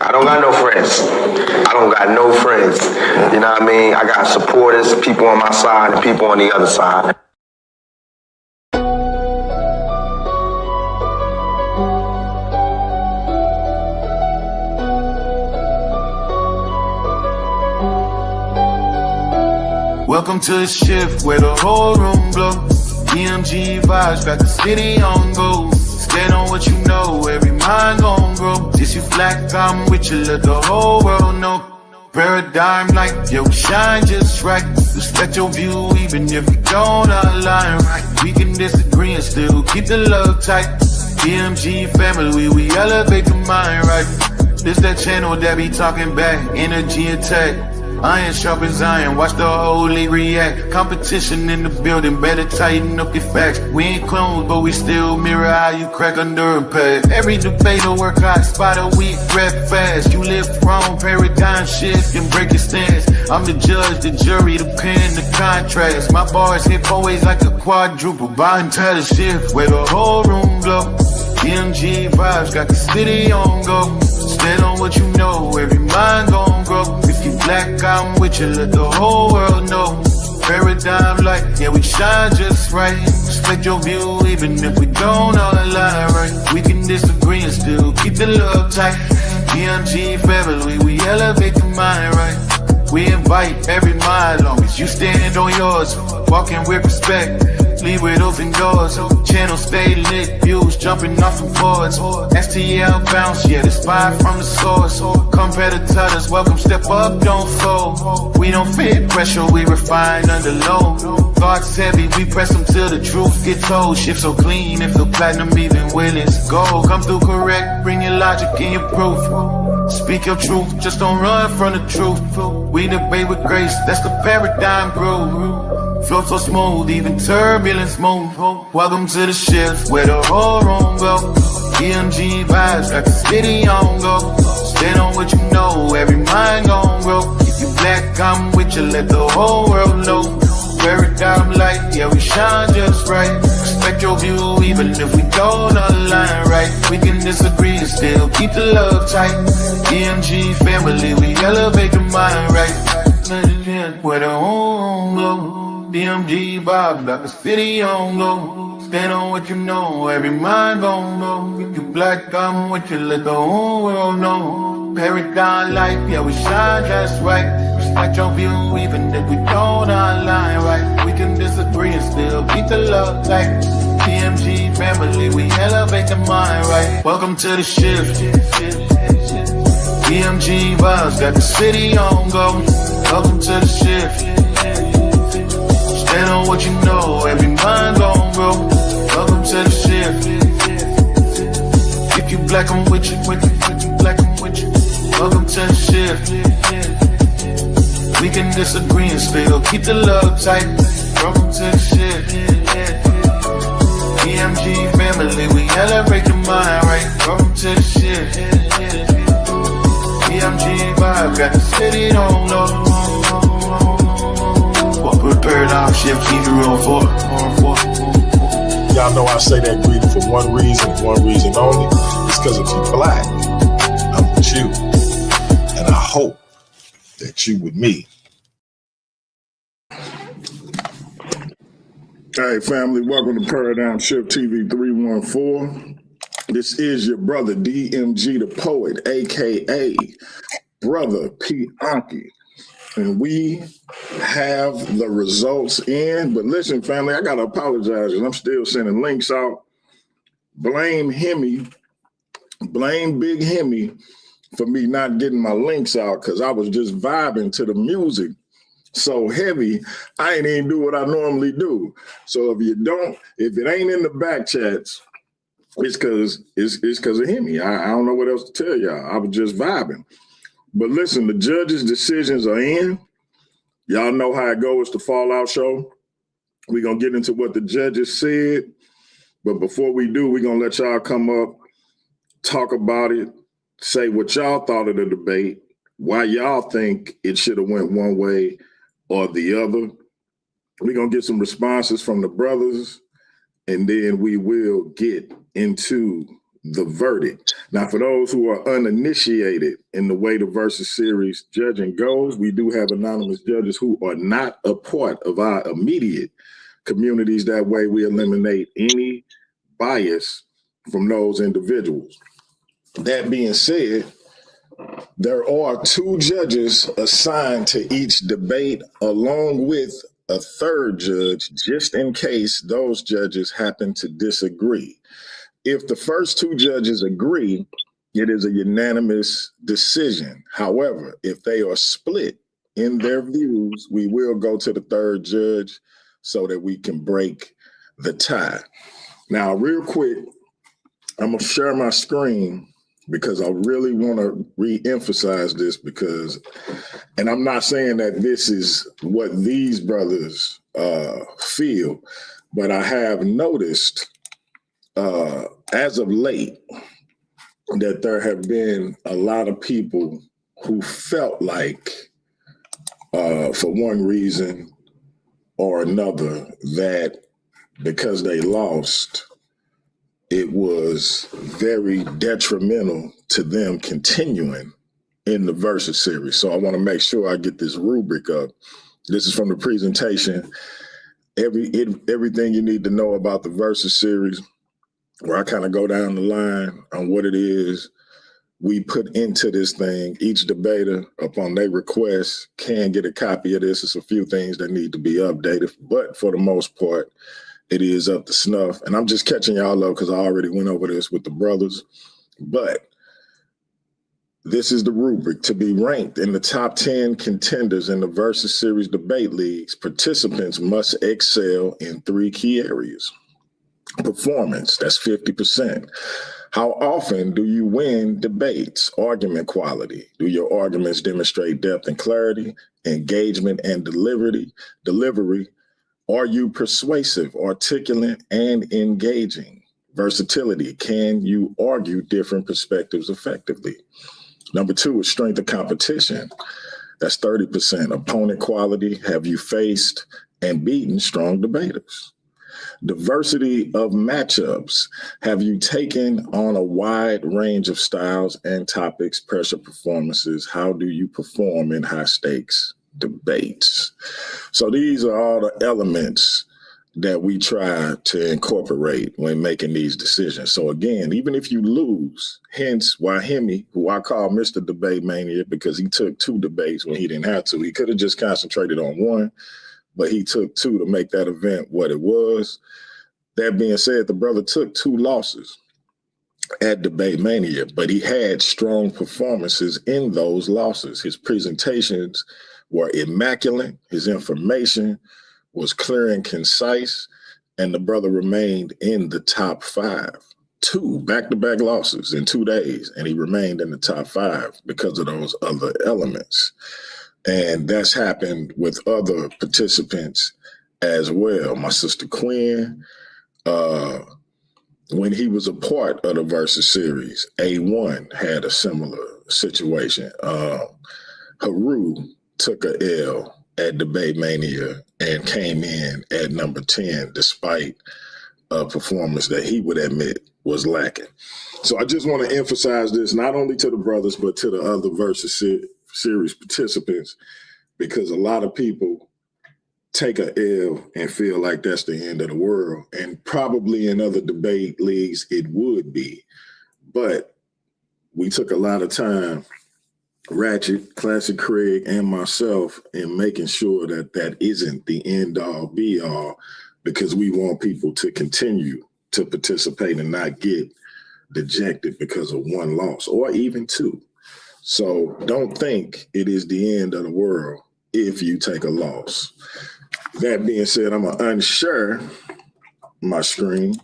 I don't got no friends. I don't got no friends. You know what I mean? I got supporters, people on my side, and people on the other side. Welcome to the shift where the whole room blows. DMG vibes got the city on go. Stand on what you know, every mind gon' grow. This you black, I'm with you, let the whole world know. Paradigm like, yo, shine just right. Respect your view even if we don't align right. We can disagree and still keep the love tight. DMG family, we elevate the mind right. This that channel that be talking back, energy attack. Iron sharpens iron, watch the whole league react. Competition in the building, better tighten up your facts. We ain't clones, but we still mirror how you crack under impact. Every debater work hard, spot a weak, rap fast. You live wrong, paradigm shift and break your stance. I'm the judge, the jury, the pen, the contrast. My bars hit always like a quadruple, buying title shift where the whole room glow. DMG vibes got the city on go. Stand on what you know, every mind gon' grow. If you black, I'm with you, let the whole world know. Paradigm like, yeah, we shine just right. Respect your view even if we don't all align right. We can disagree and still keep the love tight. DMG family, we elevate the mind right. We invite every mind long as you stand on yours. Walking with respect, leave with open doors. Channel stay lit, views jumping off the boards. STL bounce, yeah, the spy from the source. Competitors, welcome, step up, don't fold. We don't fit pressure, we refine under load. Thoughts heavy, we press them till the truth get told. Shift so clean, if the platinum even will, it's gold. Come through correct, bring your logic and your proof. Speak your truth, just don't run from the truth. We debate with grace, that's the paradigm groove. Flow so smooth, even turbulence move. Welcome to the shift where the whole room go. DMG vibes got the city on go. Stand on what you know, every mind gon' grow. If you black, I'm with you, let the whole world know. Paradigm light, yeah, we shine just right. Respect your view even if we don't align right. We can disagree and still keep the love tight. DMG family, we elevate the mind right. Where the whole go. DMG vibes got the city on go. Stand on what you know, every mind gon' go. If you black, I'm with you, let the whole world know. Paradigm life, yeah, we shine just right. Respect your view even if we don't align right. We can disagree and still keep the love tight. DMG family, we elevate the mind right. Welcome to the shift. DMG vibes got the city on go. Welcome to the shift. Stand on what you know, every mind gon' grow. Welcome to the shift. If you black, I'm with you, with you, if you black, I'm with you. Welcome to the shift. We can disagree and still keep the love tight. Welcome to the shift. DMG family, we elevate the mind right. Welcome to the shift. DMG vibe got the city on low. Paradigm shift, keep it real for. Y'all know I say that greeting for one reason only. It's because if you're black, I'm with you. And I hope that you with me. Hey, family, welcome to Paradigm Shift TV 314. This is your brother, DMG the Poet, a.k.a. Brother P. Anki. And we have the results in. But listen, family, I got to apologize because I'm still sending links out. Blame Hemi, blame Big Hemi for me not getting my links out because I was just vibing to the music so heavy, I ain't even do what I normally do. So if it ain't in the back chats, it's because of Hemi. I don't know what else to tell y'all. I was just vibing. But listen, the judges' decisions are in. Y'all know how it goes, the Fallout Show. We're going to get into what the judges said. But before we do, we're going to let y'all come up, talk about it, say what y'all thought of the debate, why y'all think it should have went one way or the other. We're going to get some responses from the brothers, and then we will get into the verdict. Now, for those who are uninitiated in the way the Versus Series judging goes, we do have anonymous judges who are not a part of our immediate communities. That way we eliminate any bias from those individuals. That being said, there are 2 judges assigned to each debate, along with a 3rd judge, just in case those judges happen to disagree. If the first 2 judges agree, it is a unanimous decision. However, if they are split in their views, we will go to the 3rd judge so that we can break the tie. Now, real quick, I'm going to share my screen because I really want to re-emphasize this and I'm not saying that this is what these brothers feel, but I have noticed as of late that there have been a lot of people who felt like, for one reason or another, that because they lost, it was very detrimental to them continuing in the Versus Series. So I want to make sure I get this rubric up. This is from the presentation. Everything you need to know about the Versus Series, where I kind of go down the line on what it is we put into this thing. Each debater, upon their request, can get a copy of this. It's a few things that need to be updated, but for the most part, it is up to snuff. And I'm just catching y'all up because I already went over this with the brothers. But this is the rubric. To be ranked in the top 10 contenders in the Versus Series debate leagues, participants must excel in 3 key areas. Performance, that's 50%. How often do you win debates? Argument quality. Do your arguments demonstrate depth and clarity, engagement and delivery? Are you persuasive, articulate, and engaging? Versatility. Can you argue different perspectives effectively? Number 2 is strength of competition. That's 30%. Opponent quality. Have you faced and beaten strong debaters? Diversity of matchups. Have you taken on a wide range of styles and topics, pressure performances? How do you perform in high stakes debates? So these are all the elements that we try to incorporate when making these decisions. So again, even if you lose, hence why Hemi, who I call Mr. Debate Mania, because he took 2 debates when he didn't have to. He could have just concentrated on 1, but he took 2 to make that event what it was. That being said, the brother took 2 losses at Debate Mania, but he had strong performances in those losses. His presentations were immaculate. His information was clear and concise, and the brother remained in the top 5. 2 back-to-back losses in 2 days, and he remained in the top 5 because of those other elements. And that's happened with other participants as well. My sister Quinn, when he was a part of the Versus Series, A1 had a similar situation. Haru took a L at Debate Mania and came in at number 10, despite a performance that he would admit was lacking. So I just want to emphasize this, not only to the brothers, but to the other Versus Series participants, because a lot of people take a L and feel like that's the end of the world. And probably in other debate leagues, it would be. But we took a lot of time, Ratchet, Classic Craig, and myself, in making sure that that isn't the end all be all, because we want people to continue to participate and not get dejected because of 1 loss or even 2. So don't think it is the end of the world if you take a loss. That being said, I'm going to unshare my screen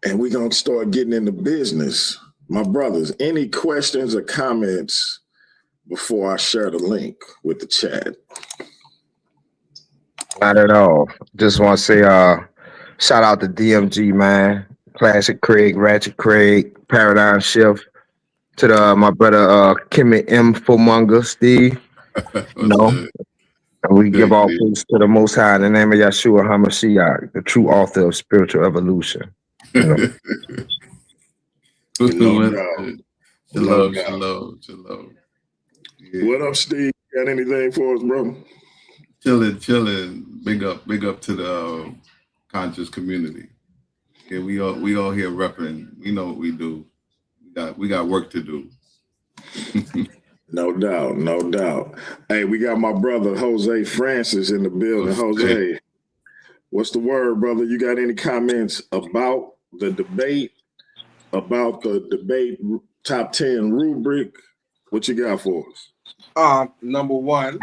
and we're going to start getting into business. My brothers, any questions or comments before I share the link with the chat? Not at all. Just want to say shout out to DMG, man. Classic Craig, Ratchet Craig, Paradigm Shift. To my brother Kimmy M. Fomonger, Steve. And we give all praise to the Most High in the name of Yeshua HaMashiach, the true author of spiritual evolution. You know? No What's doubt. good? No Shalom, doubt. shalom, shalom. Yeah. What up, Steve? Got anything for us, bro? Chilling. Big up to the conscious community. Yeah, we all here repping. We know what we do. We got work to do. No doubt, no doubt. Hey, we got my brother Jose Francis in the building. Jose, what's the word, brother? You got any comments about the debate, about the debate top 10 rubric? What you got for us? Number one,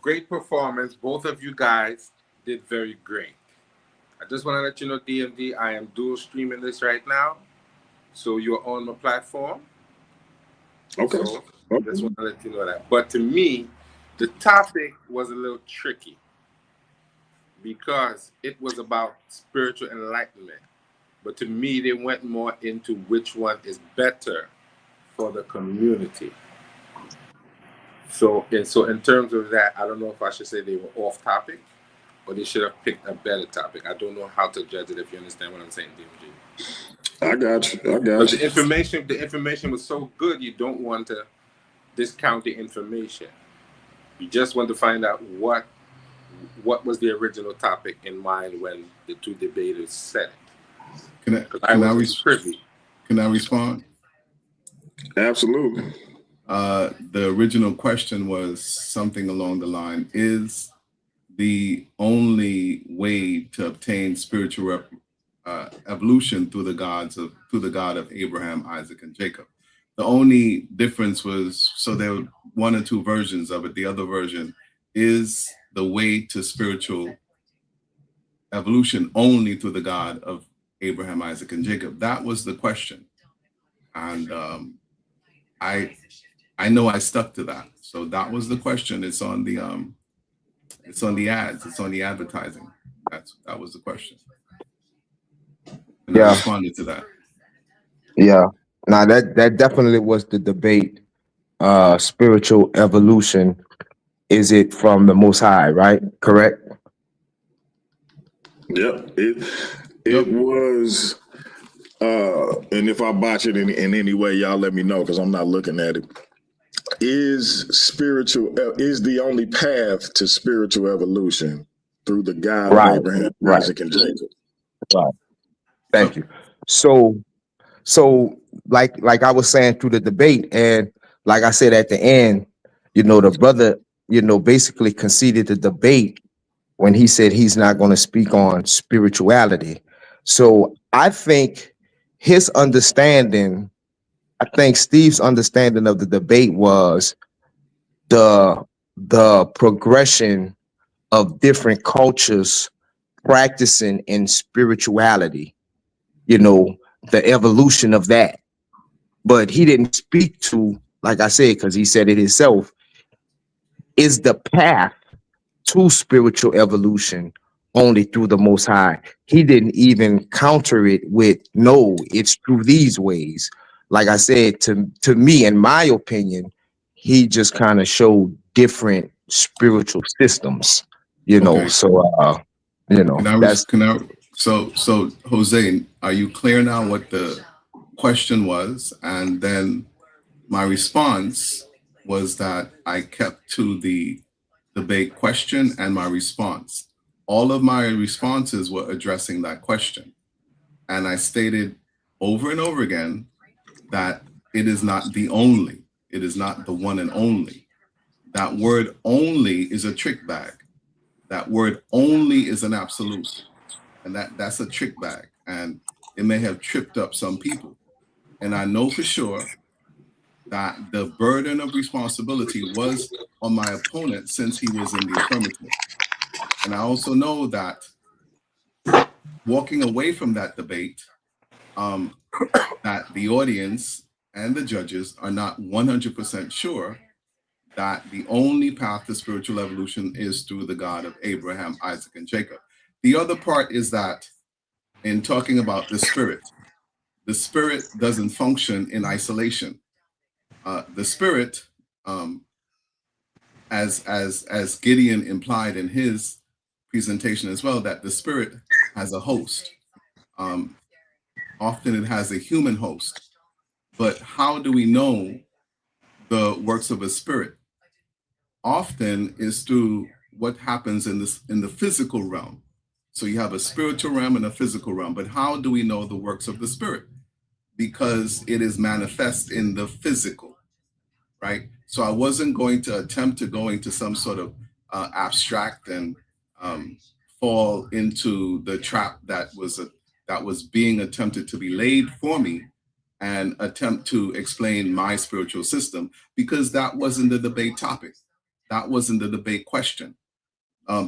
great performance. Both of you guys did very great. I just want to let you know, DMD, I am dual streaming this right now. So you're on my platform. Okay. So I just want to let you know that. But to me, the topic was a little tricky because it was about spiritual enlightenment. But to me, they went more into which one is better for the community. So in terms of that, I don't know if I should say they were off topic or they should have picked a better topic. I don't know how to judge it, if you understand what I'm saying, DMG. I got you. But the information was so good, you don't want to discount the information. You just want to find out what was the original topic in mind when the two debaters said it. Can I respond? Absolutely. The original question was something along the line: is the only way to obtain spiritual evolution through the God of Abraham, Isaac, and Jacob? The only difference was, so there were one or two versions of it. The other version is the way to spiritual evolution only through the God of Abraham, Isaac, and Jacob. That was the question, and I know I stuck to that. So that was the question. It's on the ads. It's on the advertising. That was the question. And I responded to that. Yeah. Now that definitely was the debate. Spiritual evolution, is it from the Most High, right? Correct? Yep. It was and if I botch it in any way, y'all let me know because I'm not looking at it. Is the only path to spiritual evolution through the God of Abraham, Isaac, and Jacob. Right. Thank you. So like I was saying through the debate, and like I said at the end, the brother, basically conceded the debate when he said he's not going to speak on spirituality. So I think Steve's understanding of the debate was the progression of different cultures practicing in spirituality, the evolution of that. But he didn't speak to, like I said, because he said it himself, is the path to spiritual evolution only through the Most High. He didn't even counter it with, no, it's through these ways. Like I said, to me, in my opinion, he just kind of showed different spiritual systems, Okay. So So Jose, are you clear now what the question was? And then my response was that I kept to the debate question and my response. All of my responses were addressing that question. And I stated over and over again that it is not the only, it is not the one and only. That word only is a trick bag. That word only is an absolute. And that's a trick bag. And it may have tripped up some people. And I know for sure that the burden of responsibility was on my opponent since he was in the affirmative. And I also know that walking away from that debate, that the audience and the judges are not 100% sure that the only path to spiritual evolution is through the God of Abraham, Isaac, and Jacob. The other part is that in talking about the spirit doesn't function in isolation. The spirit, as Gideon implied in his presentation as well, that the spirit has a host. Often it has a human host. But how do we know the works of a spirit? Often is through what happens in the physical realm. So you have a spiritual realm and a physical realm. But how do we know the works of the spirit? Because it is manifest in the physical, right? So I wasn't going to attempt to go into some sort of abstract and um, fall into the trap that was being attempted to be laid for me, and attempt to explain my spiritual system, because that wasn't the debate topic. That wasn't the debate question.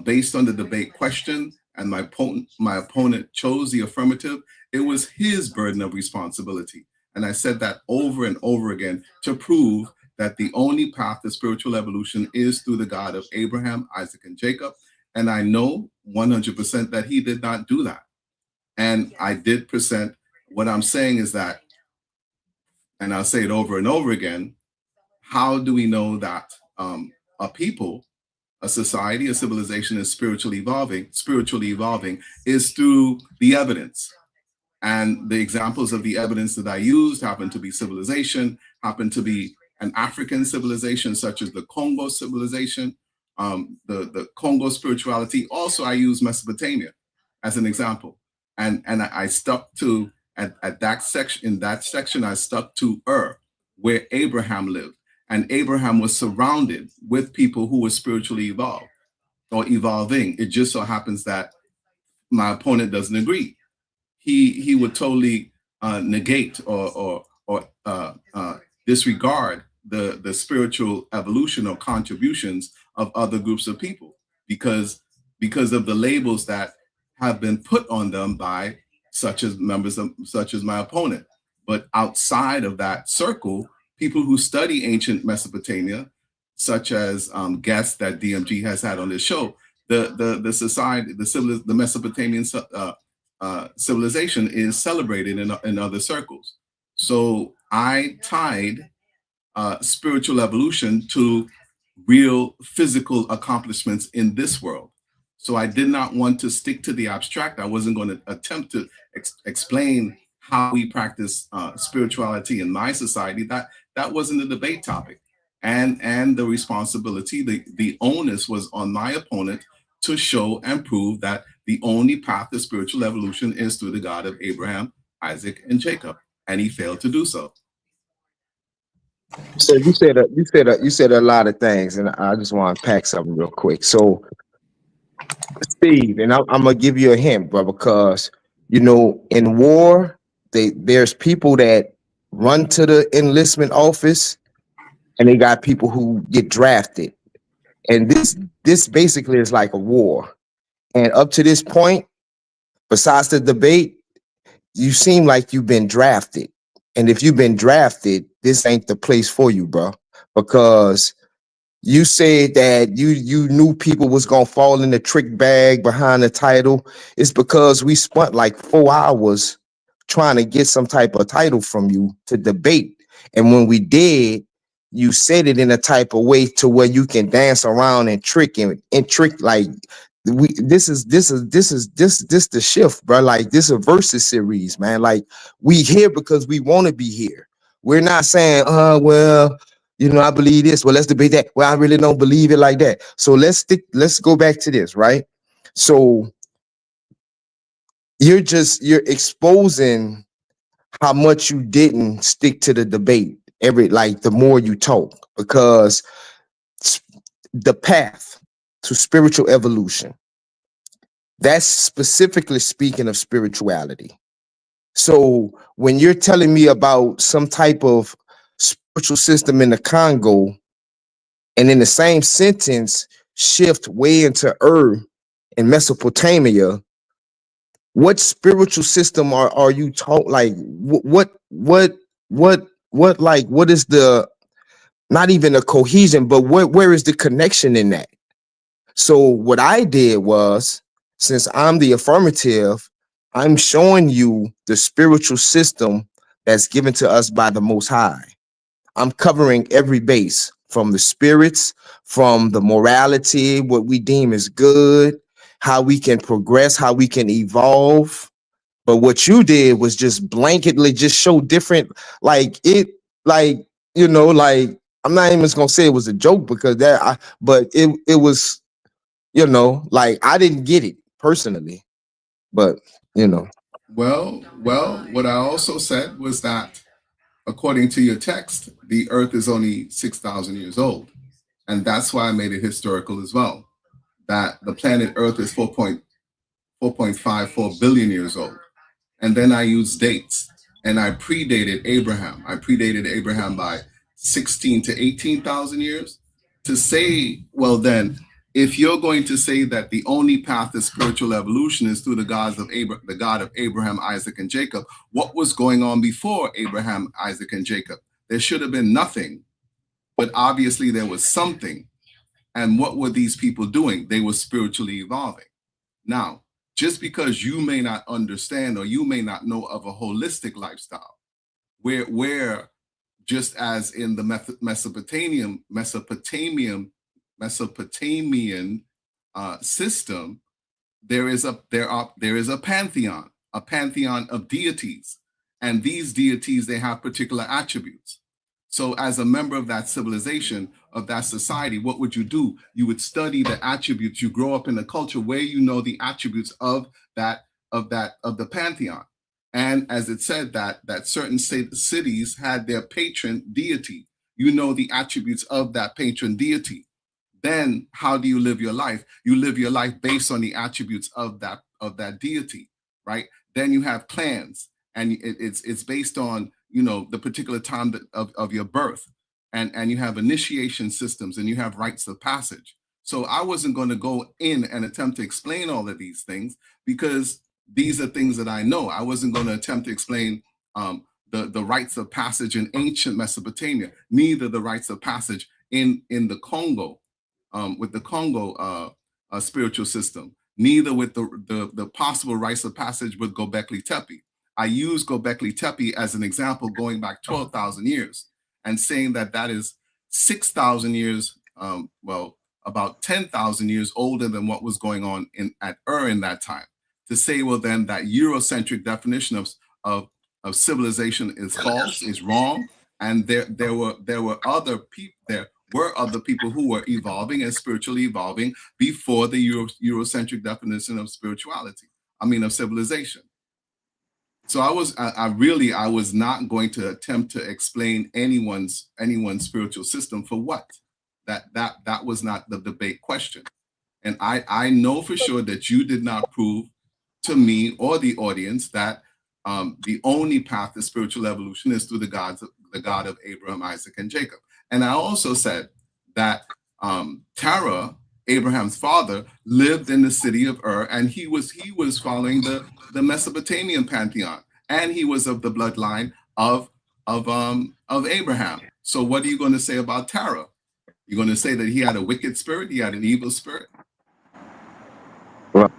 Based on the debate question, and my opponent chose the affirmative, it was his burden of responsibility. And I said that over and over again to prove that the only path to spiritual evolution is through the God of Abraham, Isaac, and Jacob. And I know 100% that he did not do that. And I did present. What I'm saying is that, and I'll say it over and over again, how do we know that a people, a society, a civilization is spiritually evolving is through the evidence. And the examples of the evidence that I used happen to be civilization, happen to be an African civilization, such as the Congo civilization, the Congo spirituality. Also, I use Mesopotamia as an example. And I stuck to, at that section, in that section, I stuck to where Abraham lived. And Abraham was surrounded with people who were spiritually evolved or evolving. It just so happens that my opponent doesn't agree. He would totally negate or disregard the spiritual evolution or contributions of other groups of people because of the labels that have been put on them by such as my opponent. But outside of that circle, people who study ancient Mesopotamia, such as guests that DMG has had on this show, the society, the Mesopotamian civilization is celebrated in other circles. So I tied spiritual evolution to real physical accomplishments in this world. So I did not want to stick to the abstract. I wasn't going to attempt to explain how we practice spirituality in my society. That wasn't the debate topic. And the responsibility, the onus was on my opponent to show and prove that the only path to spiritual evolution is through the God of Abraham, Isaac, and Jacob. And he failed to do so. So you said a lot of things, and I just want to pack something real quick. So Steve, and I'm gonna give you a hint, bro, because in war, there's people that run to the enlistment office, and they got people who get drafted, and this basically is like a war. And up to this point, besides the debate, you seem like you've been drafted. And if you've been drafted, this ain't the place for you, bro, because you said that you knew people was gonna fall in the trick bag behind the title. It's because we spent like 4 hours trying to get some type of title from you to debate. And when we did, you said it in a type of way to where you can dance around and trick like this the shift, bro. Like this is a versus series, man. Like we here because we want to be here. We're not saying, well, I believe this. Well, let's debate that. Well, I really don't believe it like that. So let's go back to this, right? So you're exposing how much you didn't stick to the debate the more you talk, because the path to spiritual evolution, that's specifically speaking of spirituality. So when you're telling me about some type of spiritual system in the Congo, and in the same sentence shift way into in Mesopotamia, what spiritual system are you taught? Like what is the, not even a cohesion, but where is the connection in that? So what I did was, since I'm the affirmative, I'm showing you the spiritual system that's given to us by the Most High. I'm covering every base, from the spirits, from the morality, what we deem as good, how we can progress, how we can evolve, But what you did was just blanketly just show different, like it, like like I'm not even gonna say it was a joke because but it was, like I didn't get it personally, but you know. Well, what I also said was that according to your text, the earth is only 6,000 years old. And that's why I made it historical as well, that the planet Earth is 4.54 billion years old. And then I used dates, and I predated Abraham. I predated Abraham by 16 to 18,000 years to say, well, then, if you're going to say that the only path to spiritual evolution is through the the God of Abraham, Isaac, and Jacob, what was going on before Abraham, Isaac, and Jacob? There should have been nothing, but obviously there was something. And what were these people doing? They were spiritually evolving. Now, just because you may not understand or you may not know of a holistic lifestyle, where just as in the Mesopotamian system, there is a pantheon of deities, and these deities, they have particular attributes. So as a member of that civilization, of that society, what would you do? You would study the attributes. You grow up in a culture where you know the attributes of the pantheon. And as it said that certain cities had their patron deity, you know the attributes of that patron deity. Then how do you live your life? You live your life based on the attributes of that deity, right? Then you have clans, and it's based on the particular time of your birth, and you have initiation systems, and you have rites of passage. So I wasn't going to go in and attempt to explain all of these things because these are things that I know. I wasn't going to attempt to explain the rites of passage in ancient Mesopotamia, neither the rites of passage in the Congo, with the Congo spiritual system, neither with the possible rites of passage with Göbekli Tepe. I use Göbekli Tepe as an example going back 12,000 years and saying that is 6,000 years, about 10,000 years older than what was going on at Ur in that time. To say, well, then that Eurocentric definition of civilization is false, is wrong, and there were other people who were evolving and spiritually evolving before the Eurocentric definition of of civilization. So I was not going to attempt to explain anyone's spiritual system for what. That was not the debate question. And I know for sure that you did not prove to me or the audience that the only path to spiritual evolution is through the God of Abraham, Isaac, and Jacob. And I also said that Terah, Abraham's father, lived in the city of Ur, and he was following the Mesopotamian pantheon, and he was of the bloodline of Abraham. So what are you going to say about Terah? You're going to say that he had a wicked spirit, he had an evil spirit? Well,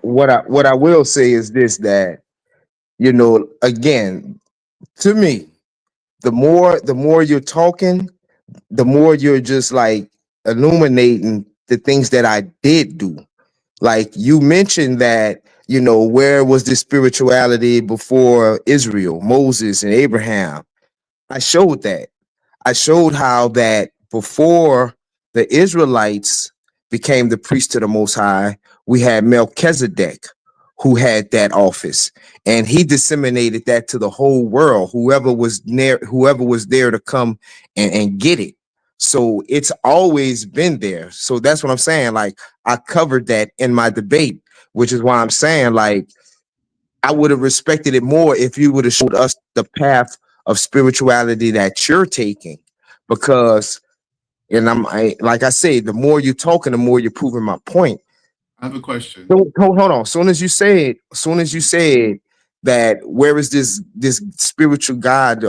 what I will say is this, that again, to me, the more you're talking, the more you're just like illuminating the things that I did do. Like you mentioned that, where was this spirituality before Israel, Moses, and Abraham? I showed that. I showed how that before the Israelites became the priest to the Most High, we had Melchizedek who had that office, and he disseminated that to the whole world. Whoever was there to come and get it. So it's always been there. So that's what I'm saying. Like I covered that in my debate, which is why I'm saying like I would have respected it more if you would have showed us the path of spirituality that you're taking, because like I say, the more you're talking, the more you're proving my point. I have a question. Hold on. As soon as you said that, where is this spiritual God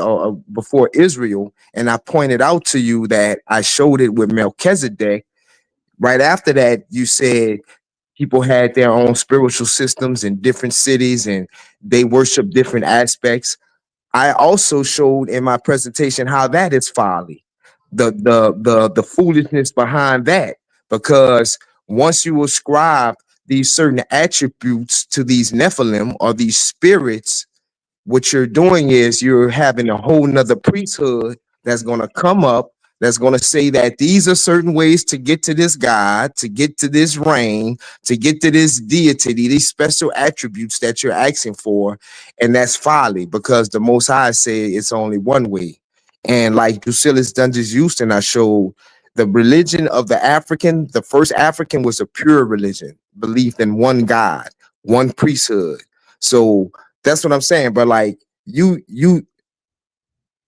before Israel, and I pointed out to you that I showed it with Melchizedek. Right after that, you said people had their own spiritual systems in different cities, and they worship different aspects. I also showed in my presentation how that is folly, the foolishness behind that, because once you ascribe these certain attributes to these Nephilim or these spirits, what you're doing is you're having a whole nother priesthood that's going to come up, that's going to say that these are certain ways to get to this God, to get to this reign, to get to this deity, these special attributes that you're asking for. And that's folly, because the Most High said it's only one way. And like Drusillus Dunges Houston, I showed the religion of the African, the first African was a pure religion, belief in one God, one priesthood. So that's what I'm saying. But like you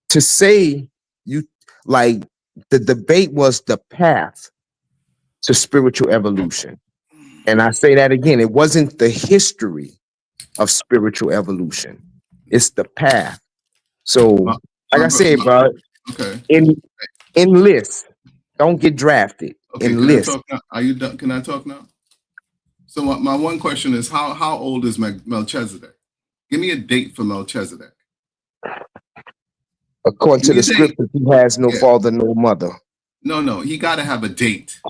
to say you like the debate was the path to spiritual evolution. And I say that again, it wasn't the history of spiritual evolution. It's the path. So like I said, bro, Okay. enlist. Don't get drafted. Okay, Enlist. can I talk now? Are you done? Can I talk now? So my one question is, how old is Melchizedek? Give me a date for Melchizedek. According to the scripture, he has no father, no mother. No, he got to have a date.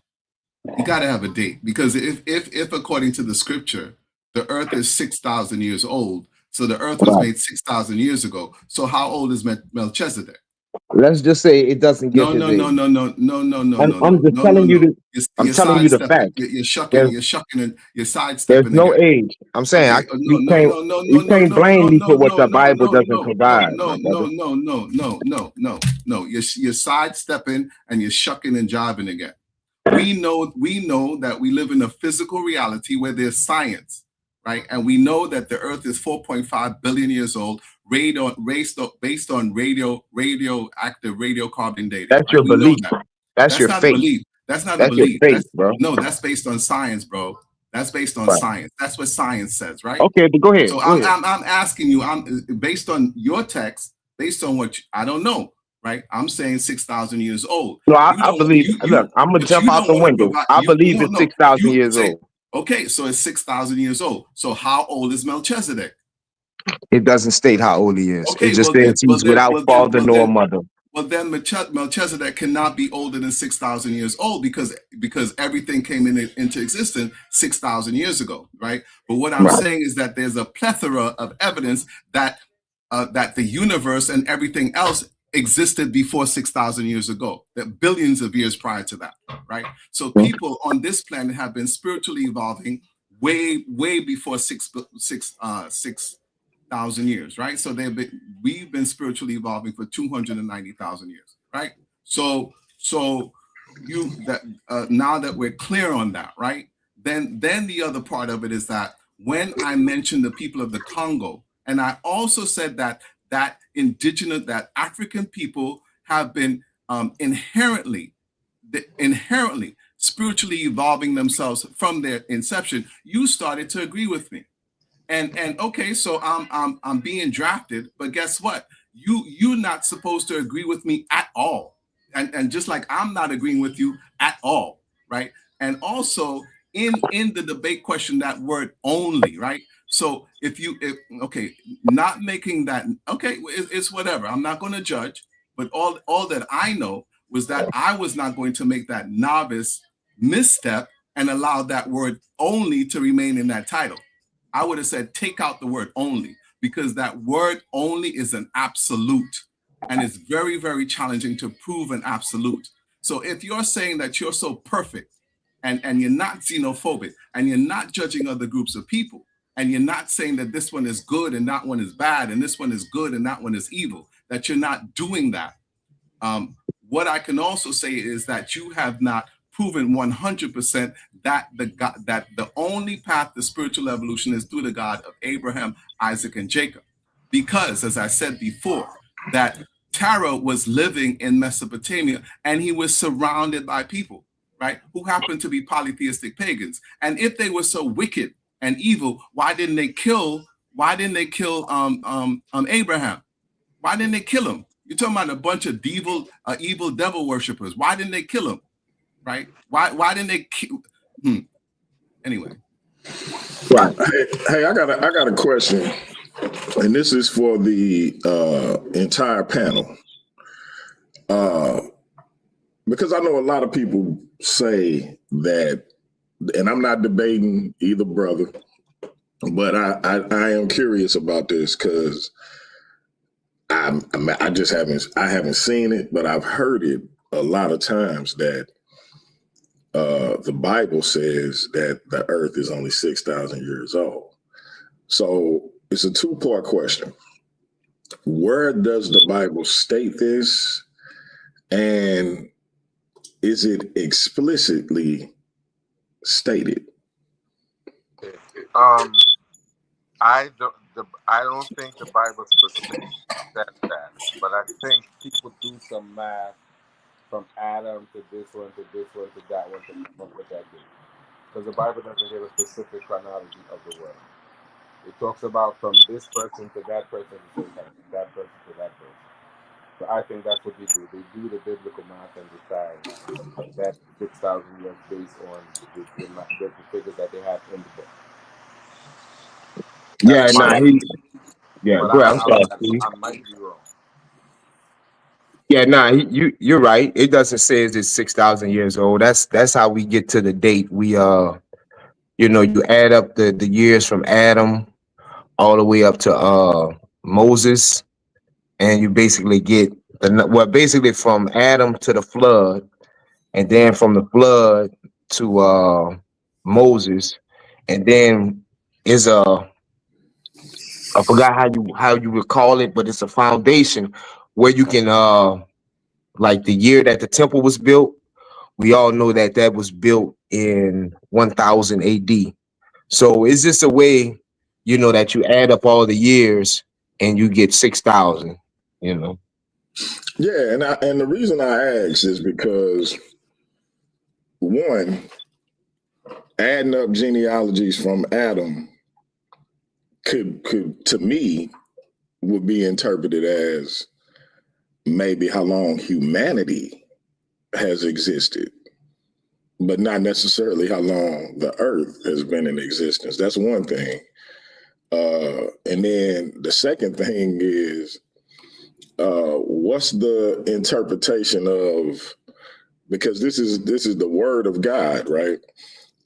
He got to have a date, because if according to the scripture, the earth is 6,000 years old, so the earth was made 6,000 years ago. So how old is Melchizedek? Let's just say it doesn't get no. I'm just telling you I'm telling you the fact. You're shucking and you're sidestepping. There's no age. I'm saying you can't blame me for what the Bible doesn't provide. No. You're sidestepping and you're shucking and jiving again. We know that we live in a physical reality where there's science, right? And we know that the earth is 4.5 billion years old, based on radioactive radiocarbon dating. That's your belief. That's your faith. Belief. That's not a belief. Faith, bro. No, that's based on science, bro. That's based on science. That's what science says, right? Okay, but go ahead. So I'm asking you, based on your text, based on what I don't know, right? I'm saying 6,000 years old. No, I believe. Look, I'm gonna jump out the window. I believe it's 6,000 years old. Okay, so it's 6,000 years old. So how old is Melchizedek? It doesn't state how old he is. Okay, it just says he's without father nor mother. Well, then Melchizedek cannot be older than 6,000 years old because everything came into existence 6,000 years ago, right? But what I'm saying is that there's a plethora of evidence that the universe and everything else existed before 6,000 years ago, that billions of years prior to that, right? So people on this planet have been spiritually evolving way before 6,000 years, right? So we've been spiritually evolving for 290,000 years, right? So now that we're clear on that, right? Then the other part of it is that when I mentioned the people of the Congo, and I also said that African people have been inherently spiritually evolving themselves from their inception, you started to agree with me. And okay, so I'm being drafted, but guess what? You're not supposed to agree with me at all. And just like I'm not agreeing with you at all, right? And also in the debate question, that word only, right? So if not making that, okay, it's whatever. I'm not going to judge, but all that I know was that I was not going to make that novice misstep and allow that word only to remain in that title. I would have said, take out the word only, because that word only is an absolute, and it's very, very challenging to prove an absolute. So if you're saying that you're so perfect and you're not xenophobic and you're not judging other groups of people, and you're not saying that this one is good and that one is bad and this one is good and that one is evil, that you're not doing that. What I can also say is that you have not proven 100% that the only path to spiritual evolution is through the God of Abraham, Isaac, and Jacob. Because, as I said before, that Terah was living in Mesopotamia and he was surrounded by people, right, who happened to be polytheistic pagans. And if they were so wicked and evil, why didn't they kill Abraham? Why didn't they kill him? You're talking about a bunch of evil devil worshippers. Why didn't they kill him? Right? Why didn't they kill? Anyway. Right. Hey, I got a question, and this is for the entire panel, because I know a lot of people say that and I'm not debating either brother, but I am curious about this because I just haven't seen it, but I've heard it a lot of times that the Bible says that the earth is only 6,000 years old. So it's a two-part question. Where does the Bible state this? And is it explicitly stated? I don't think the Bible specifically says that, but I think people do some math from Adam to this one to this one to that one to come up with that date. Because the Bible doesn't give a specific chronology of the world. It talks about from this person to that person to that person to that person. So I think that's what they do. They do the biblical math and decide that 6,000 years based on the figures that they have in the book. Yeah, nah, yeah, But go ahead. I'm sorry, Steve. I might be wrong. Yeah, nah, you're right. It doesn't say it's 6,000 years old. That's how we get to the date. We you add up the years from Adam all the way up to Moses, and you basically get basically from Adam to the flood, and then from the flood to Moses, and then is I forgot how you would call it, but it's a foundation where you can like the year that the temple was built. We all know that that was built in 1000 AD. So it's just a way, that you add up all the years and you get 6,000. Yeah, and the reason I ask is because one, adding up genealogies from Adam could to me would be interpreted as maybe how long humanity has existed, but not necessarily how long the earth has been in existence. That's one thing. And then the second thing is, what's the interpretation of, because this is the word of God, right?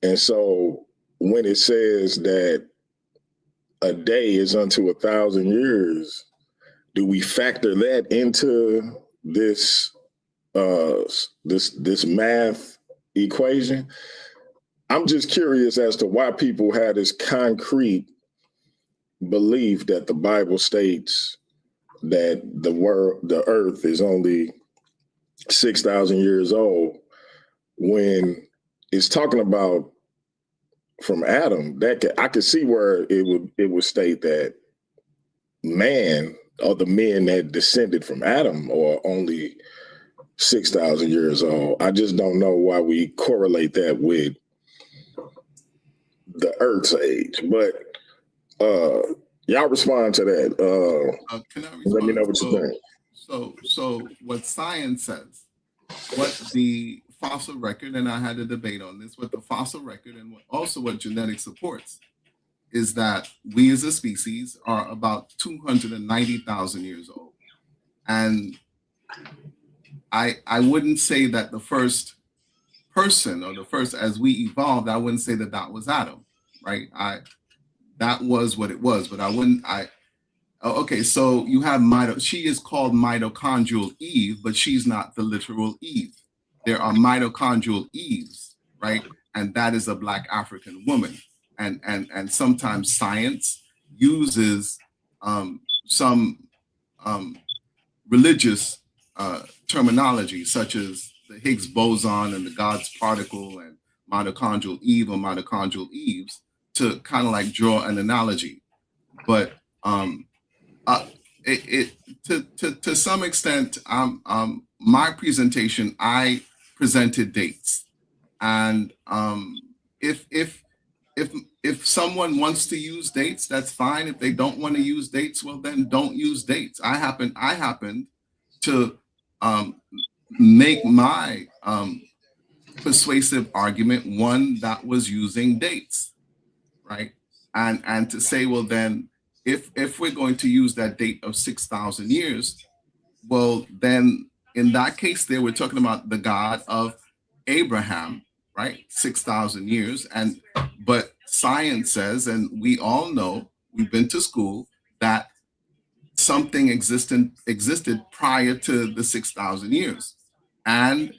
And so when it says that a day is unto 1,000 years, do we factor that into this this math equation? I'm just curious as to why people have this concrete belief that the Bible states that the earth is only 6,000 years old when it's talking about from Adam. I could see where it would state that man or the men that descended from Adam are only 6,000 years old. I just don't know why we correlate that with the Earth's age. But y'all respond to that. Can I respond? Let me know what you think. So what science says, what the fossil record, and I had a debate on this, what the fossil record and what genetics supports is that we as a species are about 290,000 years old. And I wouldn't say that the first person or the first, as we evolved, I wouldn't say that was Adam, right? That was what it was, but okay, so you have she is called mitochondrial Eve, but she's not the literal Eve. There are mitochondrial Eves, right? And that is a Black African woman. And sometimes science uses some religious terminology, such as the Higgs boson and the God's particle and mitochondrial Eve or mitochondrial Eves, to kind of like draw an analogy. But to some extent, my presentation, I presented dates, and if someone wants to use dates, that's fine. If they don't want to use dates, well, then don't use dates. I happened to make my persuasive argument one that was using dates, right? And to say, well, then if we're going to use that date of 6,000 years, well, then in that case, there we're talking about the God of Abraham, right? 6,000 years. But science says, and we all know, we've been to school, that something existed prior to the 6,000 years. And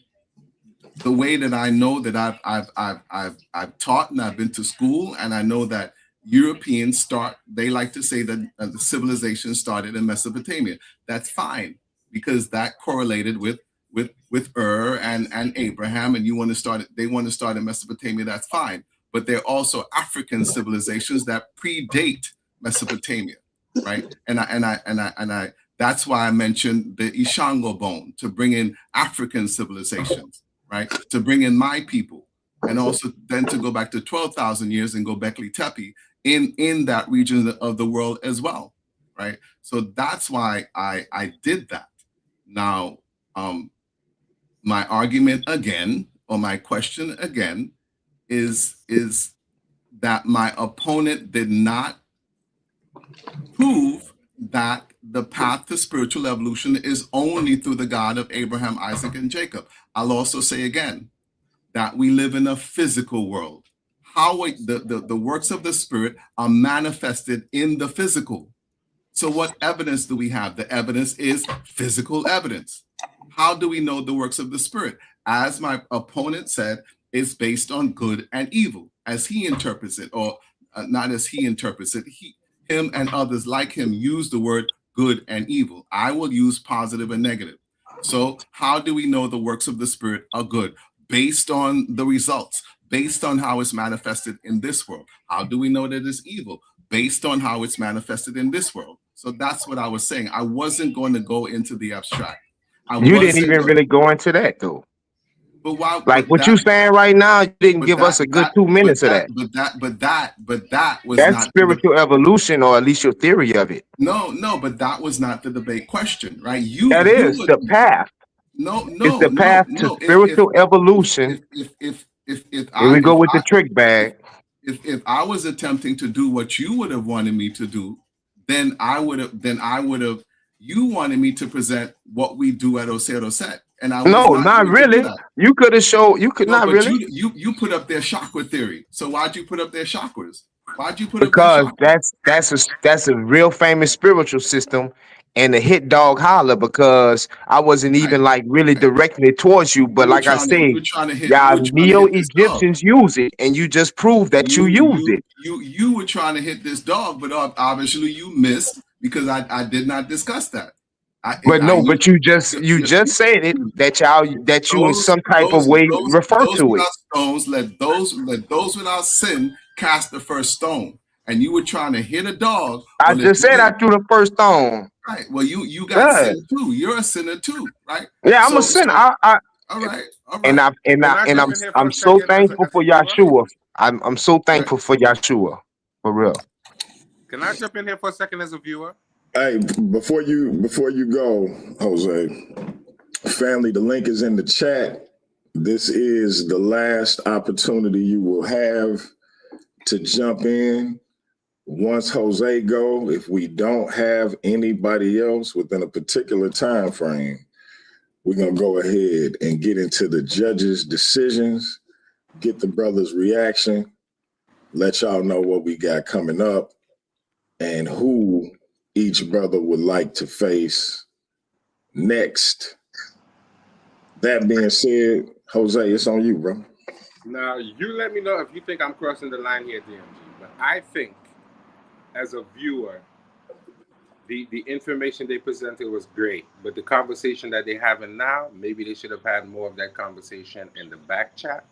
the way that I know that I've taught and I've been to school, and I know that Europeans they like to say that the civilization started in Mesopotamia. That's fine, because that correlated with Ur and Abraham, and they want to start in Mesopotamia. That's fine. But there are also African civilizations that predate Mesopotamia, right? And I that's why I mentioned the Ishango bone, to bring in African civilizations, right? To bring in my people, and also then to go back to 12,000 years and go Bekli Tepe in that region of the world as well, right? So that's why I did that. Now, my argument again, or my question again, is that my opponent did not prove that the path to spiritual evolution is only through the God of Abraham, Isaac, and Jacob. I'll also say again that we live in a physical world. How the works of the Spirit are manifested in the physical. So what evidence do we have? The evidence is physical evidence. How do we know the works of the Spirit? As my opponent said, it's based on good and evil, as he interprets it, or not as he interprets it. Him and others like him use the word good and evil. I will use positive and negative. So how do we know the works of the Spirit are good? Based on the results, based on how it's manifested in this world. How do we know that it's evil? Based on how it's manifested in this world. So that's what I was saying. I wasn't going to go into the abstract. You didn't even really go into that though. But why? Like what you saying right now, you didn't give us a good 2 minutes of that. But that was That's not spiritual evolution, or at least your theory of it. No, but that was not the debate question, right? That is the path. It's the path to spiritual evolution. If Here we go with the trick bag. If I was attempting to do what you would have wanted me to do, then I would have. You wanted me to present what we do at Osero Set, and I was not really. You could have showed. You could not really. You put up their chakra theory. So why'd you put up their chakras? Why'd you put because up their chakras? That's a real famous spiritual system, and the hit dog holler, because I wasn't even like really directing it towards you, but like I said, y'all Neo-Egyptians use it, and you just proved that you used it. You were trying to hit this dog, but obviously you missed, because I did not discuss that. But you just said it, that you in some type of way refer to it. Stones, let those without sin cast the first stone. And you were trying to hit a dog. I just said I threw the first stone. Right. Well, you got sin too. You're a sinner too, right? Yeah, I'm a sinner. All right. And I'm so thankful for Yahshua. I'm so thankful for Yahshua, for real. Can I jump in here for a second as a viewer? Hey, before you go, Jose, family, the link is in the chat. This is the last opportunity you will have to jump in. Once Jose go, if we don't have anybody else within a particular time frame, we're gonna go ahead and get into the judges' decisions, get the brothers' reaction, let y'all know what we got coming up, and who each brother would like to face next. That being said, Jose, it's on you, bro. Now, you let me know if you think I'm crossing the line here, DMG. But I think, as a viewer, the information they presented was great. But the conversation that they're having now, maybe they should have had more of that conversation in the back chat.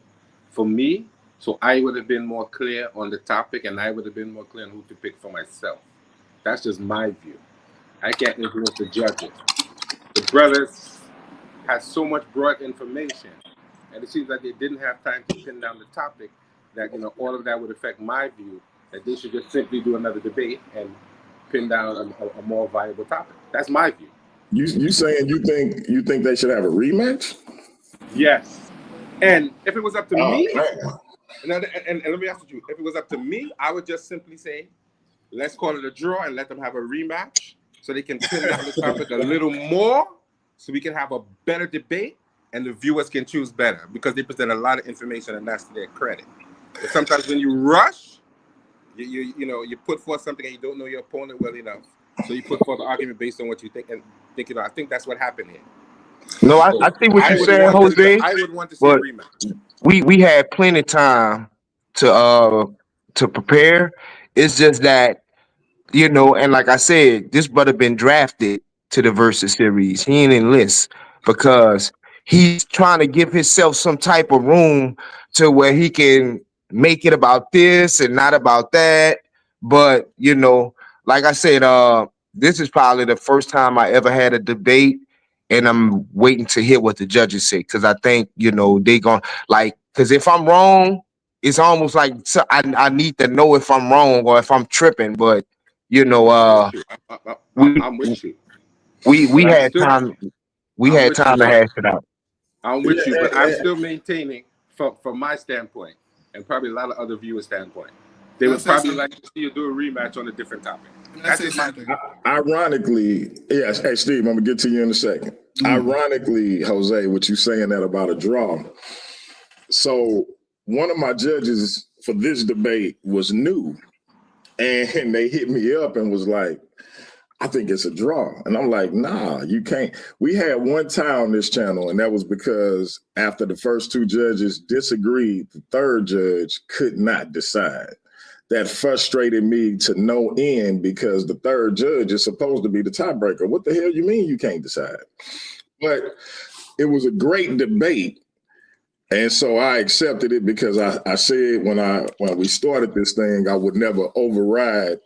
For me, so I would have been more clear on the topic, and I would have been more clear on who to pick for myself. That's just my view. I can't influence the judges. The brothers had so much broad information, and it seems like they didn't have time to pin down the topic, that all of that would affect my view, that they should just simply do another debate and pin down a more viable topic. That's my view. You saying you think they should have a rematch? Yes. And if it was up to me, and let me ask you, if it was up to me, I would just simply say, let's call it a draw and let them have a rematch so they can pin down the topic a little more, so we can have a better debate and the viewers can choose better because they present a lot of information, and that's to their credit. But sometimes when you rush, you put forth something and you don't know your opponent well enough, so you put forth an argument based on what you think and think. I think that's what happened here. No, I So see what I you're would saying, want Jose. I would want to see a But rematch. we had plenty of time to prepare. It's just that, and like I said, this brother been drafted to the Versus series. He ain't enlist because he's trying to give himself some type of room to where he can make it about this and not about that. But like I said, this is probably the first time I ever had a debate, and I'm waiting to hear what the judges say because I think they gonna because if I'm wrong, it's almost like I need to know if I'm wrong or if I'm tripping, but I'm with you. we But had time. We I'm had with you, time to but hash it out. I'm with you. But I'm still maintaining, from my standpoint, and probably a lot of other viewers' standpoint, they would probably like to see you do a rematch on a different topic. That's just something. Ironically, yes. Hey, Steve, I'm gonna get to you in a second. Ironically, Jose, what you saying that about a draw? So one of my judges for this debate was new, and they hit me up and was like, I think it's a draw. And I'm like, nah, you can't. We had one tie on this channel, and that was because after the first two judges disagreed, the third judge could not decide. That frustrated me to no end because the third judge is supposed to be the tiebreaker. What the hell you mean you can't decide? But it was a great debate. And so I accepted it because I said when we started this thing, I would never override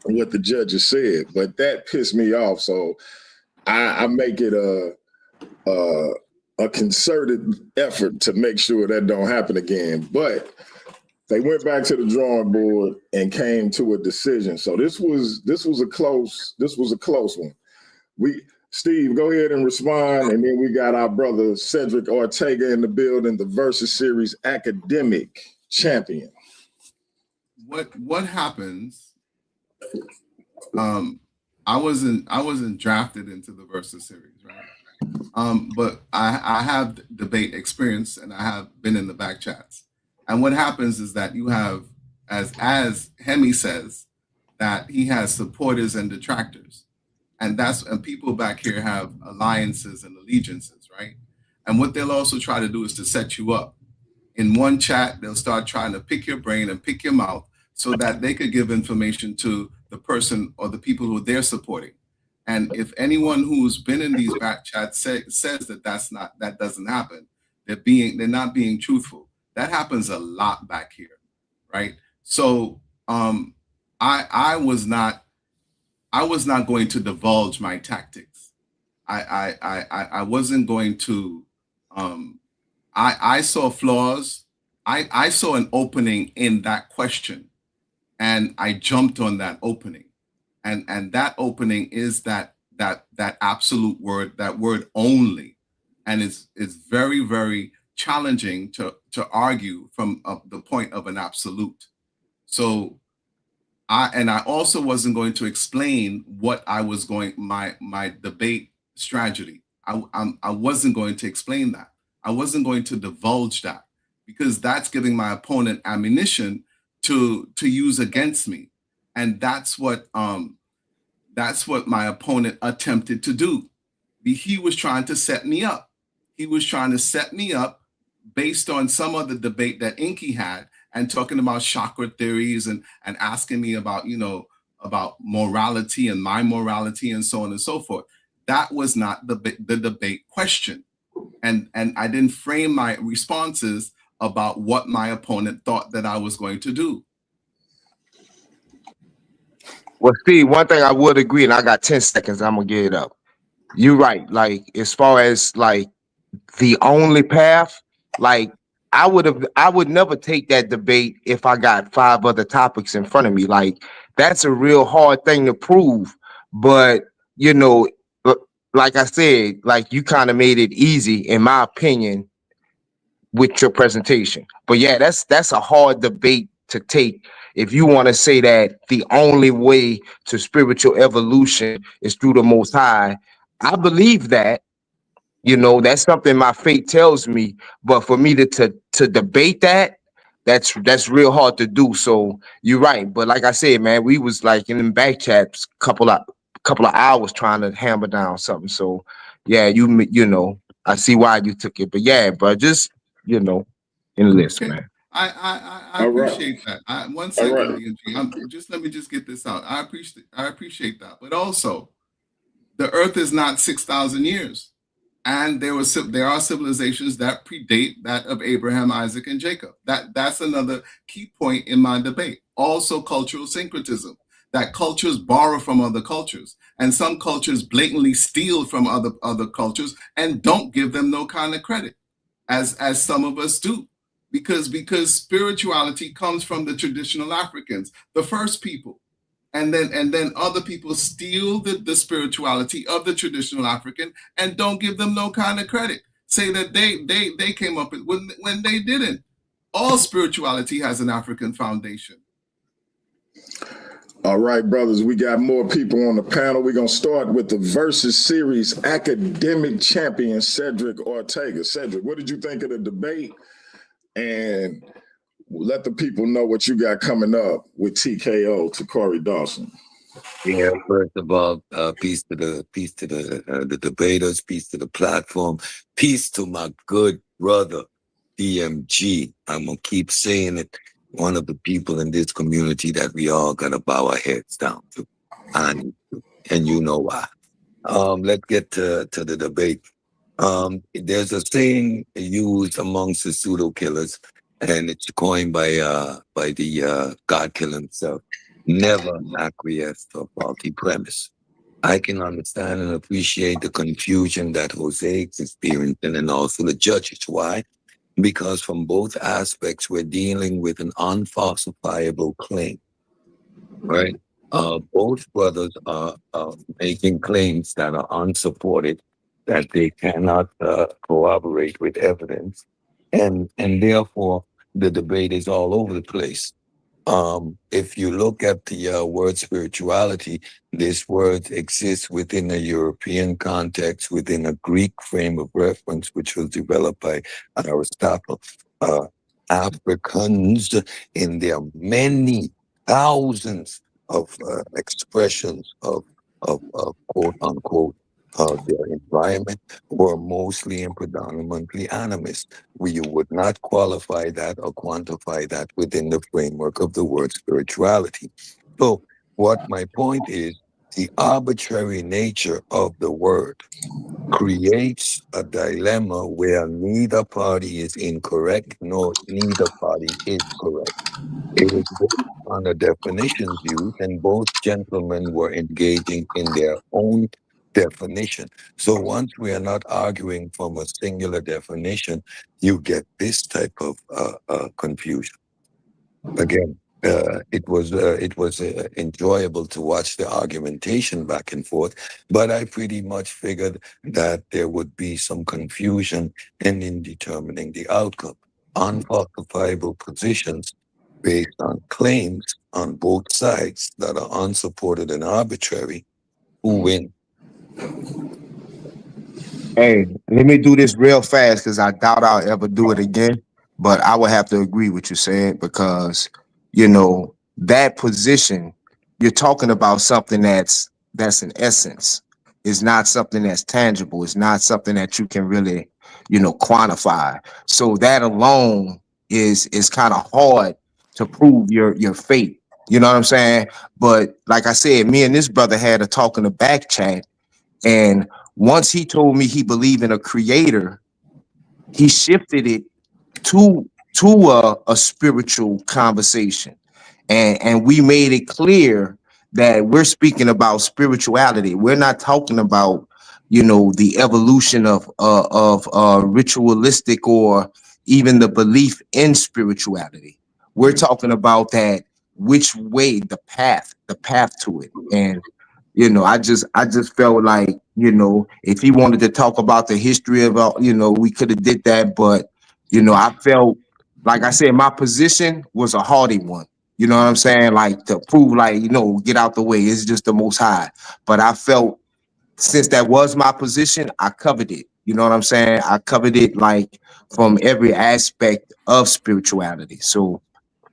what the judges said, but that pissed me off. So I make it a concerted effort to make sure that don't happen again. But they went back to the drawing board and came to a decision. So this was a close one. Steve, go ahead and respond, and then we got our brother Cedric Ortega in the building, the Versus Series academic champion. What happens? I wasn't drafted into the Versus Series, right? But I have debate experience and I have been in the back chats. And what happens is that you have, as Hemi says, that he has supporters and detractors. And people back here have alliances and allegiances, right? And what they'll also try to do is to set you up. In one chat, they'll start trying to pick your brain and pick your mouth so that they could give information to the person or the people who they're supporting. And if anyone who's been in these back chats says that doesn't happen, they're not being truthful. That happens a lot back here, right? So I was not going to divulge my tactics. I wasn't going to. I saw flaws. I saw an opening in that question, and I jumped on that opening, and that opening is that absolute word, that word only, and it's very, very challenging to argue from the point of an absolute. So I also wasn't going to explain what I was going my debate strategy. I wasn't going to explain that. I wasn't going to divulge that because that's giving my opponent ammunition to use against me, and that's what my opponent attempted to do. He was trying to set me up. He was trying to set me up based on some other debate that Inky had, and talking about chakra theories and asking me about, about morality and my morality and so on and so forth. That was not the debate question. And I didn't frame my responses about what my opponent thought that I was going to do. Well, Steve, one thing I would agree, and I got 10 seconds, I'm gonna get it up. You're right. Like, as far as like the only path, like I would never take that debate if I got 5 other topics in front of me. Like, that's a real hard thing to prove. But like I said, like you kind of made it easy, in my opinion, with your presentation. But yeah, that's a hard debate to take if you want to say that the only way to spiritual evolution is through the Most High. I believe that, You know, that's something my fate tells me. But for me to debate that, that's real hard to do. So you're right. But like I said, man, we was like in them back chats couple of hours trying to hammer down something. So yeah, you know, I see why you took it. But yeah, bro, just you know, in the list, Okay. man. I All right. appreciate that. One All second, right. DMG. Just let me just get this out. I appreciate that. But also, the Earth is not 6,000 years, and there are civilizations that predate that of Abraham, Isaac, and Jacob. That's another key point in my debate. Also, cultural syncretism. That cultures borrow from other cultures, and some cultures blatantly steal from other cultures and don't give them no kind of credit, as some of us do, because spirituality comes from the traditional Africans, the first people, and then other people steal the spirituality of the traditional African and don't give them no kind of credit. Say that they came up with when they didn't. All spirituality has an African foundation. All right, brothers, we got more people on the panel. We're going to start with the Versus Series academic champion, Cedric Ortega. Cedric, what did you think of the debate? And let the people know what you got coming up with TKO to Corey Dawson. Yeah, first of all, peace to the debaters, peace to the platform, peace to my good brother DMG. I'm gonna keep saying it. One of the people in this community that we all gotta bow our heads down to, and you know why. Let's get to the debate. There's a saying used amongst the pseudo killers, and it's coined by the God killer himself. Never acquiesce to a faulty premise. I can understand and appreciate the confusion that Jose is experiencing and also the judges. Why? Because from both aspects, we're dealing with an unfalsifiable claim, right? Both brothers are making claims that are unsupported, that they cannot corroborate with evidence, and therefore the debate is all over the place. If you look at the word spirituality, this word exists within a European context, within a Greek frame of reference, which was developed by Aristotle. Africans, in their many thousands of expressions of quote unquote their environment, were mostly and predominantly animist. You would not qualify that or quantify that within the framework of the word spirituality. So, what my point is, the arbitrary nature of the word creates a dilemma where neither party is incorrect nor neither party is correct. It is based on the definitions used, and both gentlemen were engaging in their own definition. So once we are not arguing from a singular definition, you get this type of confusion. Again, it was enjoyable to watch the argumentation back and forth, but I pretty much figured that there would be some confusion in determining the outcome. Unfalsifiable positions based on claims on both sides that are unsupported and arbitrary, who win? Hey, let me do this real fast because I doubt I'll ever do it again. But I would have to agree with you said because you know that position you're talking about something that's an essence. It's not something that's tangible. It's not something that you can really quantify. So that alone is kind of hard to prove your fate. You know what I'm saying? But like I said, me and this brother had a talk in the back chat, and once he told me he believed in a creator, he shifted it to a spiritual conversation. And we made it clear that we're speaking about spirituality. We're not talking about, the evolution of ritualistic or even the belief in spirituality. We're talking about that which way the path to it. And I just felt like, if he wanted to talk about the history of, we could have did that. But, I felt, like I said, my position was a hardy one. You know what I'm saying? Like to prove, like, get out the way. It's just the most high. But I felt since that was my position, I covered it. You know what I'm saying? I covered it like from every aspect of spirituality. So,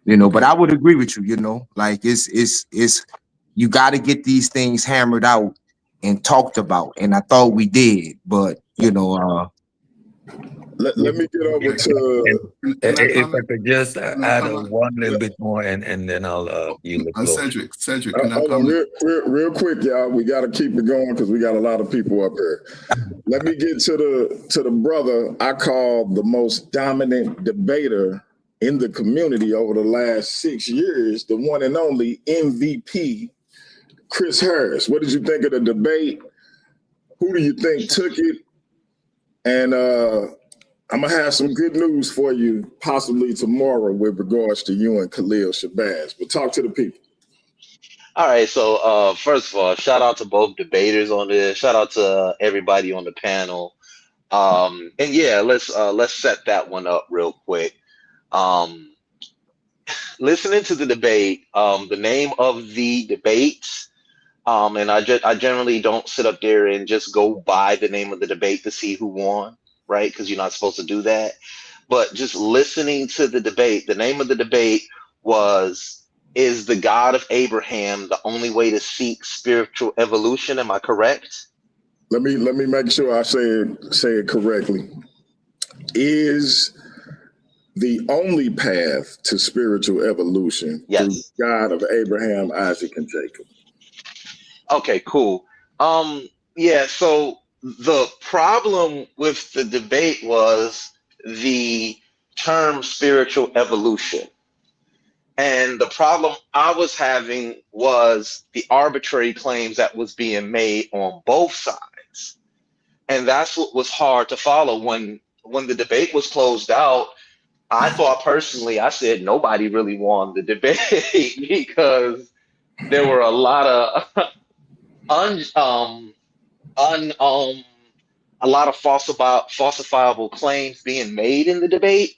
but I would agree with you, like it's you got to get these things hammered out and talked about. And I thought we did, but Let me get over to. Can I If I comment? could just Can I add comment? one little bit more, and then I'll yield the floor. Cedric, can I Hold on, comment? real quick, y'all. We got to keep it going because we got a lot of people up here. Let me get to the brother I call the most dominant debater in the community over the last 6 years, the one and only MVP, Chris Harris. What did you think of the debate? Who do you think took it? And I'm gonna have some good news for you possibly tomorrow with regards to you and Khalil Shabazz. But talk to the people. All right, so first of all, shout out to both debaters on this. Shout out to everybody on the panel. And yeah, let's set that one up real quick. Um, Listening to the debate, the name of the debates, and I generally don't sit up there and just go by the name of the debate to see who won, right? Because you're not supposed to do that. But just listening to the debate, the name of the debate was, "Is the God of Abraham the only way to seek spiritual evolution?" Am I correct? Let me make sure I say it correctly. Is the only path to spiritual evolution through Yes. God of Abraham, Isaac, and Jacob? Okay, cool. Yeah, so the problem with the debate was the term spiritual evolution. And the problem I was having was the arbitrary claims that was being made on both sides. And that's what was hard to follow. When the debate was closed out, I thought personally, I said nobody really won the debate because there were a lot of un un a lot of falsifiable claims being made in the debate.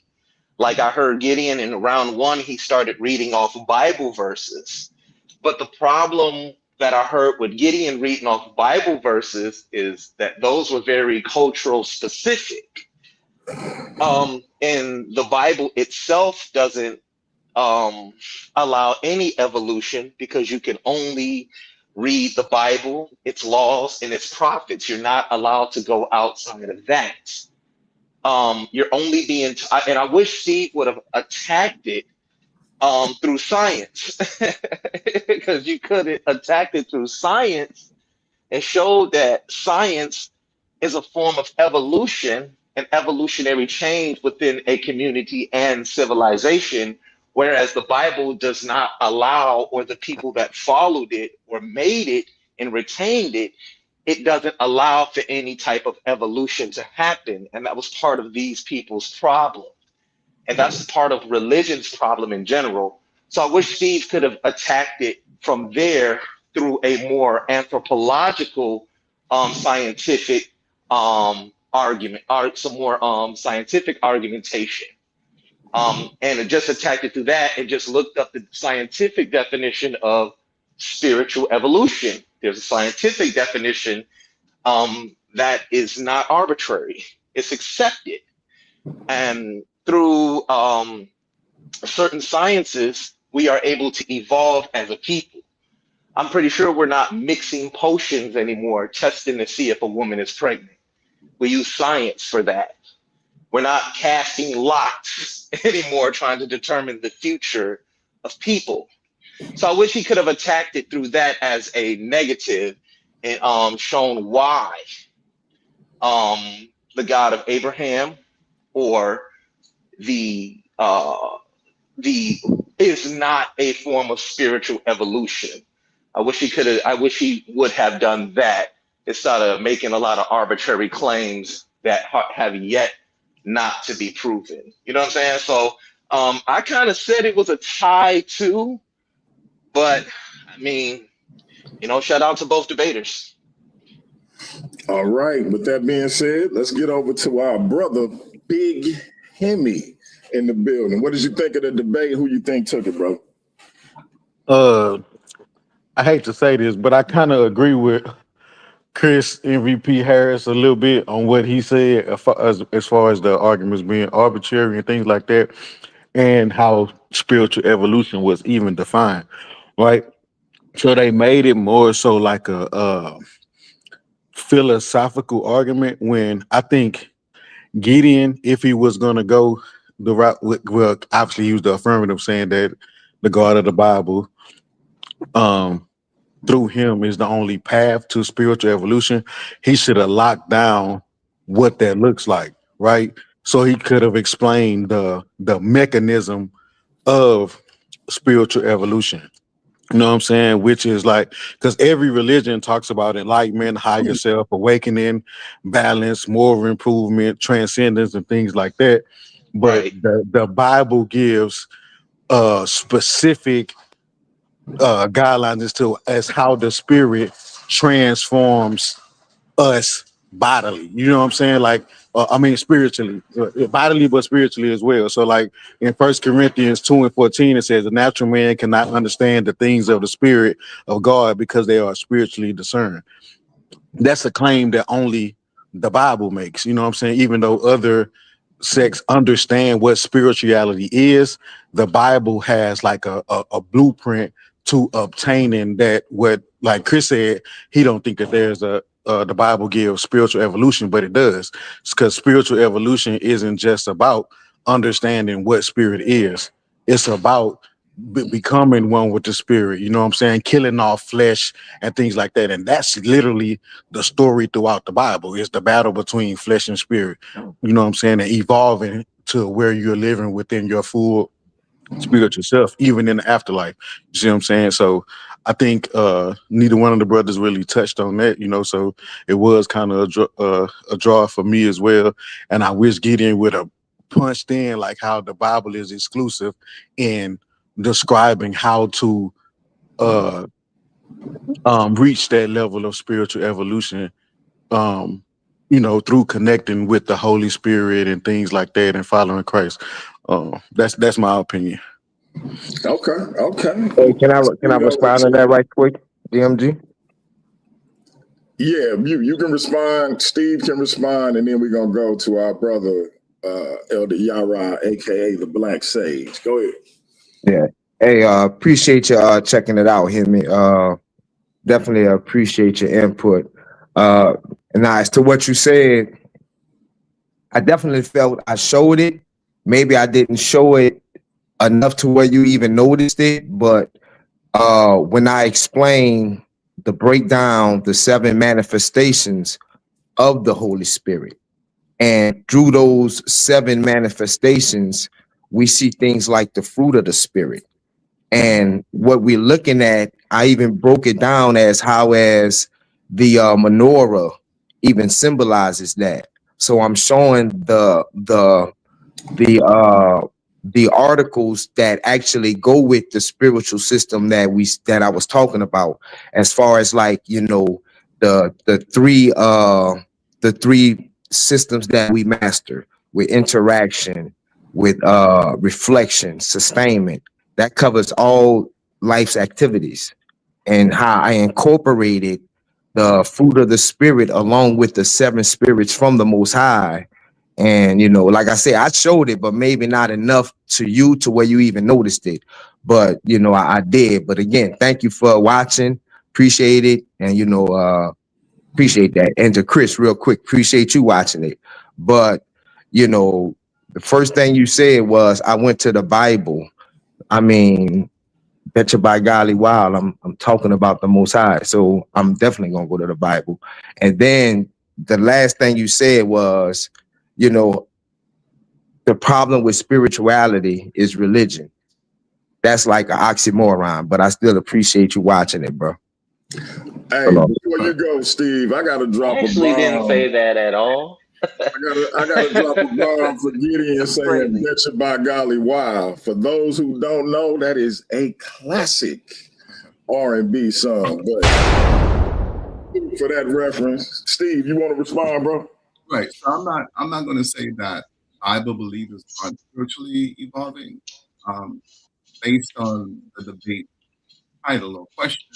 Like I heard Gideon in round one, he started reading off Bible verses. But the problem that I heard with Gideon reading off Bible verses is that those were very cultural specific. And the Bible itself doesn't allow any evolution because you can only read the Bible, its laws, and its prophets. You're not allowed to go outside of that. You're only being, and I wish Steve would have attacked it through science because you could have attacked it through science and showed that science is a form of evolution and evolutionary change within a community and civilization, whereas the Bible does not allow, or the people that followed it or made it and retained it, it doesn't allow for any type of evolution to happen. And that was part of these people's problem. And that's part of religion's problem in general. So I wish Steve could have attacked it from there through a more anthropological, scientific argument, or some more scientific argumentation. And it just attacked it through that and just looked up the scientific definition of spiritual evolution. There's a scientific definition that is not arbitrary, it's accepted. And through certain sciences, we are able to evolve as a people. I'm pretty sure we're not mixing potions anymore, testing to see if a woman is pregnant. We use science for that. We're not casting lots anymore, trying to determine the future of people. So I wish he could have attacked it through that as a negative and shown why the God of Abraham or the is not a form of spiritual evolution. I wish he could have. I wish he would have done that instead of making a lot of arbitrary claims that have yet not to be proven. You know what I'm saying? So I kind of said it was a tie too, but I mean, shout out to both debaters. All right. With that being said, let's get over to our brother, Big Hemi, in the building. What did you think of the debate? Who you think took it, bro? I hate to say this, but I kind of agree with Chris MVP Harris a little bit on what he said as far as the arguments being arbitrary and things like that, and how spiritual evolution was even defined, right? So they made it more so like a philosophical argument when I think Gideon, if he was going to go the route, well, obviously he was the affirmative saying that the God of the Bible, um, through him is the only path to spiritual evolution. He should have locked down what that looks like, right? So he could have explained the mechanism of spiritual evolution. You know what I'm saying? Which is like, because every religion talks about enlightenment, higher self, awakening, balance, moral improvement, transcendence, and things like that. But Right. the Bible gives specific guidelines as how the spirit transforms us bodily. You know what I'm saying? Like, I mean, spiritually, bodily, but spiritually as well. So, like in First Corinthians 2:14, it says, "The natural man cannot understand the things of the Spirit of God because they are spiritually discerned." That's a claim that only the Bible makes. You know what I'm saying? Even though other sects understand what spirituality is, the Bible has like a blueprint to obtaining that. What, like Chris said, he don't think that there's a the Bible gives spiritual evolution, but it does, because spiritual evolution isn't just about understanding what spirit is. It's about becoming one with the spirit. You know what I'm saying? Killing off flesh and things like that. And that's literally the story throughout the Bible. It's the battle between flesh and spirit. You know what I'm saying? And evolving to where you're living within your full spiritual self, even in the afterlife. You see what I'm saying? So I think neither one of the brothers really touched on that, you know. So it was kind of a draw for me as well. And I wish Gideon would have punched in like how the Bible is exclusive in describing how to uh reach that level of spiritual evolution, um, you know, through connecting with the Holy Spirit and things like that and following Christ. That's my opinion. Okay, okay. Hey, can I You know, respond to that right quick, DMG? yeah, you can respond. Steve can respond, and then we're gonna go to our brother Elder Yara, aka the Black Sage. Go ahead. Yeah. Hey, appreciate you checking it out. Hear me? Definitely appreciate your input. Uh, and now as to what you said, I definitely felt I showed it. Maybe I didn't show it enough to where you even noticed it, but when I explain the breakdown, the seven manifestations of the Holy Spirit, and through those seven manifestations, we see things like the fruit of the Spirit. And what we're looking at, I even broke it down as how as the menorah even symbolizes that. So I'm showing the the articles that actually go with the spiritual system that I was talking about, as far as, like, you know, the three systems that we master, with interaction, with reflection, sustainment. That covers all life's activities, and how I incorporated the fruit of the spirit along with the seven spirits from the Most High. And, you know, like I said, I showed it, but maybe not enough to you to where you even noticed it. But, you know, I did. But again, thank you for watching. Appreciate it. And, you know, appreciate that. And to Chris, real quick, appreciate you watching it. But, you know, the first thing you said was, I went to the Bible. I mean, betcha by golly, wow, I'm talking about the Most High. So I'm definitely gonna go to the Bible. And then the last thing you said was, you know, the problem with spirituality is religion. That's like an oxymoron, but I still appreciate you watching it, bro. Hey, Hello. before you go, Steve, I gotta I drop a actually didn't bomb. say that at all. I gotta drop a bomb for Gideon That's saying crazy. "Betcha by golly, wow." For those who don't know, that is a classic R&B song. But for that reference, Steve, you want to respond, bro? Right. So I'm not going to say that Bible believers aren't spiritually evolving, um, based on the debate title or question.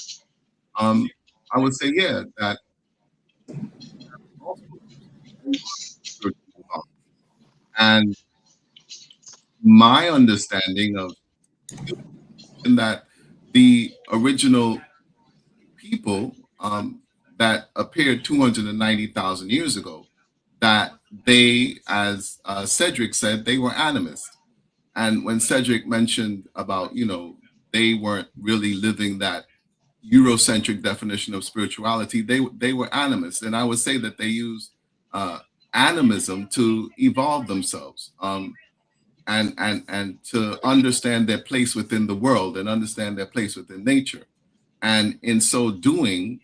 Um, I would say, yeah, that Also, and my understanding of that the original people that appeared 290,000 years ago, that they, as Cedric said, they were animists. And when Cedric mentioned about, they weren't really living that Eurocentric definition of spirituality, they were animists. And I would say that they used animism to evolve themselves. And to understand their place within the world and understand their place within nature, and in so doing,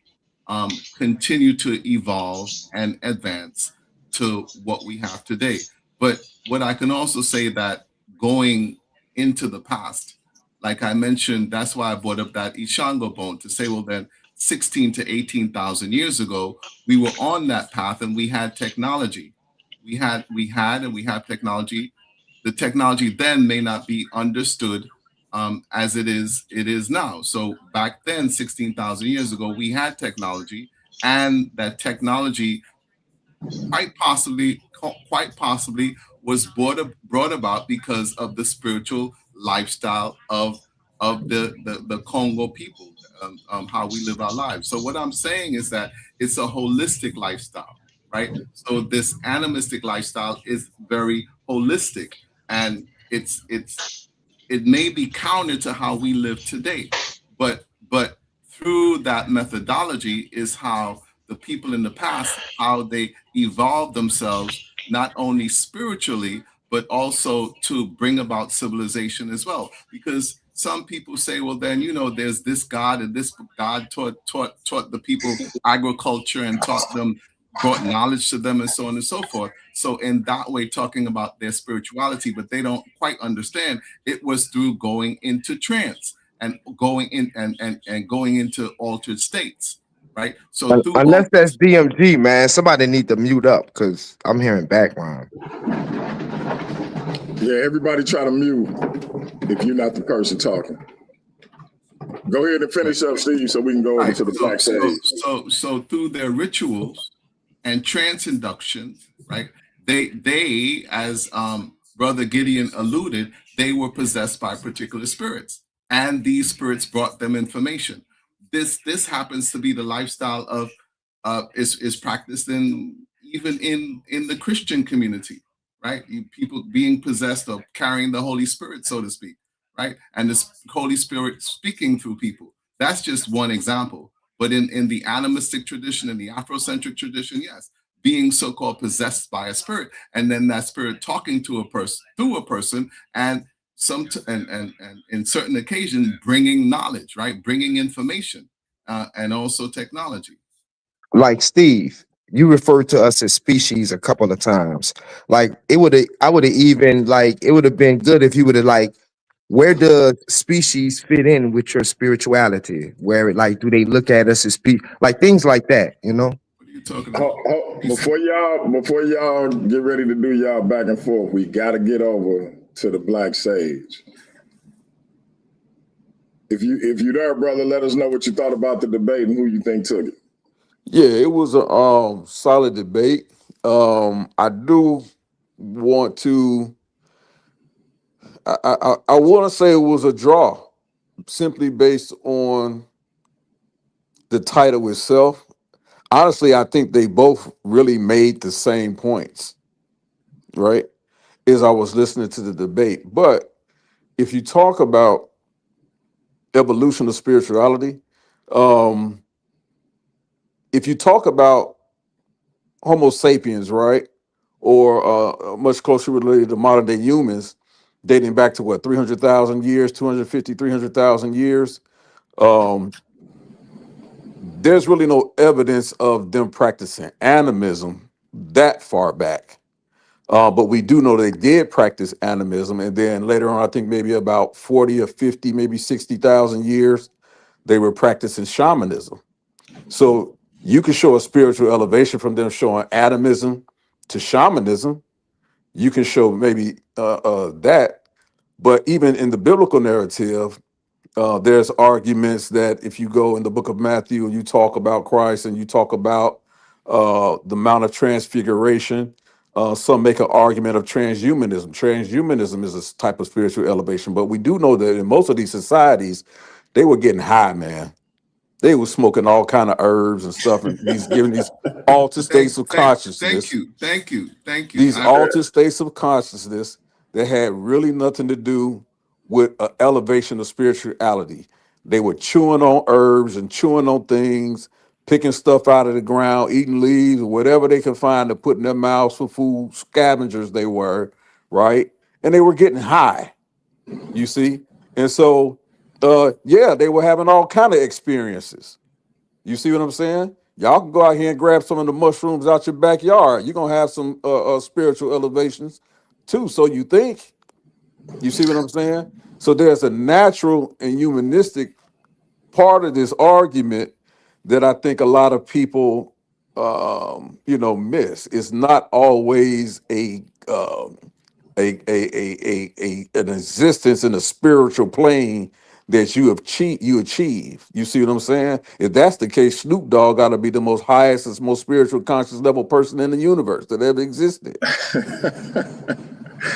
continue to evolve and advance to what we have today. But what I can also say that going into the past, like I mentioned, that's why I brought up that Ishango bone to say, well, then 16 to 18,000 years ago, we were on that path and we had technology. We had and we have technology. The technology then may not be understood as it is now. So back then, 16,000 years ago, we had technology, and that technology quite possibly was brought about because of the spiritual lifestyle of the Congo people, how we live our lives. So what I'm saying is that it's a holistic lifestyle, right? So this animistic lifestyle is very holistic, and it may be counter to how we live today, but through that methodology is how the people in the past, how they evolved themselves, not only spiritually but also to bring about civilization as well. Because some people say, well, then there's this God, and this God taught the people agriculture and taught them, brought knowledge to them, and so on and so forth. So in that way, talking about their spirituality, but they don't quite understand it was through going into trance and going in and going into altered states, right? So through all, Unless that's DMG, man. Somebody need to mute up because I'm hearing background. Yeah, everybody try to mute if you're not the person talking. Go ahead and finish up, Steve, so we can go over to the black sage. So through their rituals and trance inductions, right? They as Brother Gideon alluded, they were possessed by particular spirits, and these spirits brought them information. This happens to be the lifestyle of is practiced even in the Christian community, right? People being possessed of carrying the Holy Spirit, so to speak, right? And the Holy Spirit speaking through people. That's just one example. But in the animistic tradition, in the Afrocentric tradition, yes, being so-called possessed by a spirit, and then that spirit talking to a person through a person, and and in certain occasions bringing knowledge, right, bringing information, and also technology. Like Steve, you referred to us as species a couple of times. Like I would have even like it would have been good if you would have like, where does species fit in with your spirituality? Where like do they look at us as like things like that, you know? What are you talking about? Before y'all get ready to do y'all back and forth, we got to get over to the black sage. If you're there, brother, let us know what you thought about the debate and who you think took it. Yeah, it was a solid debate. I do want to. I want to say it was a draw, simply based on the title itself. Honestly, I think they both really made the same points, right? As I was listening to the debate. But if you talk about evolution of spirituality, um, if you talk about Homo sapiens, right? Or much closer related to modern day humans, dating back to what, 300,000 years, 250, 300,000 years. Um, there's really no evidence of them practicing animism that far back. But we do know they did practice animism. And then later on, I think maybe about 40 or 50, maybe 60,000 years, they were practicing shamanism. So you can show a spiritual elevation from them showing animism to shamanism. You can show maybe that. But even in the biblical narrative, there's arguments that if you go in the book of Matthew and you talk about Christ and you talk about the Mount of Transfiguration. Some make an argument of transhumanism. Transhumanism is a type of spiritual elevation, but we do know that in most of these societies, they were getting high, man. They were smoking all kind of herbs and stuff, and these giving these altered states of Thank consciousness, you, thank you, thank you. these altered states of consciousness that had really nothing to do with an elevation of spirituality. They were chewing on herbs and chewing on things, picking stuff out of the ground, eating leaves or whatever they could find to put in their mouths for food. Scavengers they were, right? And they were getting high, you see. And so, yeah, they were having all kind of experiences. You see what I'm saying? Y'all can go out here and grab some of the mushrooms out your backyard. You're gonna have some spiritual elevations too. So you think. You see what I'm saying? So there's a natural and humanistic part of this argument that I think a lot of people, miss. It's not always an existence in a spiritual plane that you achieve. You see what I'm saying? If that's the case, Snoop Dogg got to be the most highest and most spiritual conscious level person in the universe that ever existed.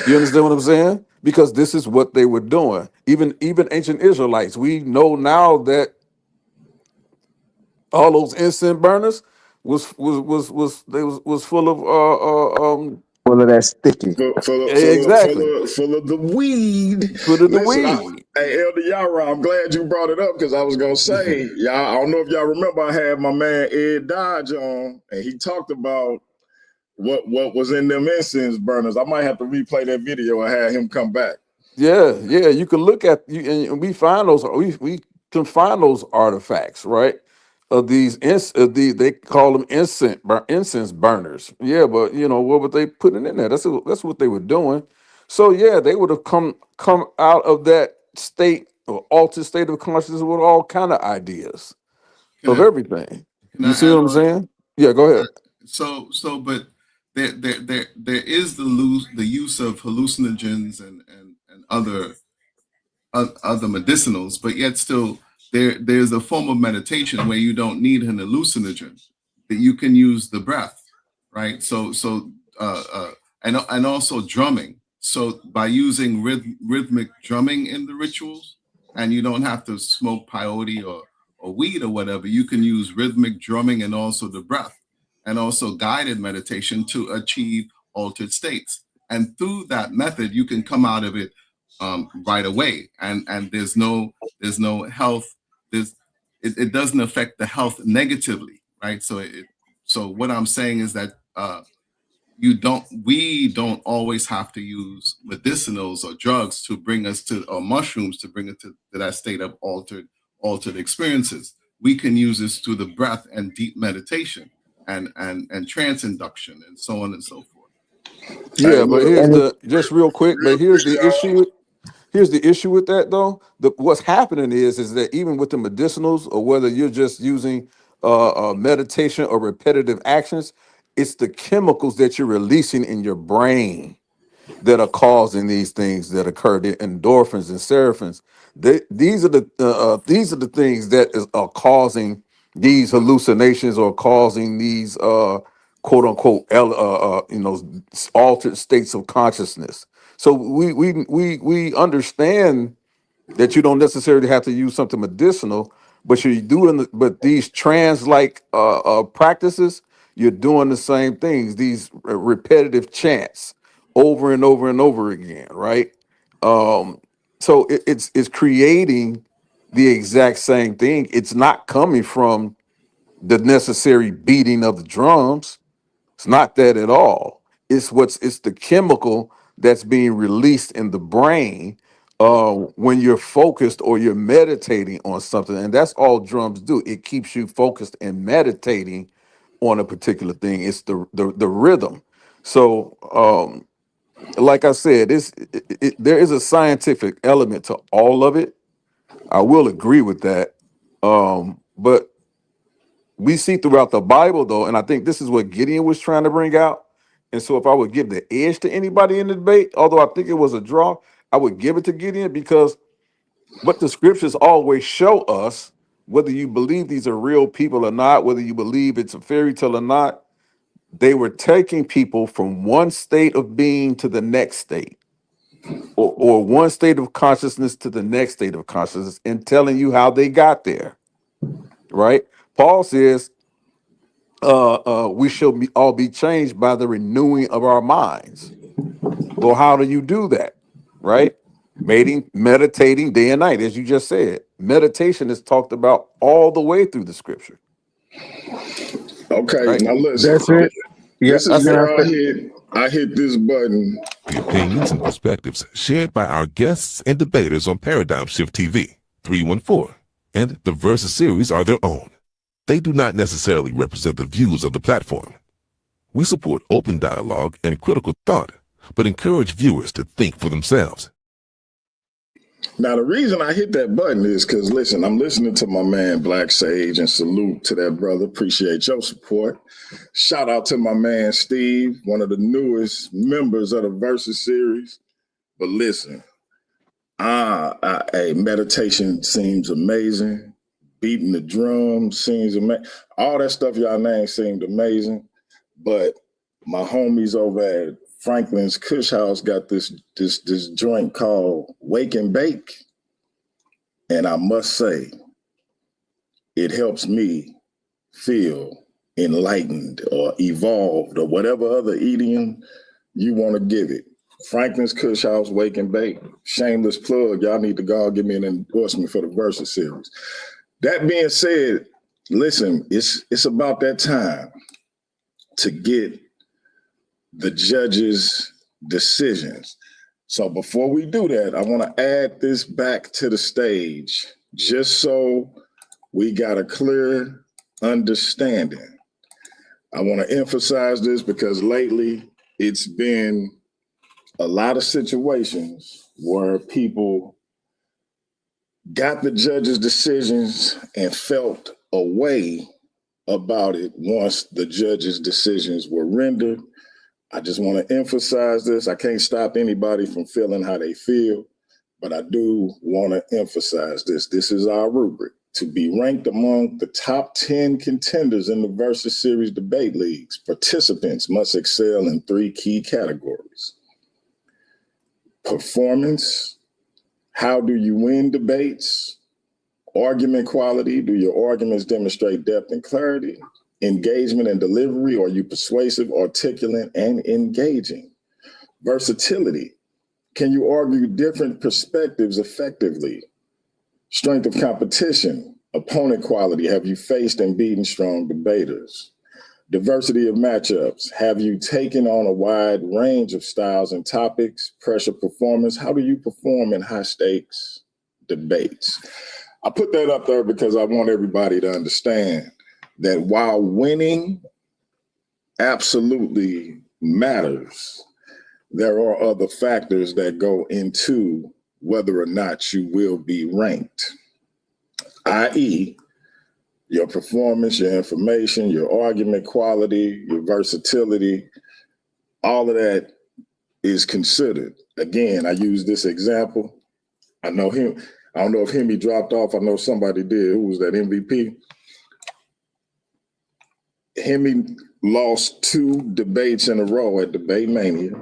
You understand what I'm saying? Because this is what they were doing. Even ancient Israelites, we know now that all those incense burners was full of Full of that sticky. exactly Full of the weed. full of the Listen, weed. hey Elder Yara, I'm glad you brought it up because I was gonna say, y'all. I don't know if y'all remember, I had my man Ed Dodge on, and he talked about what was in them incense burners. I might have to replay that video and have him come back. Yeah, yeah. You can look at you, and we find those. We can find those artifacts, right? Of these they call them incense burners. Yeah, but what were they putting in there? That's what they were doing. So yeah, they would have come out of that state or altered state of consciousness with all kind of ideas Can of I everything. can You I see add what I'm on? saying? Yeah, go ahead. But there is the use of hallucinogens and other medicinals, but yet still there's a form of meditation where you don't need an hallucinogen, that you can use the breath, right? And also drumming. So by using rhythmic drumming in the rituals, and you don't have to smoke peyote or weed or whatever, you can use rhythmic drumming and also the breath, and also guided meditation to achieve altered states. And through that method, you can come out of it right away, and there's no health. It doesn't affect the health negatively, right? So what I'm saying is that we don't always have to use medicinals or drugs to bring us to, or mushrooms to bring it to that state of altered experiences. We can use this through the breath and deep meditation and trance induction and so on and so forth. Hey, Yeah, but look, here's And the just real quick. real But quick, here's the y'all. issue. Here's the issue with that though. What's happening is that even with the medicinals, or whether you're just using meditation or repetitive actions, it's the chemicals that you're releasing in your brain that are causing these things that occur. The endorphins and serophins. These are the things are causing these hallucinations or causing these quote unquote altered states of consciousness. So we understand that you don't necessarily have to use something medicinal, but you're doing but these trans like practices, you're doing the same things, these repetitive chants over and over and over again, right? um so it's creating the exact same thing. It's not coming from the necessary beating of the drums. It's not that at all. It's the chemical that's being released in the brain when you're focused or you're meditating on something, and that's all drums do. It keeps you focused and meditating on a particular thing. It's the rhythm. So, like I said, there is a scientific element to all of it. I will agree with that. But we see throughout the Bible, though, and I think this is what Gideon was trying to bring out. And so, if I would give the edge to anybody in the debate, although I think it was a draw, I would give it to Gideon because what the scriptures always show us Whether you believe these are real people or not, whether you believe it's a fairy tale or not, they were taking people from one state of being to the next state, or one state of consciousness to the next state of consciousness, and telling you how they got there. Right? Paul says, we shall all be changed by the renewing of our minds. Well, how do you do that? Right? Meditating day and night, as you just said. Meditation is talked about all the way through the scripture. Okay, Right? now listen. That's it. Yeah. This is Can where I say? I hit this button. The opinions and perspectives shared by our guests and debaters on Paradigm Shift TV 314 and the Versus series are their own. They do not necessarily represent the views of the platform. We support open dialogue and critical thought, but encourage viewers to think for themselves. Now, the reason I hit that button is because, listen, I'm listening to my man Black Sage, and salute to that brother. Appreciate your support. Shout out to my man Steve, one of the newest members of the Versus series. But listen, meditation seems amazing. Beating the drum seems amazing. All that stuff y'all name seemed amazing. But my homies over at Franklin's Kush House got this joint called Wake and Bake. And I must say, it helps me feel enlightened or evolved or whatever other idiom you want to give it. Franklin's Kush House, Wake and Bake. Shameless plug. Y'all need to go give me an endorsement for the Versus series. That being said, listen, it's about that time to get the judges' decisions. So before we do that, I want to add this back to the stage just so we got a clear understanding. I want to emphasize this because lately it's been a lot of situations where people got the judges' decisions and felt a way about it once the judges' decisions were rendered. I just want to emphasize this. I can't stop anybody from feeling how they feel, but I do want to emphasize this. This is our rubric. To be ranked among the top 10 contenders in the Versus Series debate leagues, participants must excel in 3 key categories. Performance, how do you win debates? Argument quality, do your arguments demonstrate depth and clarity? Engagement and delivery, are you persuasive, articulate, and engaging? Versatility, can you argue different perspectives effectively? Strength of competition, opponent quality, have you faced and beaten strong debaters? Diversity of matchups, have you taken on a wide range of styles and topics? Pressure performance, how do you perform in high stakes debates? I put that up there because I want everybody to understand that while winning absolutely matters, there are other factors that go into whether or not you will be ranked, i.e., your performance, your information, your argument quality, your versatility, all of that is considered. Again, I use this example. I know him. I don't know if Hemi dropped off. I know somebody did. Who was that, MVP? Hemi lost 2 debates in a row at Debate Mania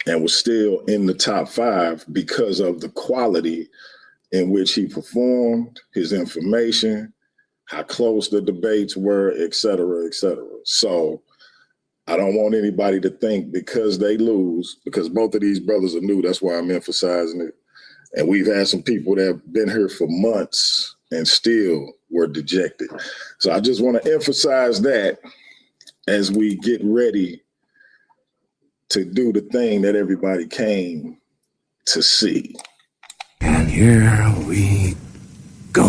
and was still in the top 5 because of the quality in which he performed, his information, how close the debates were, et cetera, et cetera. So I don't want anybody to think because they lose, because both of these brothers are new, that's why I'm emphasizing it. And we've had some people that have been here for months and still were dejected. So I just want to emphasize that as we get ready to do the thing that everybody came to see. And here we go.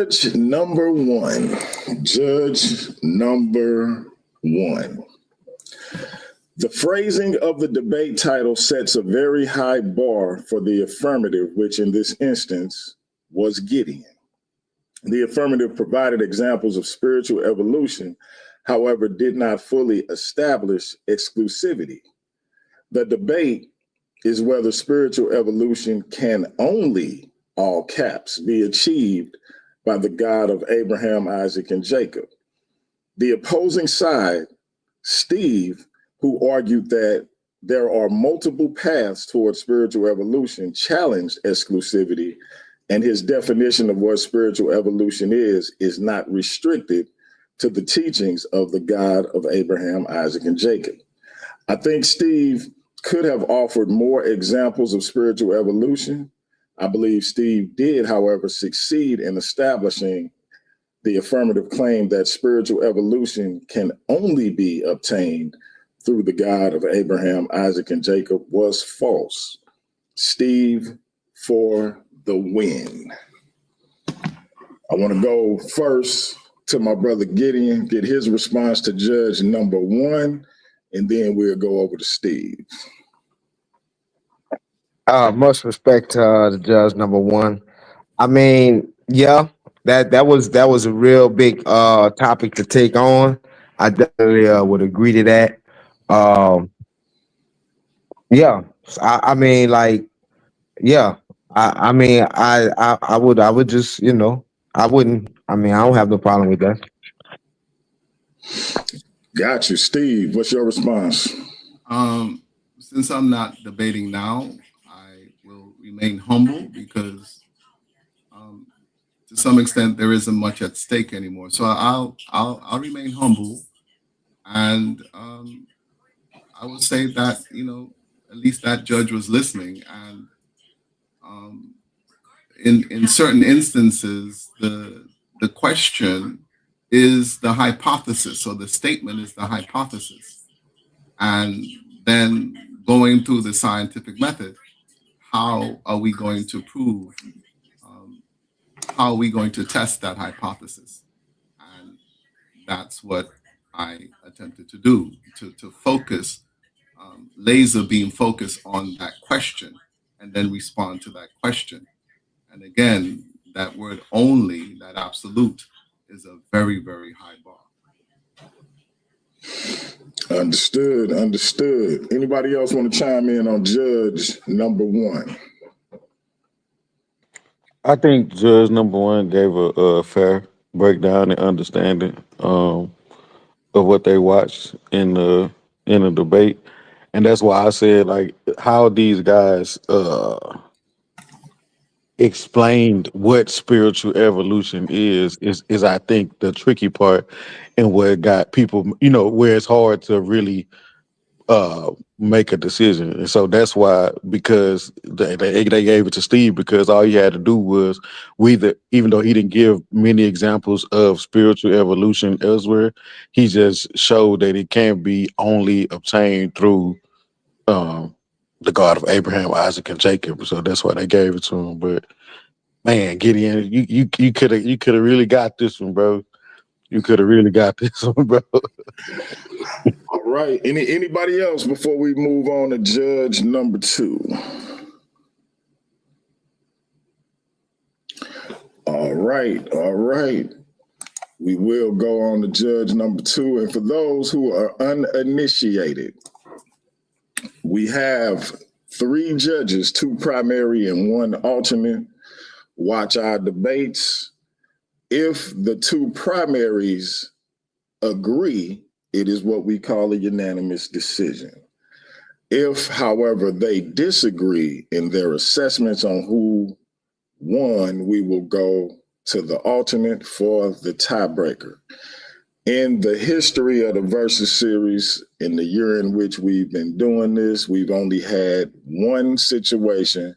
Judge number one. Judge number one. The phrasing of the debate title sets a very high bar for the affirmative, which in this instance was Gideon. The affirmative provided examples of spiritual evolution, however, did not fully establish exclusivity. The debate is whether spiritual evolution can only, all caps, be achieved by the God of Abraham, Isaac, and Jacob. The opposing side, Steve, who argued that there are multiple paths towards spiritual evolution, challenged exclusivity, and his definition of what spiritual evolution is not restricted to the teachings of the God of Abraham, Isaac, and Jacob. I think Steve could have offered more examples of spiritual evolution. I believe Steve did, however, succeed in establishing the affirmative claim that spiritual evolution can only be obtained through the God of Abraham, Isaac, and Jacob was false. Steve for the win. I want to go first to my brother Gideon, get his response to judge number one, and then we'll go over to Steve. Much respect to the judge number one. I mean, yeah, that was a real big topic to take on. I definitely would agree to that. Um, yeah, I mean, like, yeah, I mean, I would just, I wouldn't. I mean, I don't have no problem with that. Got you. Steve, what's your response? Since I'm not debating now, I will remain humble because to some extent there isn't much at stake anymore. So I'll remain humble, and I would say that at least that judge was listening, and in certain instances the question is the hypothesis, or the statement is the hypothesis, and then going through the scientific method, how are we going to prove? How are we going to test that hypothesis? And that's what I attempted to do, to focus, laser beam focus on that question, and then respond to that question. And again, that word only, that absolute, is a very, very high bar. Understood. Anybody else want to chime in on judge number one? I think judge number one gave a fair breakdown and understanding of what they watched in the debate, and that's why I said, like, how these guys explained what spiritual evolution is I think the tricky part, and where it got people, where it's hard to really make a decision. And so that's why, because they gave it to Steve, because all he had to do was, even though he didn't give many examples of spiritual evolution elsewhere, he just showed that it can be only obtained through um the God of Abraham, Isaac, and Jacob. So that's why they gave it to him. But man, Gideon, you could have really got this one, bro. You could have really got this one, bro. All right. Anybody else before we move on to judge number two? All right. We will go on to judge number two. And for those who are uninitiated, we have 3 judges, 2 primary and 1 alternate. Watch our debates. If the 2 primaries agree, it is what we call a unanimous decision. If, however, they disagree in their assessments on who won, we will go to the alternate for the tiebreaker. In the history of the Versus series, in the year in which we've been doing this, we've only had one situation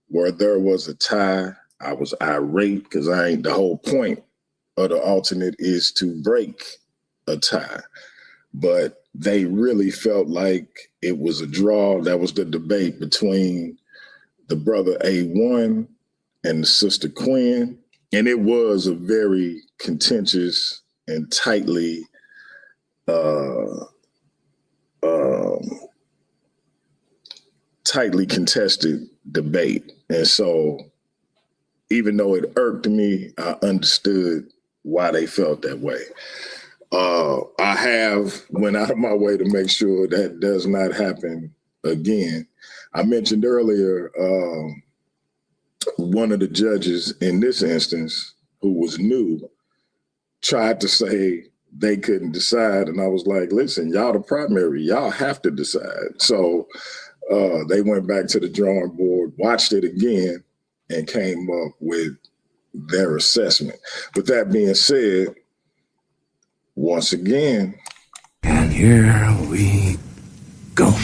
where there was a tie. I was irate because the whole point of the alternate is to break a tie. But they really felt like it was a draw. That was the debate between the brother A1 and the sister Quinn. And it was a very contentious and tightly tightly contested debate. And so even though it irked me, I understood why they felt that way. I have went out of my way to make sure that does not happen again. I mentioned earlier one of the judges in this instance, who was new, tried to say they couldn't decide. And I was like, listen, y'all the primary, y'all have to decide. So they went back to the drawing board, watched it again, and came up with their assessment. With that being said, once again, And here we go.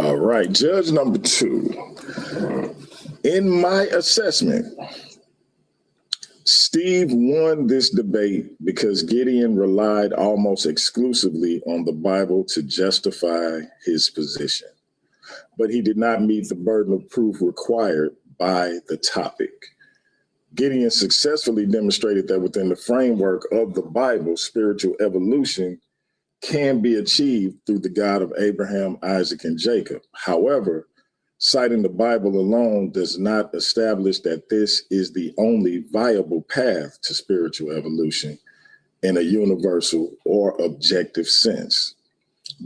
all right, judge number 2. In my assessment, Steve won this debate because Gideon relied almost exclusively on the Bible to justify his position, but he did not meet the burden of proof required by the topic. Gideon successfully demonstrated that within the framework of the Bible, spiritual evolution can be achieved through the God of Abraham, Isaac, and Jacob. However, citing the Bible alone does not establish that this is the only viable path to spiritual evolution in a universal or objective sense.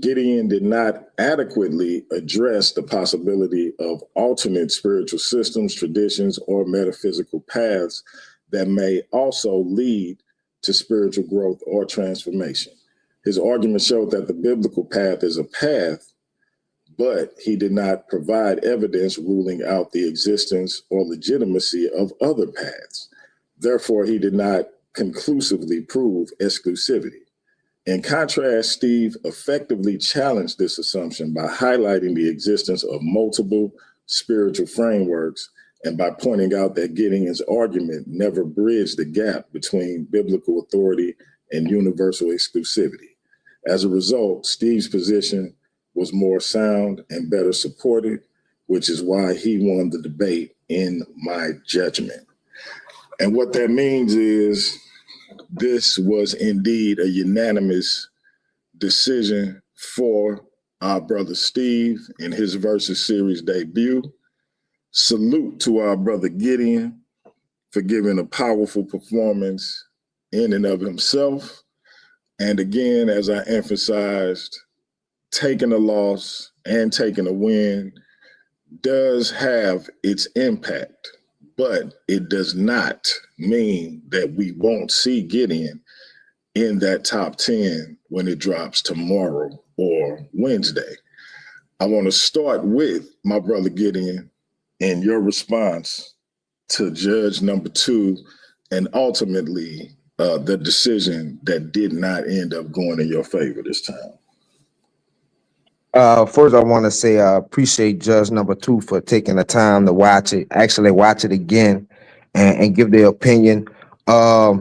Gideon did not adequately address the possibility of alternate spiritual systems, traditions, or metaphysical paths that may also lead to spiritual growth or transformation. His argument showed that the biblical path is a path, but he did not provide evidence ruling out the existence or legitimacy of other paths. Therefore, he did not conclusively prove exclusivity. In contrast, Steve effectively challenged this assumption by highlighting the existence of multiple spiritual frameworks and by pointing out that Gideon's argument never bridged the gap between biblical authority and universal exclusivity. As a result, Steve's position was more sound and better supported, which is why he won the debate in my judgment. And what that means is this was indeed a unanimous decision for our brother Steve in his Versus Series debut. Salute to our brother Gideon for giving a powerful performance in and of himself. And again, as I emphasized, taking a loss and taking a win does have its impact, but it does not mean that we won't see Gideon in that top 10 when it drops tomorrow or Wednesday. I want to start with my brother Gideon and your response to judge number 2 and ultimately the decision that did not end up going in your favor this time. First, I want to say I appreciate Judge number 2 for taking the time to actually watch it again and give their opinion. I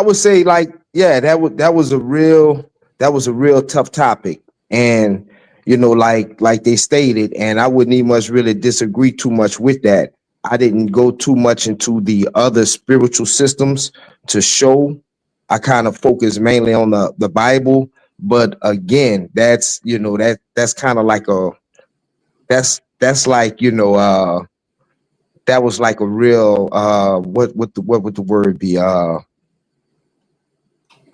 would say, like, yeah, that was a real tough topic, and like they stated, and I wouldn't even much really disagree too much with that. I didn't go too much into the other spiritual systems to show. I kind of focused mainly on the Bible. But again, that's that's kind of like that's like that was like a real what would the word be, a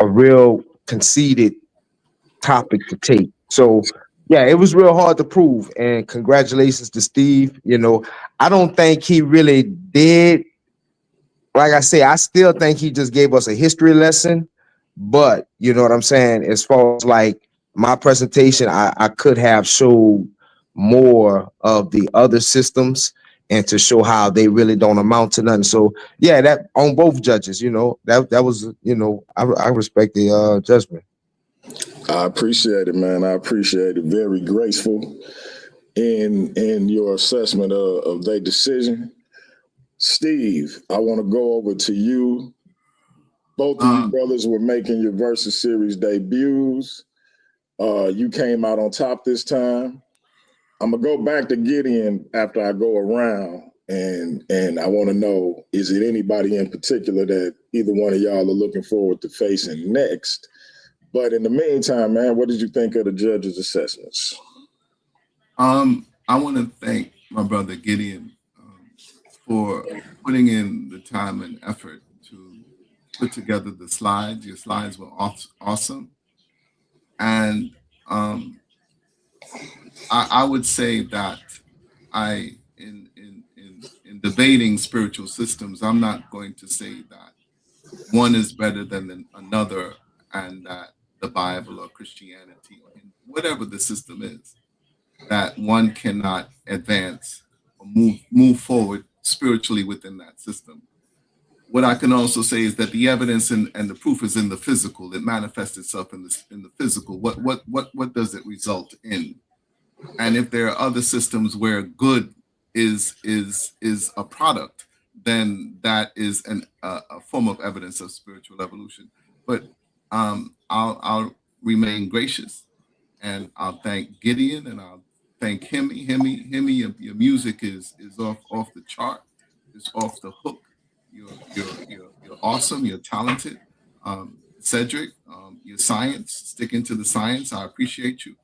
real conceited topic to take. So yeah, it was real hard to prove. And congratulations to Steve. I don't think he really did. Like I say, I still think he just gave us a history lesson. But you know what I'm saying? As far as like my presentation, I could have showed more of the other systems and to show how they really don't amount to nothing. So yeah, that on both judges, that was, I respect the judgment. I appreciate it, man. I appreciate it. Very graceful in your assessment of their decision. Steve, I want to go over to you. Both of you brothers were making your Versus Series debuts. You came out on top this time. I'm gonna go back to Gideon after I go around, and I want to know, is it anybody in particular that either one of y'all are looking forward to facing next? But in the meantime, man, what did you think of the judges' assessments? I want to thank my brother Gideon for putting in the time and effort to put together the slides. Your slides were awesome. And I would say that in debating spiritual systems, I'm not going to say that one is better than another and that the Bible or Christianity or whatever the system is, that one cannot advance or move forward spiritually within that system. What I can also say is that the evidence and the proof is in the physical. It manifests itself in the physical. What does it result in? And if there are other systems where good is a product, then that is a form of evidence of spiritual evolution. But I'll remain gracious, and I'll thank Gideon, and I'll thank Hemi. Your music is off the chart. It's off the hook. You're awesome. You're talented. Cedric, your science, sticking to the science. I appreciate you.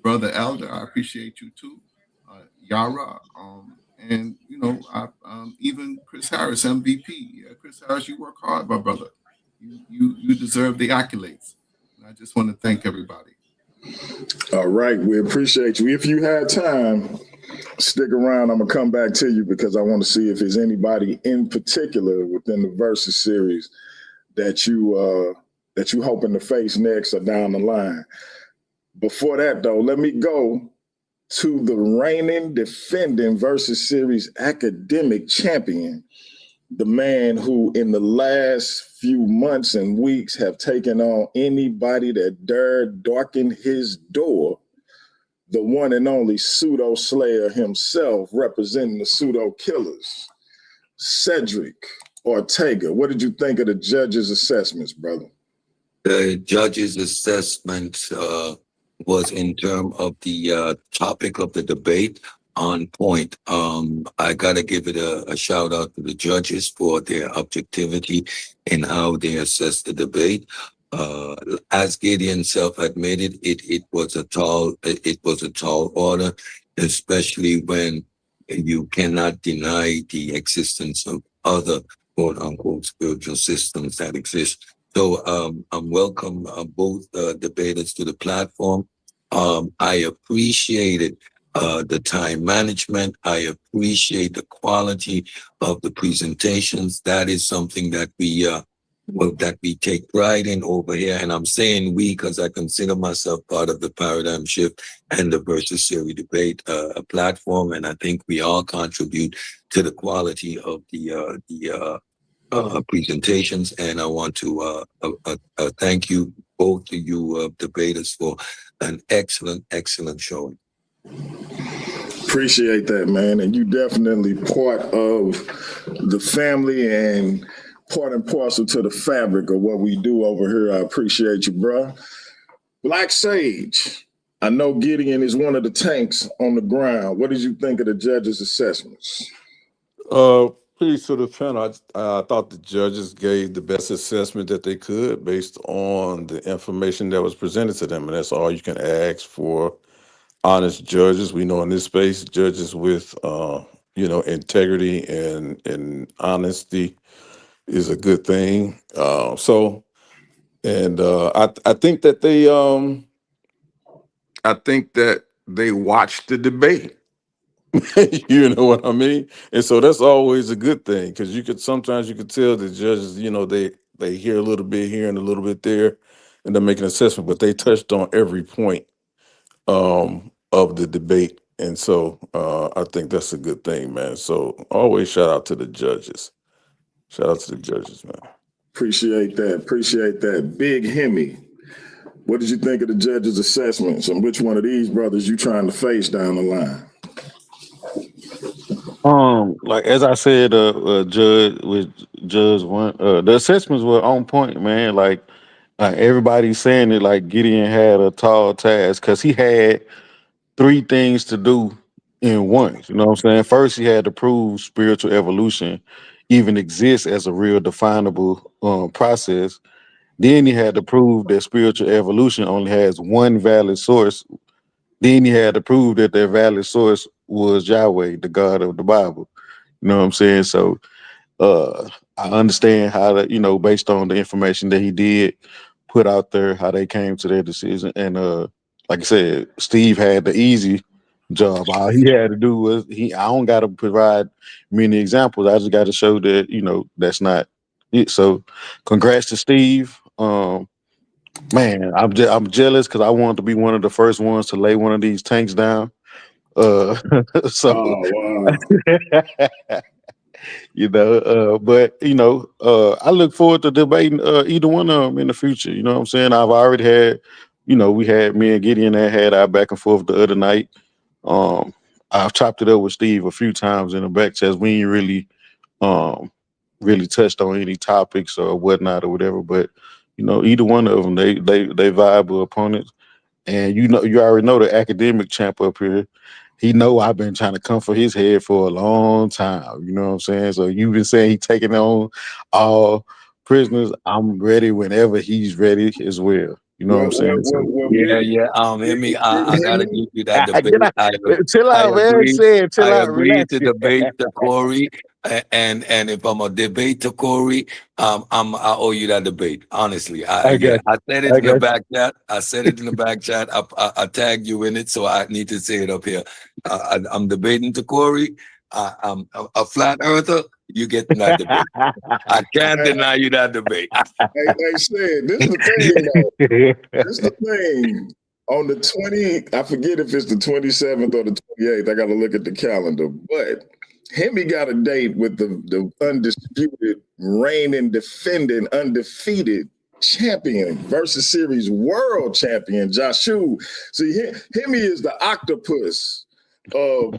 Brother Elder, I appreciate you too. Yara, and even Chris Harris, MVP. Yeah, Chris Harris, you work hard, my brother. You deserve the accolades. And I just want to thank everybody. All right, we appreciate you. If you had time, stick around. I'm gonna come back to you because I want to see if there's anybody in particular within the Versus series that you hoping to face next or down the line. Before that, though, let me go to the reigning, defending Versus Series academic champion, the man who in the last few months and weeks have taken on anybody that dared darken his door, the one and only pseudo slayer himself, representing the pseudo killers, Cedric Ortega. What did you think of the judges' assessments, brother? The judges' assessment was in terms of the topic of the debate on point. I gotta give it a shout out to the judges for their objectivity in how they assessed the debate. As Gideon self-admitted, it was a tall order, especially when you cannot deny the existence of other quote unquote spiritual systems that exist. So I'm welcome both debaters to the platform. I appreciated the time management. I appreciate the quality of the presentations. That is something that we take pride in over here. And I'm saying we because I consider myself part of the Paradigm Shift and the Versus Series debate platform. And I think we all contribute to the quality of the presentations, and I want to thank you, both of you debaters, for an excellent showing. Appreciate that, man. And you definitely part of the family and part and parcel to the fabric of what we do over here. I appreciate you, bro. Black Sage, I know Gideon is one of the tanks on the ground. What did you think of the judges' assessments? Please to the panel. I thought the judges gave the best assessment that they could based on the information that was presented to them, and that's all you can ask for. Honest judges. We know in this space, judges with integrity and honesty is a good thing. I think that they watched the debate. You know what I mean? And so that's always a good thing, because sometimes you could tell the judges, they hear a little bit here and a little bit there, and they're making an assessment, but they touched on every point of the debate. And so I think that's a good thing, man. So always shout out to the judges. Shout out to the judges, man. Appreciate that. Big Hemi, what did you think of the judges' assessments, and which one of these brothers you trying to face down the line? like as I said, Judge with Judge one, the assessments were on point, man. Like everybody's saying it, like Gideon had a tall task because he had three things to do in one. You know what I'm saying? First, he had to prove spiritual evolution even exists as a real definable process. Then he had to prove that spiritual evolution only has one valid source. Then he had to prove that that valid source was Yahweh, the God of the Bible. You know what I'm saying? So I understand how to, based on the information that he did put out there, how they came to their decision. And like I said, Steve had the easy job. All he had to do was I don't gotta provide many examples. I just gotta show that, that's not it. So congrats to Steve. Man, I'm jealous because I wanted to be one of the first ones to lay one of these tanks down. Uh so Oh wow. but I look forward to debating either one of them in the future. You know what I'm saying? I've already had, we had me and Gideon that had our back and forth the other night. Um, I've chopped it up with Steve a few times in the back chest. We ain't um really touched on any topics or whatnot or whatever, but either one of them, they viable opponents. And you already know the academic champ up here. He know I've been trying to come for his head for a long time. You know what I'm saying? So you've been saying he taking on all prisoners. I'm ready whenever he's ready as well. You know what I'm saying? So Yeah, yeah. Hemi, I gotta give you that get debate. out, chill I out, man. agree. Say chill I out, agree relax. to debate the Corey, and if I'm a debate to Corey, I owe you that debate. Honestly, I yeah, got I you. said it I in the got back chat. I said it in the back chat. I tagged you in it, so I need to say it up here. I'm debating to Corey. I'm a flat earther. You get in that debate. I can't Hey, deny you that debate. hey, said this is the thing though. you. This is the thing. On the 20, I forget if it's the 27th or the 28th. I got to look at the calendar. But Hemi got a date with the undisputed, reigning, defending, undefeated champion versus series world champion, Joshua. See, Hemi is the octopus of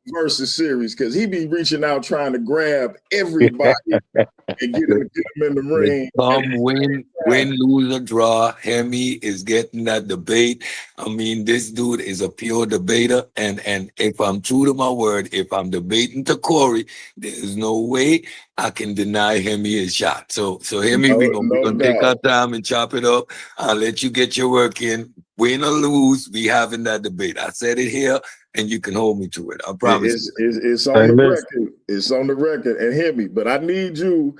versus series because he be reaching out trying to grab everybody and get him in the ring. Come win, lose or draw. Hemi is getting that debate. I mean, this dude is a pure debater, and if I'm true to my word, if I'm debating to Corey, there's no way I can deny Hemi his shot. So Hemi, we're gonna take our time and chop it up. I'll let you get your work in. Win or lose, we having that debate. I said it here, and you can hold me to it. I promise. It's on the record. It's on the record. And Hemi, but I need you.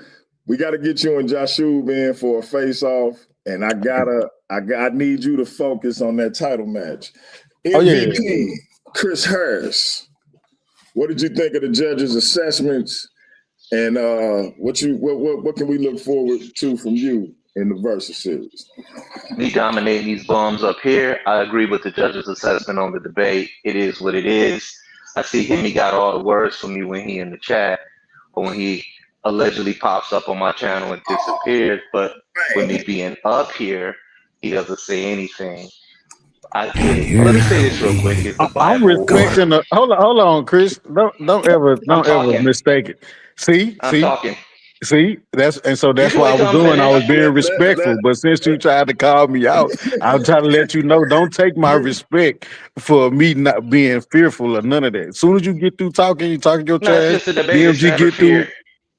We got to get you and Joshua, man, for a face-off. And I need you to focus on that title match. MVP, Chris Harris. What did you think of the judges' assessments? And what can we look forward to from you in the Versus series? Me dominating these bums up here. I agree with the judge's assessment on the debate. It is what it is. I see him. He got all the words from me when he in the chat or when he allegedly pops up on my channel and disappears. But with me being up here, he doesn't say anything. I get it. Let me say this real quick. Is the I'm Bible? respecting the hold on, Chris. Don't ever I'm talking. mistake it. I'm talking. See, that's You can what I wait till was I'm doing. I was finished. being respectful. But since you tried to call me out, I'm trying to let you know, don't take my respect for me not being fearful or none of that. As soon as you get through talking, you talking your No, it's trash, just a debate. It's DMG never get through. fear.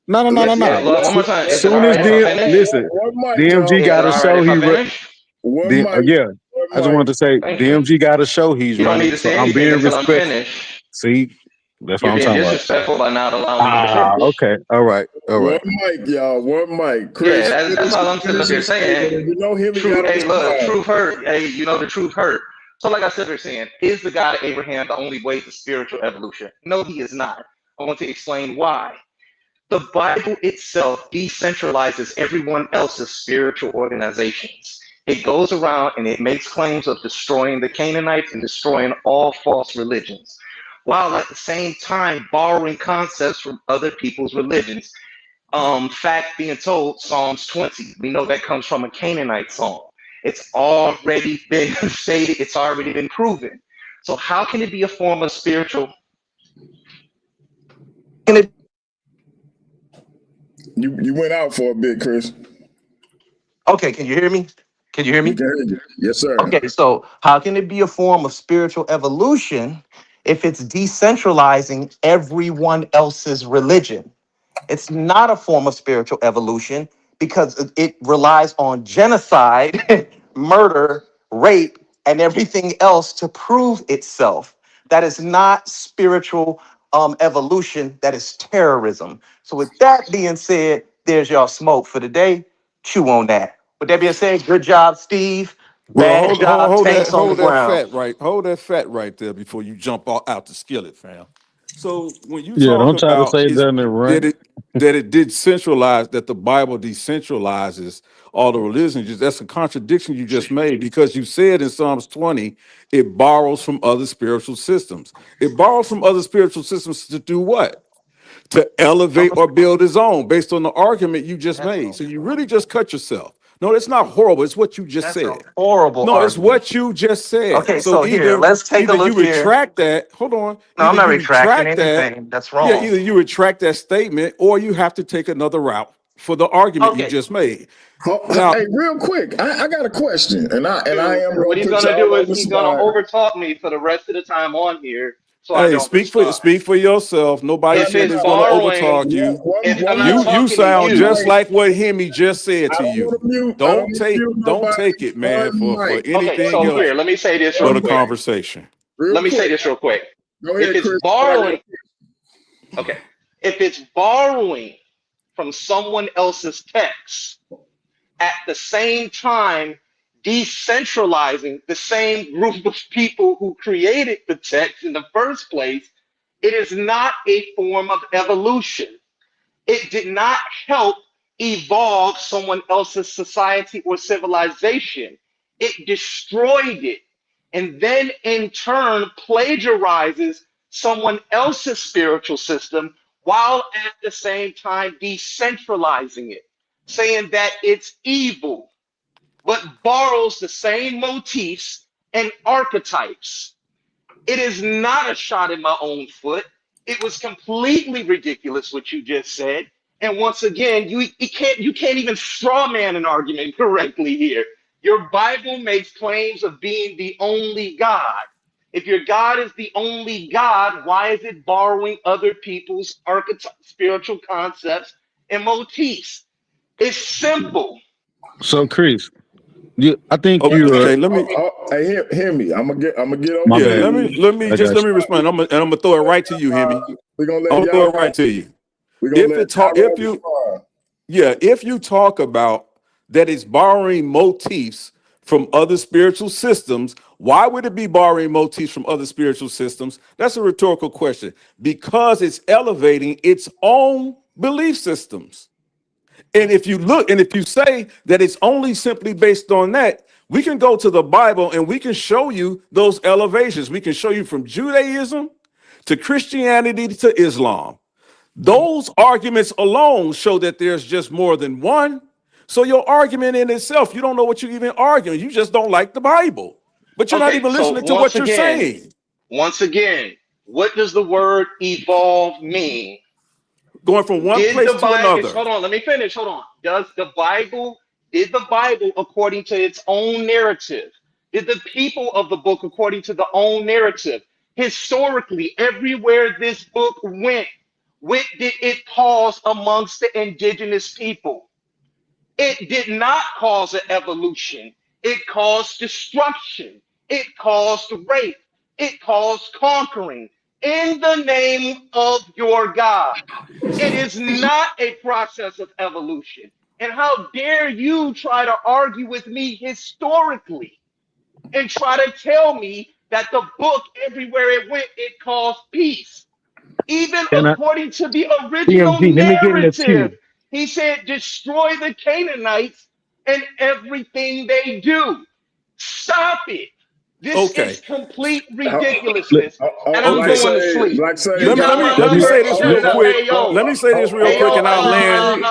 No. Yeah, look, one more time. Is it all Soon as right if I DM finish? listen, One mic, DMG y'all. Is got it to all right show if I he finish? One mic. yeah. I just wanted to say Thank you. DMG got to show he's You don't need running. to So say I'm anything being until I'm respectful. finished. See, that's what You're I'm being talking about. disrespectful by not allowing me to finish. Okay. All right. One mic, y'all. One mic. Chris, Yeah, that's all I'm sitting up here saying. you know him. He Truth, got hey, look, respond. truth hurt. Hey, you know the truth hurt. So, like I said, they're saying, is the God of Abraham the only way to spiritual evolution? No, he is not. I want to explain why. The Bible itself decentralizes everyone else's spiritual organizations. It goes around and it makes claims of destroying the Canaanites and destroying all false religions, while at the same time borrowing concepts from other people's religions. Fact being told, Psalms 20, we know that comes from a Canaanite psalm. It's already been stated, it's already been proven. So how can it be a form of spiritual? can it You went out for a bit, Chris. okay, can you hear me? Can you hear We me? can hear you. Yes, sir. Okay, so how can it be a form of spiritual evolution if it's decentralizing everyone else's religion? It's not a form of spiritual evolution because it relies on genocide, murder, rape, and everything else to prove itself. That is not spiritual evolution. That is terrorism. So, with that being said, there's y'all smoke for the day. Chew on that. With that being said, good job, Steve. Well, Bad job, Tanks on the ground. hold that fat right there before you jump out the skillet, fam. So when you Yeah, talk don't try to about say is nothing that right. it did centralize, that the Bible decentralizes all the religions, that's a contradiction you just made, because you said in Psalms 20 it borrows from other spiritual systems. It borrows from other spiritual systems to do what? To elevate or build his own, based on the argument you just made. So you really just cut yourself. No, it's not horrible. It's what you just That's a said. horrible No, it's argument. what you just said. Okay, So so here, let's take a either you look here. retract that. Hold on. No, I'm Either not you retracting retract that. anything. That's Yeah, wrong. either you retract that statement, or you have to take another route for the argument you Okay. just made. Now, Hey, real quick, I got a question, and I am What gonna he's put gonna do y'all on is the he's gonna spot. overtalk me for the rest of the time on here, so I hey, don't respond. speak for yourself. Nobody If said it's it's going to borrowing, overtalk you. if I'm not You talking to sound you, just like what Hemi just said I to don't want you. to mute. I don't Don't want to mute nobody. take it, man, One for mic. okay. anything So else here, let me say this real but a One quick. mic. conversation. Real Let me say quick. this real quick. Go If ahead, it's Chris. borrowing, okay. If it's borrowing from someone else's text, at the same time decentralizing the same group of people who created the text in the first place, it is not a form of evolution. It did not help evolve someone else's society or civilization. It destroyed it. And then in turn plagiarizes someone else's spiritual system while at the same time decentralizing it, saying that it's evil, but borrows the same motifs and archetypes. It is not a shot in my own foot. It was completely ridiculous what you just said. And once again, you can't even straw man an argument correctly here. Your Bible makes claims of being the only God. If your God is the only God, why is it borrowing other people's spiritual concepts and motifs? It's simple. So, Chris, I think Okay, you're let me Hey, hear me. I'm gonna get my over yeah, to bad. you. let me I got you. respond. I'm gonna throw it right to you, Hemi. We're gonna I'm let gonna throw y'all. it right to you. We're gonna let If Tyrell you respond. if you talk about that it's borrowing motifs from other spiritual systems, why would it be borrowing motifs from other spiritual systems? That's a rhetorical question. Because it's elevating its own belief systems. And if you look, and if you say that it's only simply based on that, we can go to the Bible and we can show you those elevations. We can show you from Judaism to Christianity to Islam. Those arguments alone show that there's just more than one. So your argument in itself, you don't know what you're even arguing. You just don't like the Bible, but you're not Okay, even so listening to what you're saying. once again, what does the word evolve mean? Going from one Did place the to Bible, another. hold on, let me finish. Hold on. Did the Bible, according to its own narrative, did the people of the book, according to the own narrative, historically, everywhere this book went, what did it cause amongst the indigenous people? It did not cause an evolution. It caused destruction. It caused rape. It caused conquering in the name of your God. It is not a process of evolution. And how dare you try to argue with me historically and try to tell me that the book, everywhere it went, it caused peace. Even And according to the original DMG, let me get in the narrative, queue. he said, destroy the Canaanites and everything they do. Stop it. This Okay. is complete Look, ridiculousness. And I'm Black Okay. going to Sage, sleep. Black Sage, You Let me got let me my let me number? say this real quick. Hey, yo. Let me say this real Hey, yo, quick and I'll land.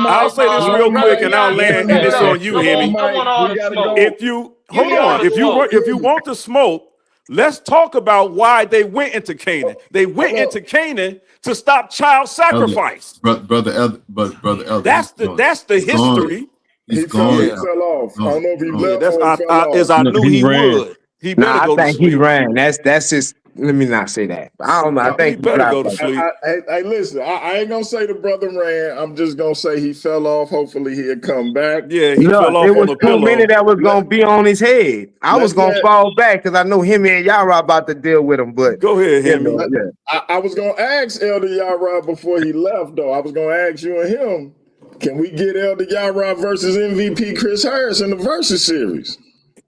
I'll say this real brother quick and I'll Bianchi, land, and set it it's up. on you, Hemi. I want all we the gotta smoke. go. If you Give hold me all on, the smoke. if you want the smoke, Let's talk about why they went into Canaan. They went into Canaan to stop child sacrifice. Brother Elder, That's the he's gone. history. He He's fell. He gone. Yeah. fell off. I don't know if he Yeah, left that's or he fell as off. I No, knew he he ran. would. He better Nah, I go to think he sleep. ran. That's just. Let me not say that. I don't know. I No, He think he better go dropped to off. sleep. Hey, listen. I ain't gonna say the brother ran. I'm just gonna say he fell off. Hopefully he'll come back. Yeah, he Look, fell it off on was the too many pillow. that was gonna be on his head. I was Let's gonna let. fall back because I know him and Yara about to deal with him. But Go ahead, you Hemi. know, yeah. I was gonna ask Elder Yara before he left, though. I was gonna ask you and him. Can we get Elder Yara versus MVP Chris Harris in the Versus series?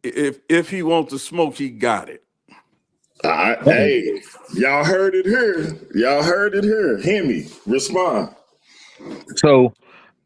If he wants to smoke, he got it. Hey, y'all heard it here. Y'all heard it here. Hemi, respond. So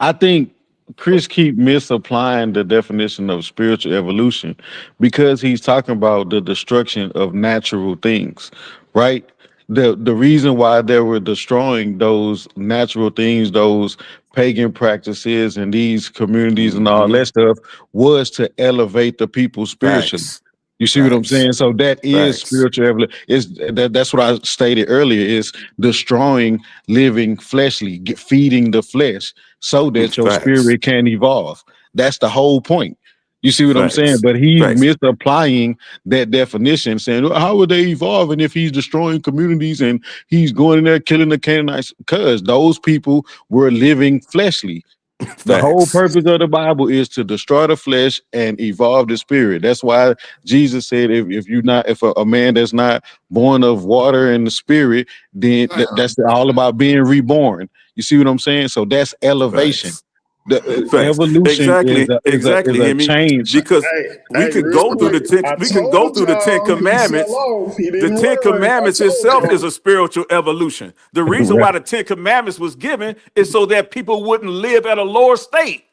I think Chris keep misapplying the definition of spiritual evolution because he's talking about the destruction of natural things, right? The reason why they were destroying those natural things, those pagan practices and these communities and all Mm-hmm. that stuff was to elevate the people spiritually. Facts. You see what I'm Facts. saying? So that is Facts. spiritual evolution. That's what I stated earlier is destroying living fleshly, feeding the flesh so that your Facts. spirit can evolve. That's the whole point. You see what I'm saying? Facts. But he's Facts. misapplying that definition, saying, well, how would they evolving if he's destroying communities and he's going in there killing the Canaanites? Because those people were living fleshly. The whole Facts. purpose of the Bible is to destroy the flesh and evolve the spirit. That's why Jesus said, if a man that's not born of water and the spirit, then that's all about being reborn. You see what I'm saying? So that's elevation. Facts. The Facts. evolution is Exactly. Is Exactly, a Hemi. change. Because we could Real go through quick. the ten. I We can go told through the Ten y'all he fell Commandments. off. He The didn't Ten run. I Commandments told itself is y'all. a spiritual evolution. The reason why the Ten Commandments was given is so that people wouldn't live at a lower state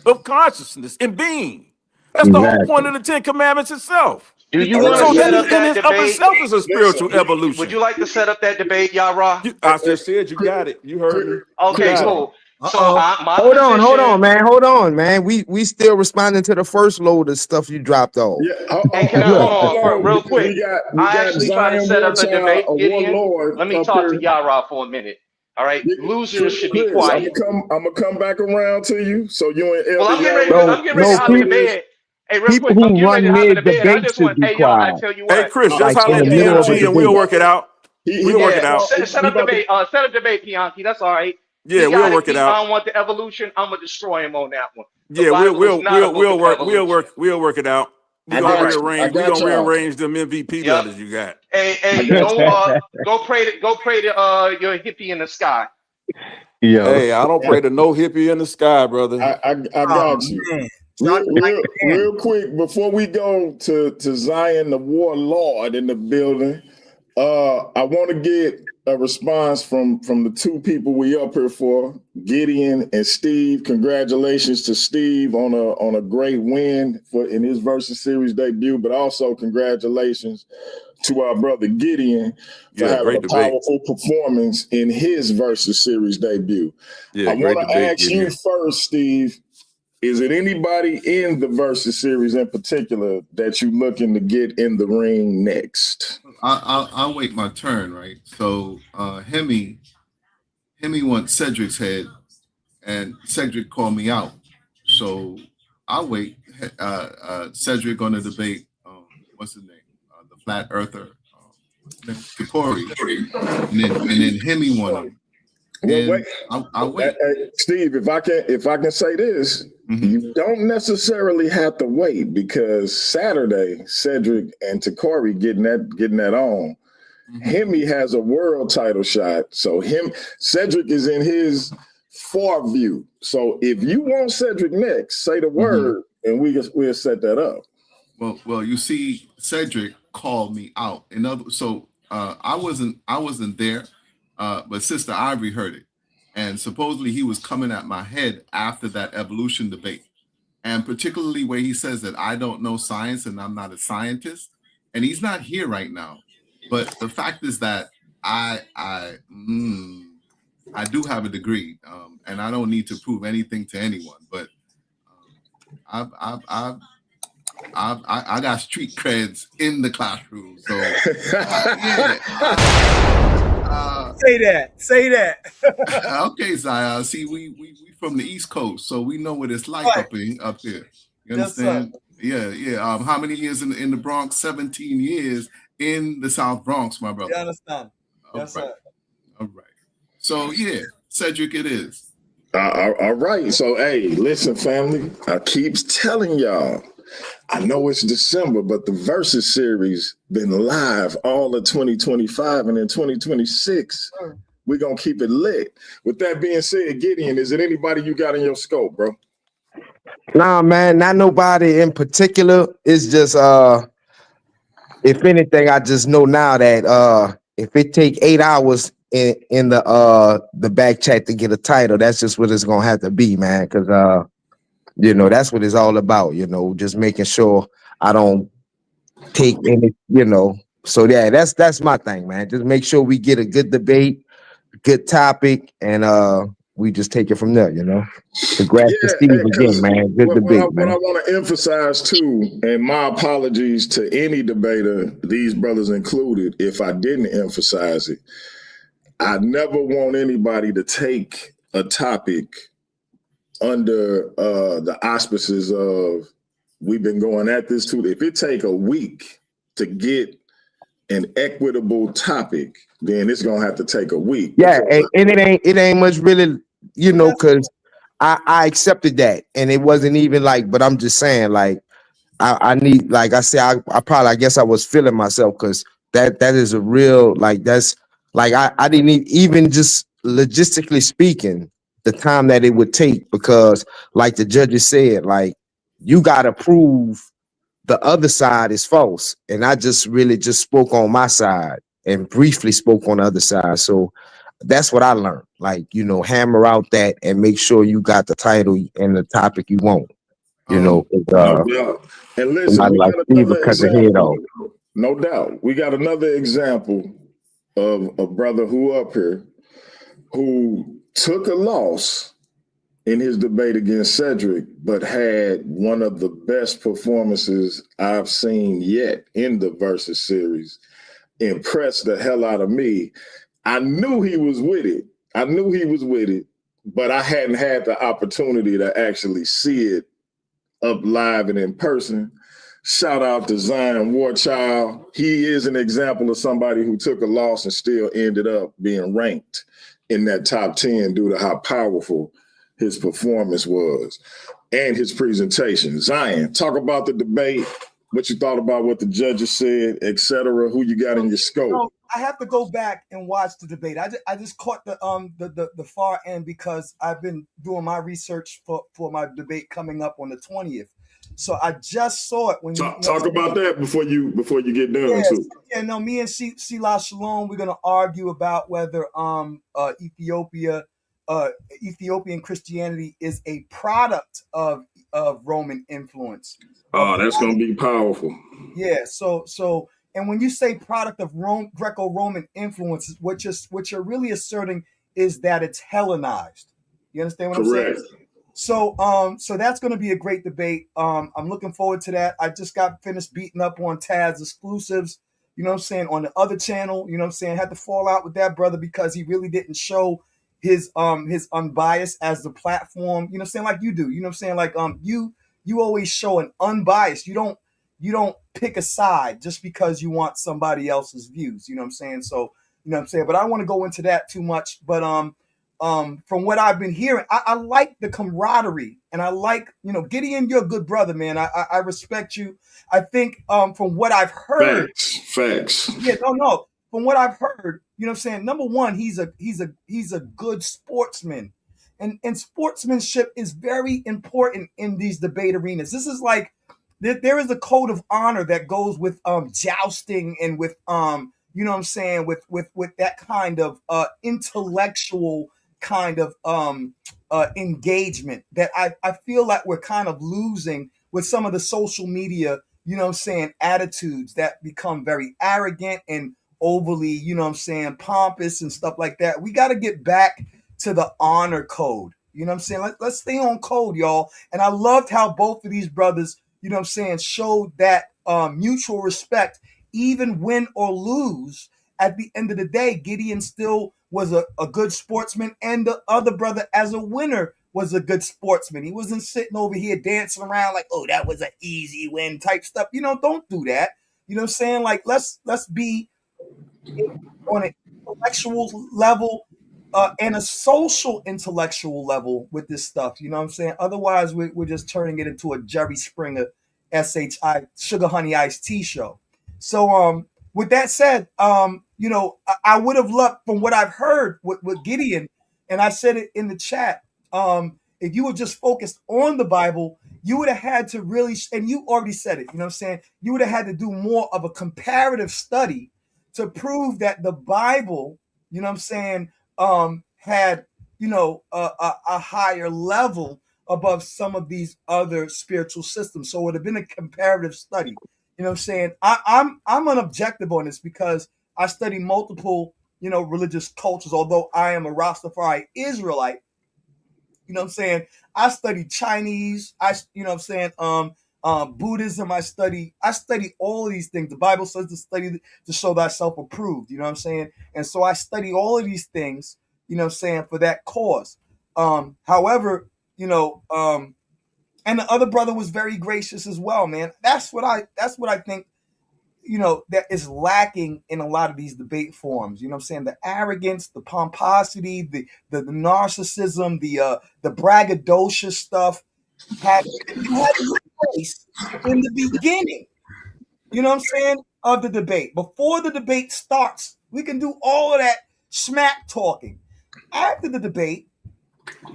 of consciousness and being. That's the whole point Exactly. of the Ten Commandments itself. Do you All want to right, So that set listen, up in that and of debate? itself is a listen. spiritual Would evolution. you like to set up that debate, Yara? I just said you got it. You heard me. You Okay, got it. cool. So Uh-oh. my Hold position, on, man. Hold on, man. We still responding to the first load of stuff you dropped off. Yeah, and can I hold hold on on, real because quick? we I got actually try to Zion set up a Warchild, debate, a Gideon. warlord Let me up talk to here. Yara for a minute. All right, losers should be Chris, I'm quiet. gonna come back around to you. So you and Well, Elder I'm getting ready. Yara No, I'm getting ready to no hop in the people. is bed. Hey, real People quick, I'm who getting ready run to hop in mid the bed. I debates just should want, be hey, yo, I quiet. tell you Hey, what. Chris, just Like holler in at the middle of a DMG and we'll debate. work it out. he We'll about work to it Yeah, out. call, set he up about to debate. Set up debate, Bianchi. That's all right. Yeah, He we'll got it. work it He out. don't want the evolution. I'm gonna destroy him on that one. The Yeah, Bible is not a book of evolution. we'll work it out. We're I gonna All got right. you. I rearrange. We're got gonna y'all. rearrange them MVP Yep. letters you got. Hey, I hey, got y'all. go pray to your hippie in the sky. Yo. Hey, I don't pray to no hippie in the sky, brother. I Oh got you. man, drop the mic again. Real quick before we go to Zion the warlord in the building, I want to get a response from the two people we up here for, Gideon and Steve. Congratulations to Steve on a great win in his Versus Series debut, but also congratulations to our brother Gideon for Yeah, having great a debate. powerful performance in his Versus Series debut. Yeah, I great want to debate, ask you Gideon. first, Steve. Is it anybody in the Versus Series in particular that you looking to get in the ring next? I'll wait my turn, right? So Hemi wants Cedric's head, and Cedric called me out. So I'll wait. Cedric on the debate. What's his name? The flat earther. Corey. And then Hemi won him. Well, wait, I'll wait. Steve. If I can say this, you don't necessarily have to wait because Saturday, Cedric and Takori getting that on. Hemi has a world title shot, so Cedric is in his far view. So if you want Cedric next, say the word, and we'll set that up. Well, you see, Cedric called me out. I wasn't there, but Sister Ivory heard it, and supposedly he was coming at my head after that evolution debate, and particularly where he says that I don't know science and I'm not a scientist, and he's not here right now. But the fact is that I do have a degree, and I don't need to prove anything to anyone. But I got street creds in the classroom. So yeah. Say that. Okay, Zaya. See, we from the East Coast, so we know what it's like Right. up here. You Yes, sir. understand? Yeah. How many years in the Bronx? 17 years in the South Bronx, my brother. You understand? Yes, All right. sir. All right. So yeah, Cedric, it is. All right. So, hey, listen, family. I keeps telling y'all. I know it's December, but the Versus series been live all of 2025, and in 2026, we're gonna keep it lit. With that being said, Gideon, is it anybody you got in your scope, bro? Nah, man, not nobody in particular. It's just if anything, I just know now that if it take 8 hours in the back chat to get a title, that's just what it's gonna have to be, man. Cause you know, that's what it's all about, you know, just making sure I don't take any, you know. So yeah, that's my thing, man. Just make sure we get a good debate, good topic, and we just take it from there, you know. Congrats to Steve again, man. Good What debate, I man. want to emphasize too, and my apologies to any debater, these brothers included, if I didn't emphasize it, I never want anybody to take a topic under the auspices of we've been going at this too. If it take a week to get an equitable topic, then it's gonna have to take a week. Yeah, and it ain't much really, you know, because I accepted that, and it wasn't even like, but I'm just saying, like, I need, like I said, I guess I was feeling myself because that is a real, like, that's like I didn't even just logistically speaking the time that it would take, because like the judges said, like, you got to prove the other side is false, and I just really just spoke on my side and briefly spoke on the other side. So that's what I learned, like, you know, hammer out that and make sure you got the title and the topic you want, you know. No doubt. And listen, we Like got Steve another cut the head off. example. No doubt. We got another example of a brother who up here who took a loss in his debate against Cedric, but had one of the best performances I've seen yet in the Versus series. Impressed the hell out of me. I knew he was with it, but I hadn't had the opportunity to actually see it up live and in person. Shout out to Zion Warchild. He is an example of somebody who took a loss and still ended up being ranked in that top 10 due to how powerful his performance was and his presentation. Zion, talk about the debate, what you thought about what the judges said, etc. Who you got in your scope? No, I have to go back and watch the debate. I just caught the far end because I've been doing my research for my debate coming up on the 20th. So I just saw it when talk about that before you get done too. Yeah, no, me and Sila Shalom, we're gonna argue about whether Ethiopian Christianity is a product of Roman influence. Oh, that's gonna be powerful. Yeah, so and when you say product of Greco-Roman influence, what you're really asserting is that it's Hellenized. You understand what I'm saying? So that's going to be a great debate. I'm looking forward to that. I just got finished beating up on Tad's exclusives, you know what I'm saying, on the other channel, you know what I'm saying, had to fall out with that brother because he really didn't show his unbiased as the platform, you know what I'm saying, like you do, you know what I'm saying, like you always show an unbiased. You don't pick a side just because you want somebody else's views, you know what I'm saying? So, you know what I'm saying, but I don't want to go into that too much, but from what I've been hearing, I like the camaraderie, and I like, you know, Gideon, you're a good brother, man. I respect you. I think from what I've heard, facts. Yeah, no. From what I've heard, you know what I'm saying? Number one, he's a good sportsman. And sportsmanship is very important in these debate arenas. This is like there is a code of honor that goes with jousting and with you know what I'm saying, with that kind of intellectual kind of engagement that I feel like we're kind of losing with some of the social media, you know what I'm saying, attitudes that become very arrogant and overly, you know what I'm saying, pompous and stuff like that. We got to get back to the honor code. You know what I'm saying? Let's stay on code, y'all. And I loved how both of these brothers you know what I'm saying, showed that mutual respect, even win or lose. At the end of the day, Gideon still was a good sportsman, and the other brother, as a winner, was a good sportsman. He wasn't sitting over here dancing around like, oh, that was an easy win type stuff. You know, don't do that. You know what I'm saying? Like, let's be on an intellectual level and a social intellectual level with this stuff. You know what I'm saying? Otherwise, we're just turning it into a Jerry Springer SHI Sugar Honey Iced Tea show. So with that said, you know, I would have loved, from what I've heard with Gideon, and I said it in the chat, if you were just focused on the Bible, you would have had to really, and you already said it, you know what I'm saying? You would have had to do more of a comparative study to prove that the Bible, you know what I'm saying, had, you know, a higher level above some of these other spiritual systems. So it would have been a comparative study. You know what I'm saying? I'm an objective on this because I study multiple, you know, religious cultures. Although I am a Rastafari Israelite, you know what I'm saying? I study Chinese. You know what I'm saying? Buddhism. I study all of these things. The Bible says to study to show thyself approved. You know what I'm saying? And so I study all of these things. You know what I'm saying, for that cause. However, you know, and the other brother was very gracious as well, man. That's what I think, you know, that is lacking in a lot of these debate forums. You know what I'm saying? The arrogance, the pomposity, the narcissism, the braggadocious stuff had place in the beginning. You know what I'm saying? Of the debate. Before the debate starts, we can do all of that smack talking. After the debate,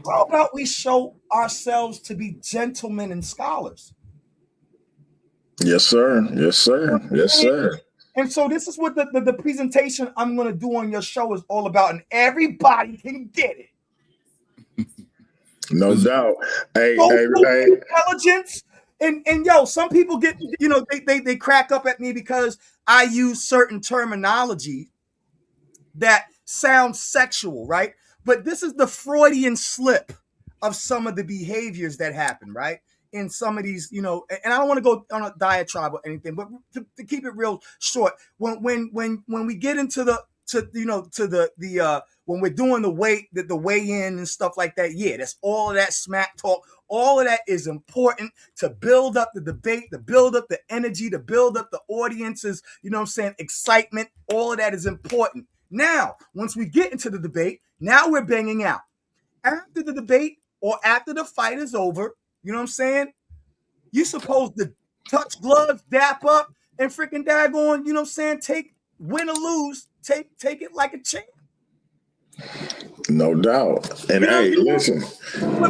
how about we show ourselves to be gentlemen and scholars? Yes, sir. Yes, sir. Yes, sir. And so this is what the presentation I'm going to do on your show is all about, and everybody can get it. No doubt. Hey, Intelligence. And yo, some people get, you know, they crack up at me because I use certain terminology that sounds sexual, right? But this is the Freudian slip of some of the behaviors that happen, right? In some of these, you know, and I don't want to go on a diatribe or anything, but to keep it real short, when we get into when we're doing the weigh in and stuff like that, yeah, that's all of that smack talk. All of that is important to build up the debate, to build up the energy, to build up the audience's, you know what I'm saying, excitement. All of that is important. Now, once we get into the debate, now we're banging out. After the debate or after the fight is over, you know what I'm saying? You're supposed to touch gloves, dap up, and freaking daggone, you know what I'm saying? Win or lose, take it like a champ. No doubt. And hey, listen,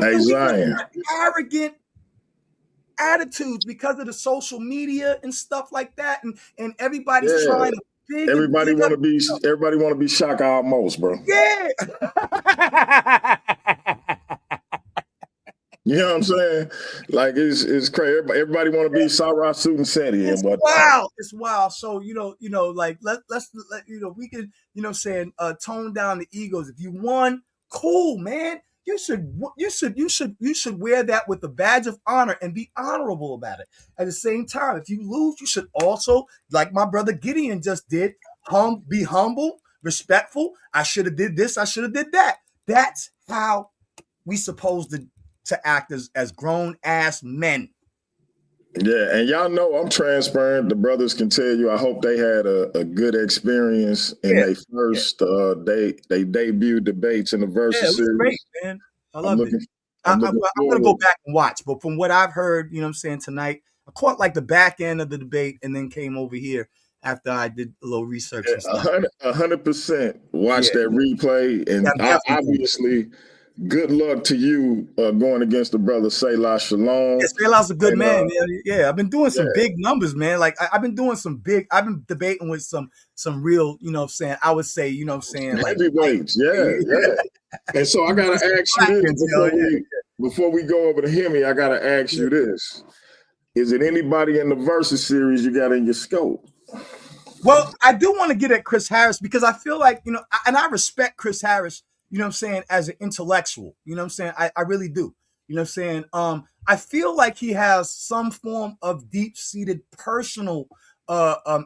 hey Zion. Arrogant attitudes because of the social media and stuff like that, and everybody's trying to everybody want to be shocked almost, bro. Yeah. You know what I'm saying? Like it's crazy. Everybody want to be Sarah Suit and Seti. It's wild. It's wild. So you know, like let's you know, we can, you know, saying tone down the egos. If you won, cool, man. You should wear that with a badge of honor and be honorable about it. At the same time, if you lose, you should also, like my brother Gideon just did, be humble, respectful. I should have did this. I should have did that. That's how we supposed to act as grown ass men. Yeah, and y'all know I'm transparent. The brothers can tell you. I hope they had a good experience in their first they debut debates in the Versus series. Great, man. I love it. I'm gonna go back and watch, but from what I've heard, you know what I'm saying, tonight, I caught like the back end of the debate and then came over here after I did a little research. 100% watch that replay, and obviously. Good luck to you going against the brother Selah Shalom. Yeah, Selah's a good man. Yeah, I've been doing some big numbers, man. Like I've been doing some big. I've been debating with some real, you know what I'm saying, I would say, you know what I'm saying, like heavyweights. Yeah. And so I gotta ask you this before we go over to Hemi. I gotta ask you this: is it anybody in the Versus series you got in your scope? Well, I do want to get at Chris Harris because I feel like, you know, and I respect Chris Harris, you know what I'm saying, as an intellectual, you know what I'm saying? I really do. You know what I'm saying? I feel like he has some form of deep-seated personal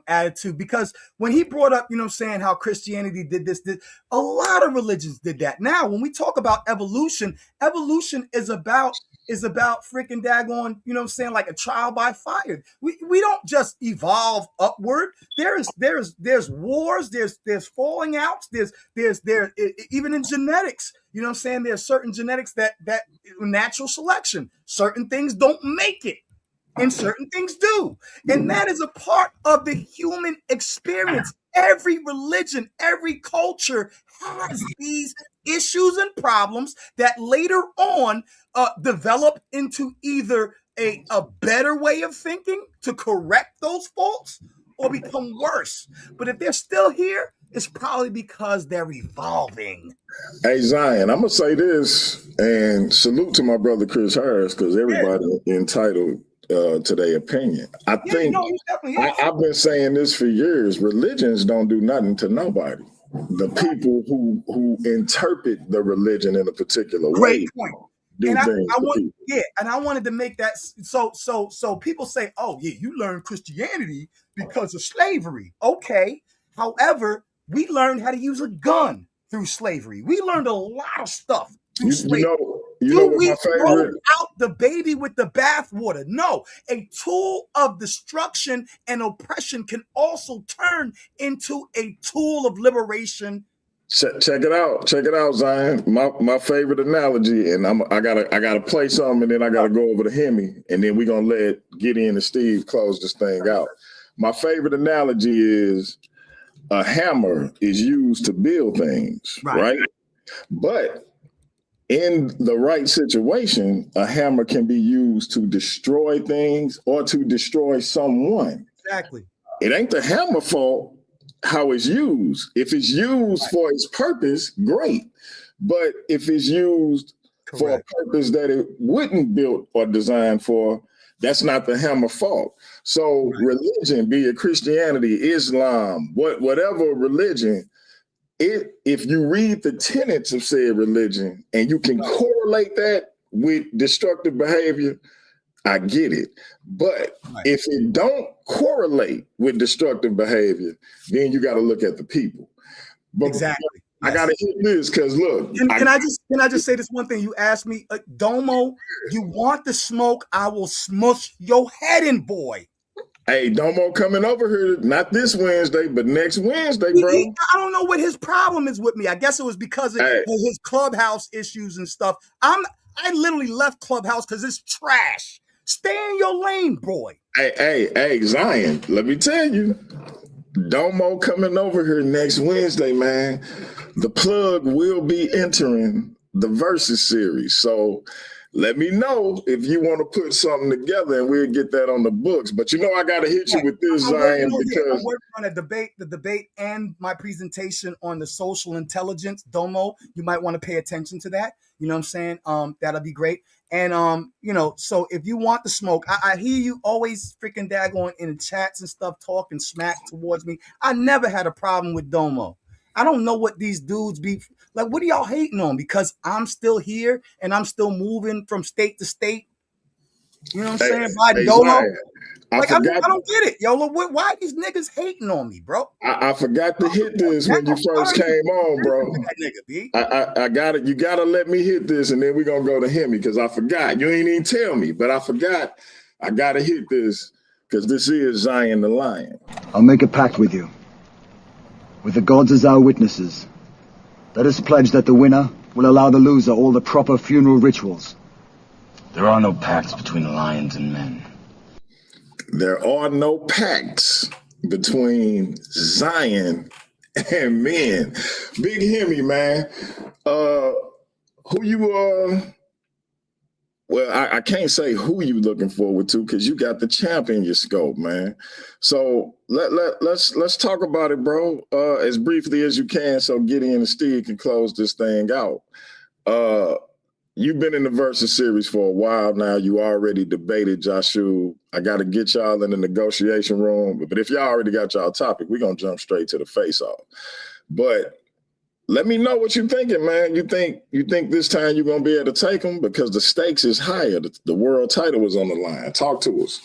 attitude, because when he brought up, saying how Christianity did this, a lot of religions did that. Now, when we talk about evolution is about freaking daggone, like a trial by fire. We don't just evolve upward. There's wars, there's falling outs, there's even in genetics, there's certain genetics that natural selection, certain things don't make it and certain things do. And that is a part of the human experience. Every religion, every culture has these issues and problems that later on develop into either a better way of thinking to correct those faults or become worse. But if they're still here, it's probably because they're evolving. Hey, Zion, I'm going to say this, and salute to my brother Chris Harris, because everybody entitled to their opinion. I think I've been saying this for years. Religions don't do nothing to nobody. The people who interpret the religion in a particular way do things to people. Yeah, and I wanted to make that so people say, oh yeah, you learned Christianity because of slavery. Okay. However, we learned how to use a gun through slavery. We learned a lot of stuff through slavery. You know what we my favorite? throw out the baby with the bathwater? No, a tool of destruction and oppression can also turn into a tool of liberation. Check it out, Zion. My favorite analogy, and I gotta play something, and then I gotta go over to Hemi, and then we're gonna let Gideon and Steve close this thing out. My favorite analogy is a hammer is used to build things, right? But in the right situation, a hammer can be used to destroy things or to destroy someone. Exactly. It ain't the hammer fault how it's used. If it's used for its purpose, great. But if it's used for a purpose that it wouldn't built or designed for, that's not the hammer fault. So religion, be it Christianity, Islam, whatever religion, if you read the tenets of said religion and you can correlate that with destructive behavior, I get it. But if it don't correlate with destructive behavior, then you got to look at the people. But exactly. I got to hit this because look. Can I just say this one thing? You asked me, Domo, you want the smoke? I will smush your head in, boy. Hey, Domo coming over here, not this Wednesday, but next Wednesday, bro. I don't know what his problem is with me. I guess it was because of his Clubhouse issues and stuff. I literally left Clubhouse because it's trash. Stay in your lane, boy. Hey, Zion, let me tell you, Domo coming over here next Wednesday, man. The plug will be entering the Versus series. So let me know if you want to put something together and we'll get that on the books. But I got to hit you with this, Zion, because I'm working on the debate and my presentation on the social intelligence, Domo. You might want to pay attention to that. You know what I'm saying? That'll be great. And so if you want the smoke, I hear you always freaking daggone in the chats and stuff talking smack towards me. I never had a problem with Domo. I don't know what these dudes be like. What are y'all hating on? Because I'm still here and I'm still moving from state to state. You know what I'm saying? By Domo. I don't get it, yo. Why these niggas hating on me, bro? I forgot to hit this when you first came on, bro. I got it. You gotta let me hit this, and then we're gonna go to him because I forgot. You ain't even tell me, but I forgot. I gotta hit this because this is Zion the Lion. I'll make a pact with you, with the gods as our witnesses. Let us pledge that the winner will allow the loser all the proper funeral rituals. There are no pacts between lions and men. There are no pacts between Zion and men. Big Hemi, man. Who you well, I can't say who you looking forward to because you got the champ in your scope, man. So let's talk about it, bro, as briefly as you can so Gideon and Steve can close this thing out. You've been in the Versus series for a while now. You already debated Joshua. I got to get y'all in the negotiation room. But if y'all already got y'all topic, we're going to jump straight to the face-off. But let me know what you're thinking, man. You think this time you're gonna be able to take them because the stakes is higher. The world title is on the line. Talk to us.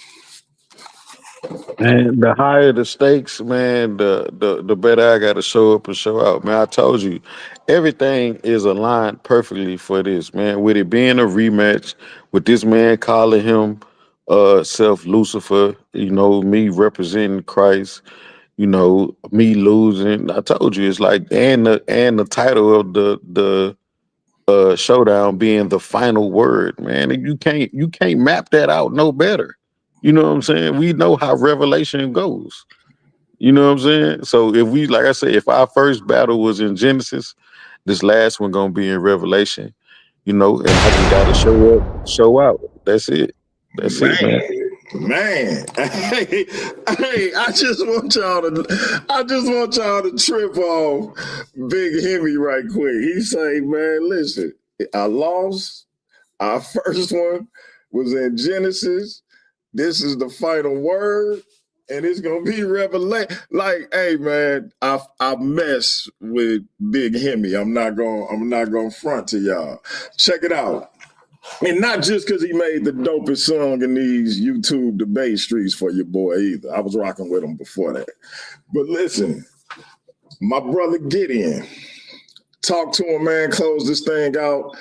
And the higher the stakes, man, the better I got to show up and show out. Man, I told you, everything is aligned perfectly for this, man. With it being a rematch, with this man calling him self Lucifer, me representing Christ, me losing. I told you, it's like and the title of the showdown being the final word, man. And you can't map that out no better. You know what I'm saying? We know how Revelation goes. You know what I'm saying? So if we, like I said, if our first battle was in Genesis, this last one gonna be in Revelation. And I just gotta show up, show out. That's it. That's it, man. Man, hey, I just want y'all to trip off Big Hemi right quick. He say, man, listen, I lost. Our first one was in Genesis. This is the final word, and it's gonna be revelation. Like, hey, man, I mess with Big Hemi. I'm not gonna front to y'all. Check it out. And not just because he made the dopest song in these YouTube debate streets for your boy either. I was rocking with him before that. But listen, my brother Gideon, talk to him, man. Close this thing out.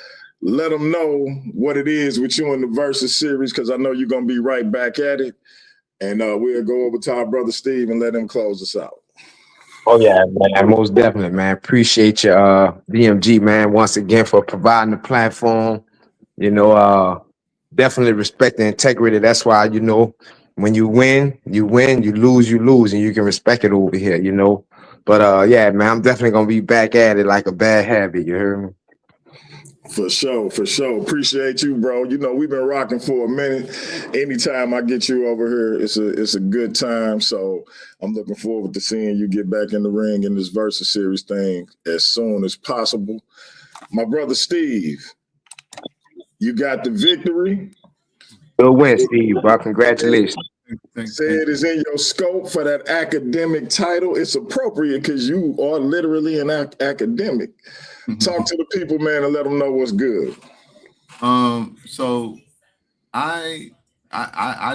Let him know what it is with you in the Versus series, because I know you're going to be right back at it. And we'll go over to our brother Steve and let him close us out. Oh yeah, man, most definitely, man. Appreciate you, DMG, man, once again for providing the platform. Definitely respect the integrity. That's why, when you win, you win, you lose, and you can respect it over here, But yeah, man, I'm definitely gonna be back at it like a bad habit, you heard me? For sure. Appreciate you, bro. We've been rocking for a minute. Anytime I get you over here, it's a good time. So I'm looking forward to seeing you get back in the ring in this Versus Series thing as soon as possible. My brother Steve, you got the victory. Good win, Steve, bro. Congratulations. Say it is in your scope for that academic title. It's appropriate because you are literally an academic. Talk to the people, man, and let them know what's good. So I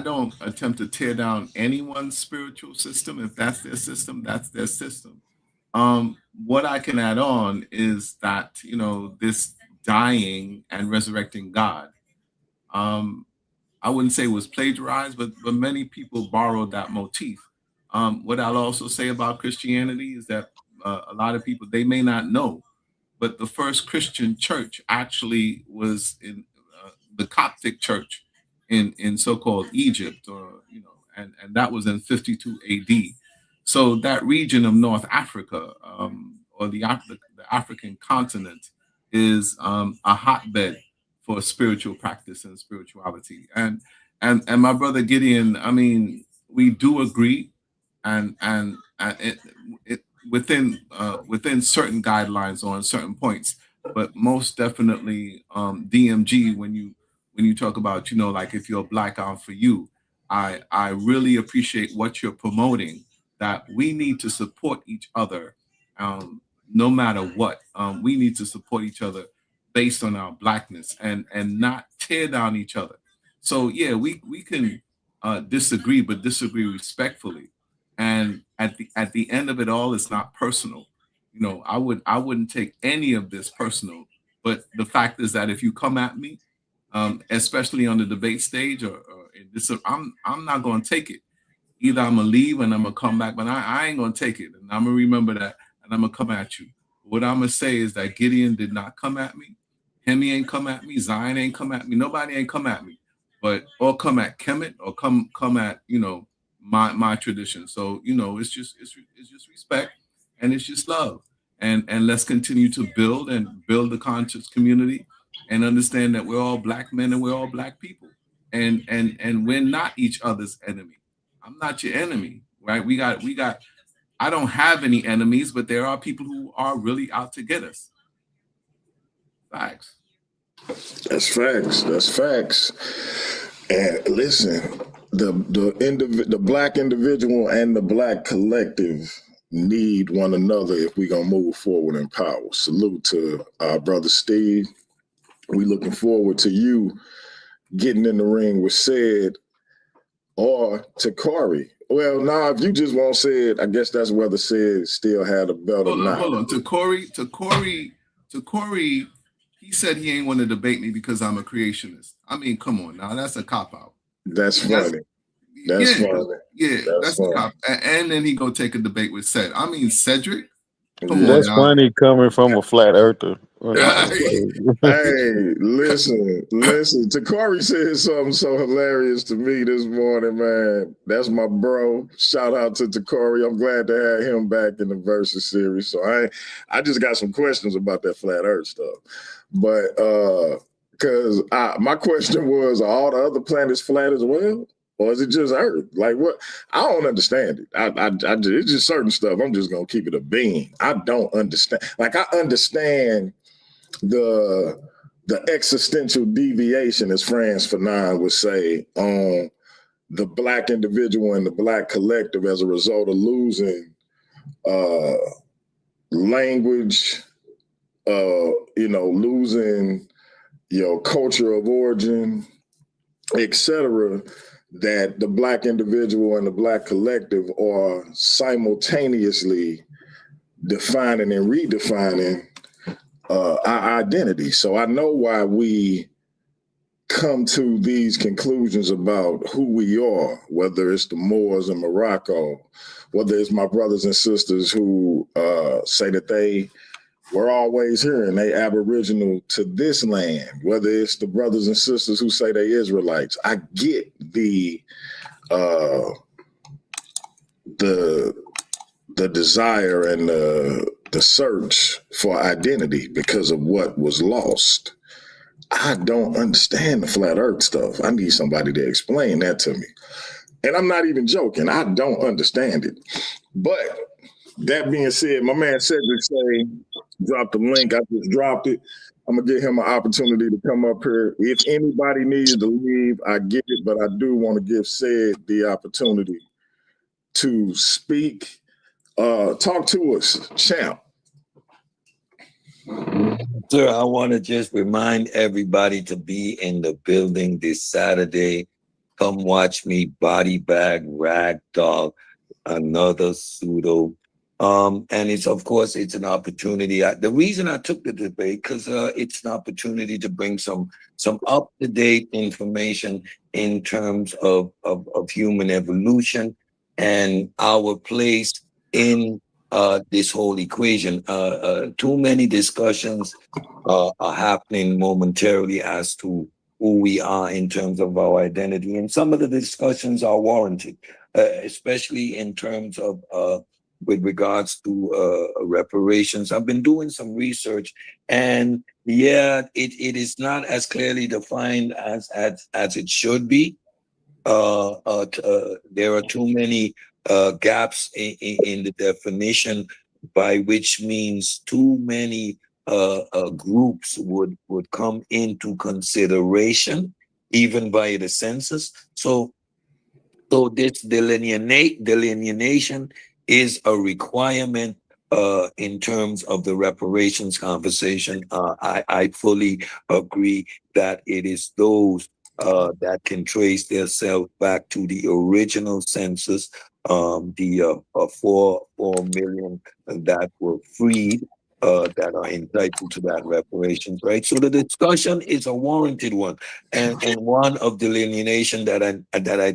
don't attempt to tear down anyone's spiritual system. If that's their system, that's their system. What I can add on is that, this dying and resurrecting God, I wouldn't say it was plagiarized, but many people borrowed that motif. What I'll also say about Christianity is that a lot of people, they may not know, but the first Christian church actually was in the Coptic church in so-called Egypt, and that was in 52 AD. So that region of North Africa, or the African continent, is a hotbed for spiritual practice and spirituality. And my brother Gideon, I mean, we do agree, and it within certain guidelines on certain points, but most definitely, DMG, when you talk about, like, if you're black, I'm for you, I really appreciate what you're promoting, that we need to support each other, no matter what. We need to support each other based on our blackness, and not tear down each other. So yeah, we can disagree, but disagree respectfully. And at the end of it all, it's not personal. I wouldn't take any of this personal. But the fact is that if you come at me, especially on the debate stage, or in this, I'm not going to take it. Either I'm gonna leave and I'm gonna come back, but I ain't gonna take it, and I'm gonna remember that, and I'm gonna come at you. What I'm gonna say is that Gideon did not come at me, Hemi ain't come at me, Zion ain't come at me, nobody ain't come at me, but or come at Kemet, or come at my tradition. So it's just respect, and it's just love, and let's continue to build the conscious community, and understand that we're all black men and we're all black people, and we're not each other's enemy. I'm not your enemy, right? We got. I don't have any enemies, but there are people who are really out to get us. Facts. That's facts. And listen, the black individual and the black collective need one another if we're going to move forward in power. Salute to our brother Steve. We looking forward to you getting in the ring with Sid or to Corey. Well, now if you just won't say it, I guess that's whether Sid still had a belt or not. Hold on. To Corey, he said he ain't want to debate me because I'm a creationist. I mean, come on now, that's a cop out. That's funny. That's funny. Yeah, that's a cop. And then he go take a debate with Ced. I mean, Cedric. Come on That's now. funny coming from a flat earther. Hey, listen. Takari said something so hilarious to me this morning, man. That's my bro. Shout out to Takari. I'm glad to have him back in the Versus series. So I just got some questions about that flat earth stuff. But because my question was, are all the other planets flat as well? Or is it just Earth? Like what? I don't understand it. It's just certain stuff. I'm just gonna keep it a bean. I don't understand. Like I understand the existential deviation, as Franz Fanon would say, on the Black individual and the Black collective as a result of losing language, losing your culture of origin, etc. That the Black individual and the Black collective are simultaneously defining and redefining our identity. So I know why we come to these conclusions about who we are, whether it's the Moors in Morocco, whether it's my brothers and sisters who say that they were always here and they aboriginal to this land, whether it's the brothers and sisters who say they Israelites. I get the desire and the search for identity because of what was lost. I don't understand the flat earth stuff. I need somebody to explain that to me. And I'm not even joking. I don't understand it. But that being said, my man Cedric say, drop the link. I just dropped it. I'm going to give him an opportunity to come up here. If anybody needs to leave, I get it. But I do want to give Ced the opportunity to speak. Talk to us, champ. Sir, I want to just remind everybody to be in the building this Saturday. Come watch me body bag, rag dog, another pseudo. And it's, of course, it's an opportunity. The reason I took the debate, because it's an opportunity to bring some up-to-date information in terms of human evolution and our place in this whole equation. Too many discussions are happening momentarily as to who we are in terms of our identity. And some of the discussions are warranted, especially in terms of with regards to reparations. I've been doing some research, and yeah, it is not as clearly defined as it should be. There are too many gaps in the definition, by which means too many groups would come into consideration, even by the census. So this delineation is a requirement in terms of the reparations conversation. I fully agree that it is those that can trace themselves back to the original census, the 4 million that were freed, that are entitled to that reparations, right? So the discussion is a warranted one, and one of delineation that I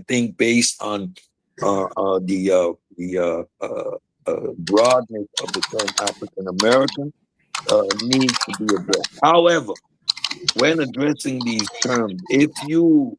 think, based on the broadness of the term African American, needs to be addressed. However, when addressing these terms, if you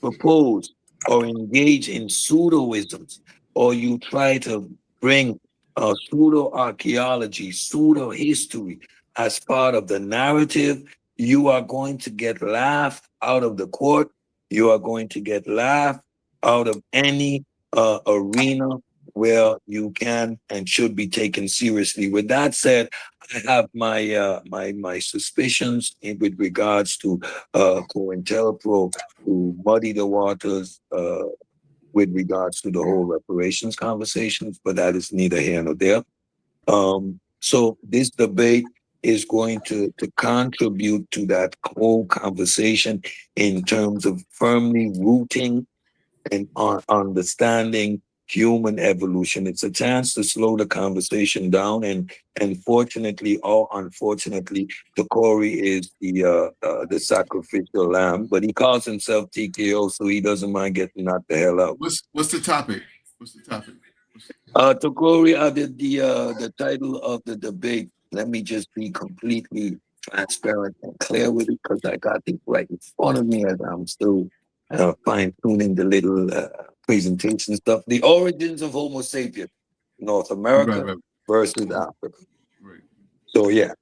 propose or engage in pseudoisms, or you try to bring pseudo archaeology, pseudo history as part of the narrative, you are going to get laughed out of the court. You are going to get laughed out of any arena where you can and should be taken seriously. With that said, I have my suspicions with regards to COINTELPRO to muddy the waters with regards to the whole reparations conversations, but that is neither here nor there. So this debate is going to contribute to that whole conversation in terms of firmly rooting and understanding human evolution. It's a chance to slow the conversation down, and fortunately or unfortunately, Corey is the sacrificial lamb, but he calls himself TKO, so he doesn't mind getting knocked the hell out. What's the topic? What's the topic? Corey added the title of the debate. Let me just be completely transparent and clear with it, because I got it right in front of me as I'm still fine tuning the little presentation stuff. The origins of Homo sapiens, North America versus Africa. Right. So yeah.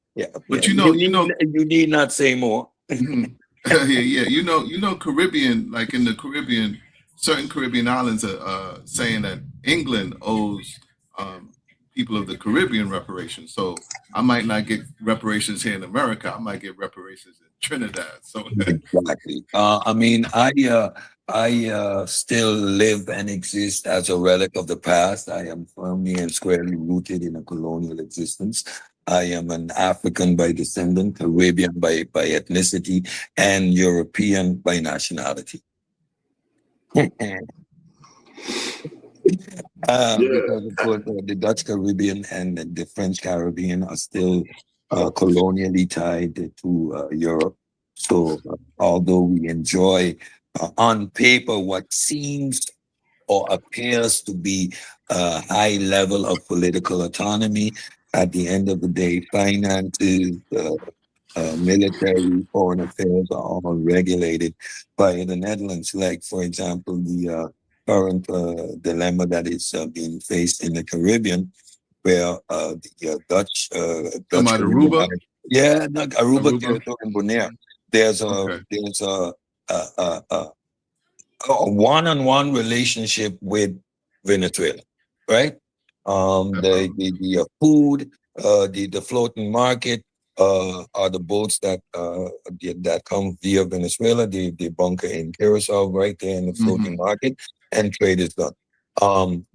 But you need not say more. yeah. You know, Caribbean, like in the Caribbean, certain Caribbean islands are saying that England owes people of the Caribbean reparations. So I might not get reparations here in America. I might get reparations in Trinidad. So exactly. I mean, I still live and exist as a relic of the past. I am firmly and squarely rooted in a colonial existence. I am an African by descent, Caribbean by ethnicity, and European by nationality. Because of course the Dutch Caribbean and the French Caribbean are still colonially tied to Europe. So although we enjoy on paper what seems or appears to be a high level of political autonomy, at the end of the day, finances, military, foreign affairs are all regulated by the Netherlands. Like, for example, the current dilemma that is being faced in the Caribbean, where the Dutch Aruba? Aruba, Territory, and Bonaire. There's a one-on-one relationship with Venezuela, right? The food, the floating market are the boats that come via Venezuela. They bunker in Curacao right there in the floating market, and trade is done.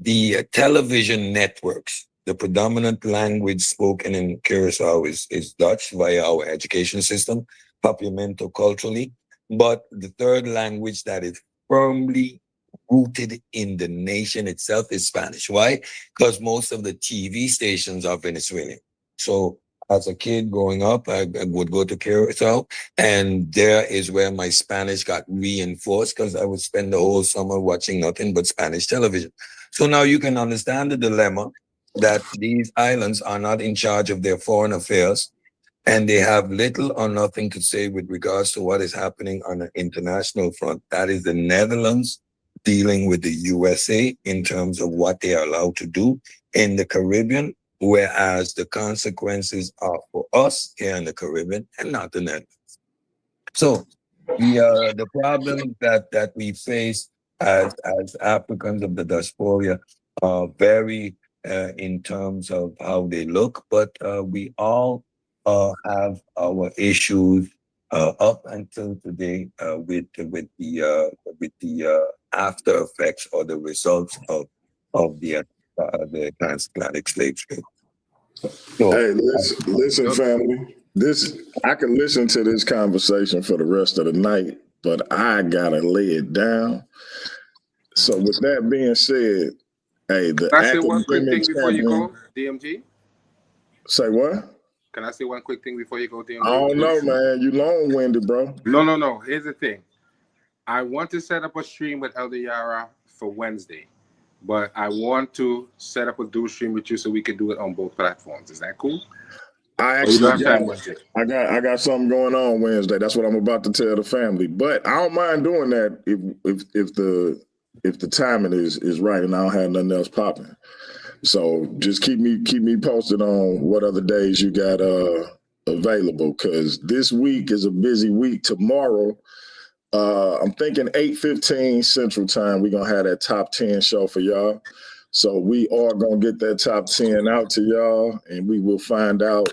The television networks, the predominant language spoken in Curacao is Dutch via our education system, papiamento culturally. But the third language that is firmly rooted in the nation itself is Spanish. Why? Because most of the TV stations are Venezuelan. So as a kid growing up, I would go to Curacao, and there is where my Spanish got reinforced, because I would spend the whole summer watching nothing but Spanish television. So now you can understand the dilemma that these islands are not in charge of their foreign affairs, and they have little or nothing to say with regards to what is happening on an international front. That is the Netherlands dealing with the USA in terms of what they are allowed to do in the Caribbean, whereas the consequences are for us here in the Caribbean and not the Netherlands. So the problem that we face as Africans of the diaspora vary in terms of how they look, but we all have our issues up until today with the after effects or the results of the transatlantic slave trade. So, hey, listen, family. I can listen to this conversation for the rest of the night, but I gotta lay it down. So, with that being said, hey, Can I say one quick thing before you go, DMG? Say what? Can I say one quick thing before you go, DMG? I don't know, man. You long-winded, bro. No. Here's the thing. I want to set up a stream with Elder Yara for Wednesday, but I want to set up a dual stream with you so we can do it on both platforms. Is that cool? I got something going on Wednesday. That's what I'm about to tell the family. But I don't mind doing that if the timing is right and I don't have nothing else popping. So just keep me posted on what other days you got available, because this week is a busy week. Tomorrow, I'm thinking 8:15 Central Time, we're gonna have that top 10 show for y'all. So we are gonna get that top 10 out to y'all, and we will find out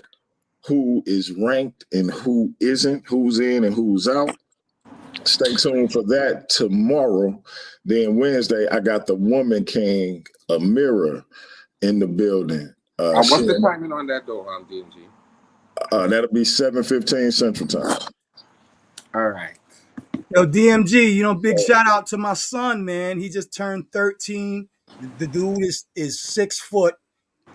who is ranked and who isn't, who's in and who's out. Stay tuned for that tomorrow. Then Wednesday, I got the Woman King, Amira, in the building. What's the timing on that though, DMG? That'll be 7:15 Central Time. All right. Yo, DMG, big shout out to my son, man. He just turned 13. The dude is 6 foot,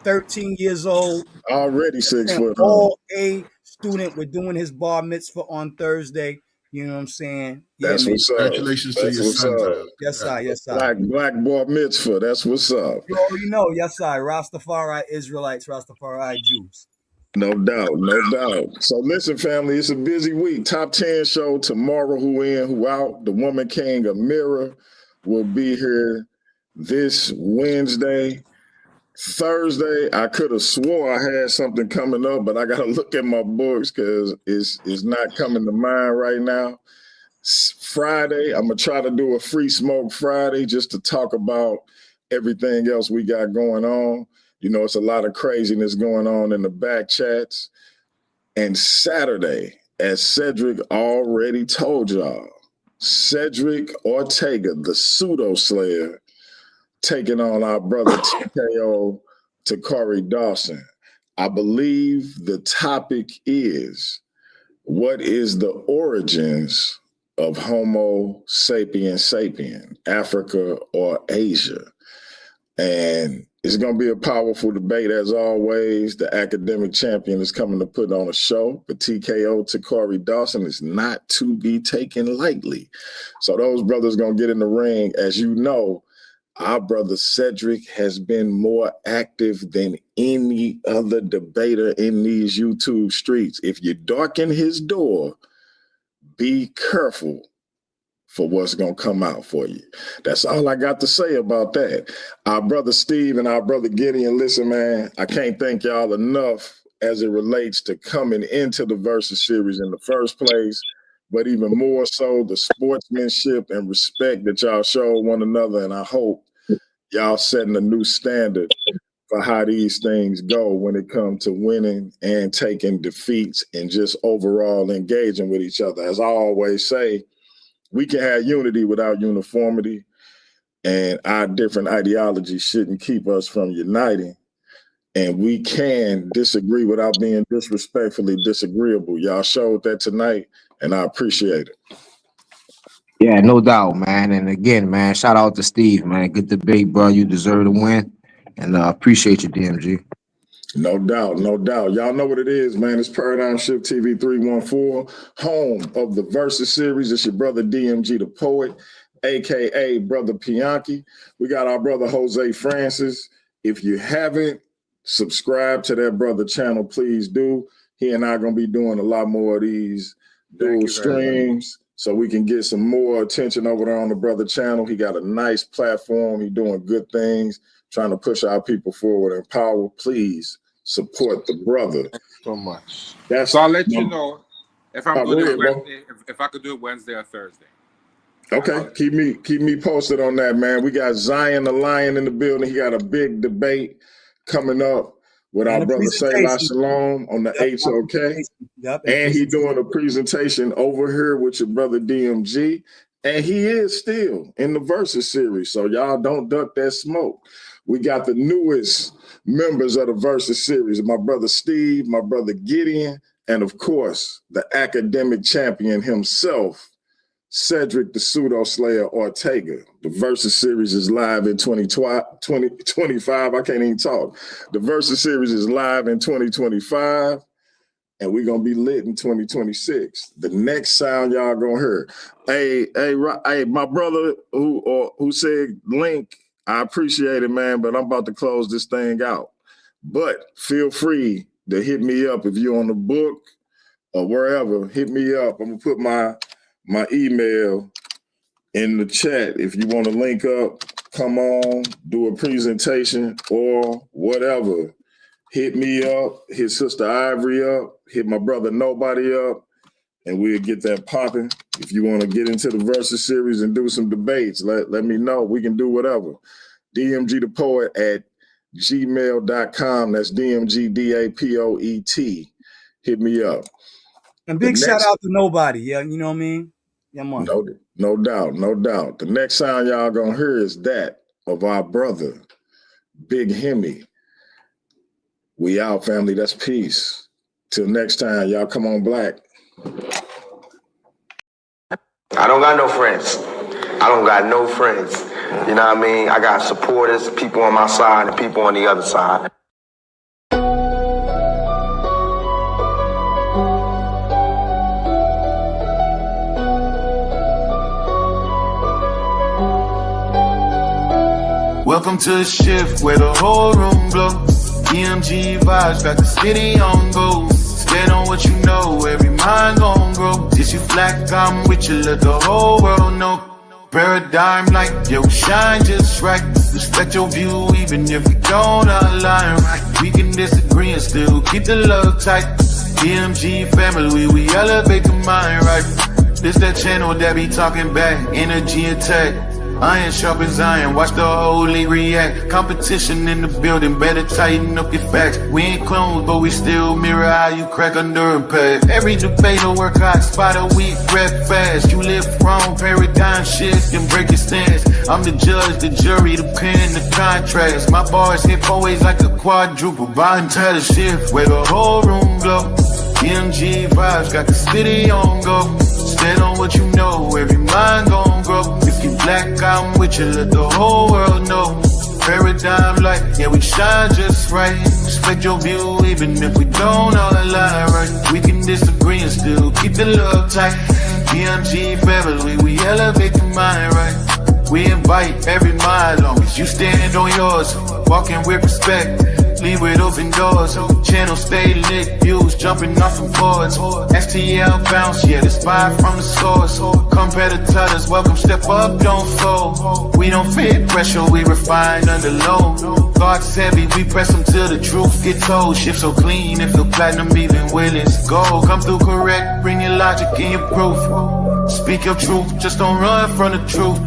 13 years old. Already 6 foot. All A student. We're doing his bar mitzvah on Thursday. You know what I'm saying? That's man. what's up. Congratulations to your son, man. Yes, sir. Yes, sir. Black bar mitzvah. That's what's up. You already know. Yes, sir. Rastafari Israelites, Rastafari Jews. No doubt, no doubt. So listen, family, it's a busy week. Top 10 show tomorrow. Who in, who out? The Woman King, Amira, will be here this Wednesday. Thursday, I could have swore I had something coming up, but I got to look at my books because it's not coming to mind right now. Friday, I'm going to try to do a Free Smoke Friday just to talk about everything else we got going on. It's a lot of craziness going on in the back chats. And Saturday, as Cedric already told y'all, Cedric Ortega, the pseudo slayer, taking on our brother TKO Takari Dawson. I believe the topic is, what is the origins of Homo sapien sapien, Africa or Asia? And it's going to be a powerful debate as always. The academic champion is coming to put on a show, but TKO Takari Dawson is not to be taken lightly. So those brothers going to get in the ring. As you know, our brother Cedric has been more active than any other debater in these YouTube streets. If you darken his door, be careful for what's going to come out for you. That's all I got to say about that. Our brother Steve and our brother Gideon, listen, man, I can't thank y'all enough as it relates to coming into the Versus series in the first place, but even more so the sportsmanship and respect that y'all show one another. And I hope y'all setting a new standard for how these things go when it comes to winning and taking defeats and just overall engaging with each other. As I always say, we can have unity without uniformity, and our different ideologies shouldn't keep us from uniting. And we can disagree without being disrespectfully disagreeable. Y'all showed that tonight, and I appreciate it. Yeah, no doubt, man. And again, man, shout out to Steve, man. Good debate, bro. You deserve to win. And appreciate you, DMG. No doubt, no doubt. Y'all know what it is, man. It's Paradigm Shift TV 314, home of the Versus series. It's your brother DMG the Poet, a.k.a. Brother Pianki. We got our brother Jose Francis. If you haven't subscribed to that brother channel, please do. He and I are going to be doing a lot more of these dual streams so we can get some more attention over there on the brother channel. He got a nice platform. He's doing good things, trying to push our people forward and power. Please support the brother. Thanks so much. So I'll let you know if I'm going to Wednesday, if I could do it Wednesday or Thursday. Okay, keep me posted on that, man. We got Zion the Lion in the building. He got a big debate coming up with our brother Selah Shalom on the HOK. And he doing a presentation over here with your brother DMG. And he is still in the Versus series. So y'all don't duck that smoke. We got the newest members of the Versus series, my brother Steve, my brother Gideon, and of course, the academic champion himself, Cedric the Pseudo Slayer Ortega. The Versus series is live in 2025. I can't even talk. The Versus series is live in 2025, and we're going to be lit in 2026. The next sound y'all going to hear. Hey, my brother who said link, I appreciate it, man, but I'm about to close this thing out. But feel free to hit me up if you're on the book or wherever. Hit me up. I'm going to put my email in the chat. If you want to link up, come on, do a presentation or whatever. Hit me up, hit Sister Ivory up, hit my brother Nobody up, and we'll get that popping. If you want to get into the Versus series and do some debates, let me know. We can do whatever. DMG the Poet at gmail.com. That's DMGDAPOET. Hit me up. And big shout out to Nobody. Yeah, you know what I mean? Yeah, man. No doubt. The next sound y'all gonna hear is that of our brother, Big Hemi. We out, family. That's peace. Till next time, y'all come on Black. I don't got no friends. You know what I mean? I got supporters, people on my side and people on the other side. Welcome to the shift where the whole room glows. EMG vibes got the city on go. Stand on what you know, every mind gon' grow. This you flat, I'm with you, let the whole world know. Paradigm like, yo, shine just right. Respect your view even if we don't align right. We can disagree and still keep the love tight. EMG family, we elevate the mind right. This that channel that be talking back, energy attack. Iron sharpens iron, watch the whole league react. Competition in the building, better tighten up your facts. We ain't clones, but we still mirror how you crack under impact. Every debate will work hot, spot a weak, rep fast. You live wrong, paradigm shift, and break your stance. I'm the judge, the jury, the pen, the contrast. My bars hit always like a quadruple. Bottom tell the shift, where the whole room glow. EMG vibes got the city on go. Stand on what you know, every mind gon' grow. If you black, I'm with you, let the whole world know. Paradigm light, yeah, we shine just right. Respect your view, even if we don't all align right. We can disagree and still keep the love tight. EMG family, we elevate the mind right. We invite every mind, long as you stand on yours. Walking with respect, leave with open doors. Channel stay lit, views jumping off from boards. STL bounce, yeah, the spy from the source. Competitors, welcome, step up, don't fold. We don't fit pressure, we refine under load. Thoughts heavy, we press them till the truth get told. Shift so clean, it feel platinum even when it's gold. Come through correct, bring your logic and your proof. Speak your truth, just don't run from the truth.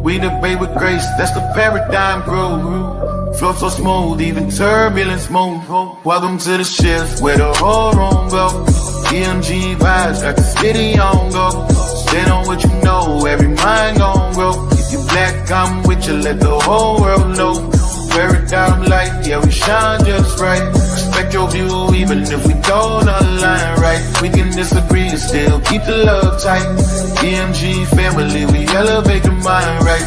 We debate with grace, that's the paradigm groove. Flow so smooth, even turbulence move. Welcome to the shift where the whole room go. EMG vibes got the city on go. Stand on what you know, every mind gon' grow. If you black, I'm with you, let the whole world know. Paradigm light, yeah, we shine just right. Respect your view, even if we don't align right. We can disagree and still keep the love tight. EMG family, we elevate the mind right.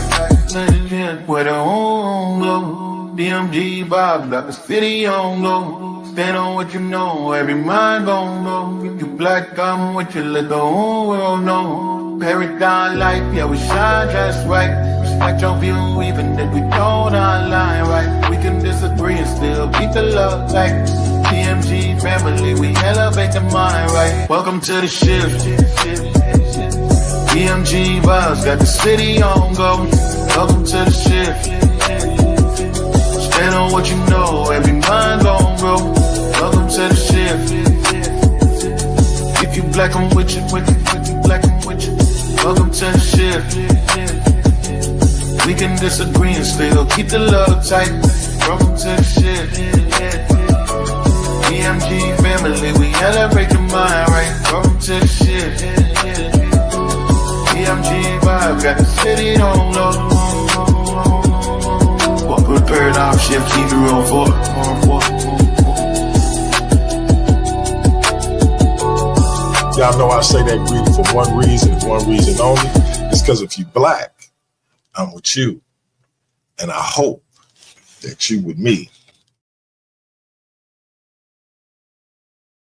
Where the whole glow. DMG vibes got the city on go. Stand on what you know, every mind gon' go. If you black, I'm with you, let the whole world know. Paradigm light, yeah, we shine just right. Respect your view, even if we don't align right. We can disagree and still keep the love tight. DMG family, we elevate the mind right. Welcome to the shift. DMG vibes got the city on go. Welcome to the shift. Stand on what you know, every mind gon' grow. Welcome to the shift. If you black, I'm with you, if you black, I'm with you. Welcome to the shift. We can disagree and still keep the love tight. Welcome to the shift. EMG family, we elevate the mind right. Welcome to the shift. EMG vibe, got the city on low. With paradigm shift, keep you on for. Y'all know I say that greeting for one reason only. It's because if you black, I'm with you. And I hope that you with me.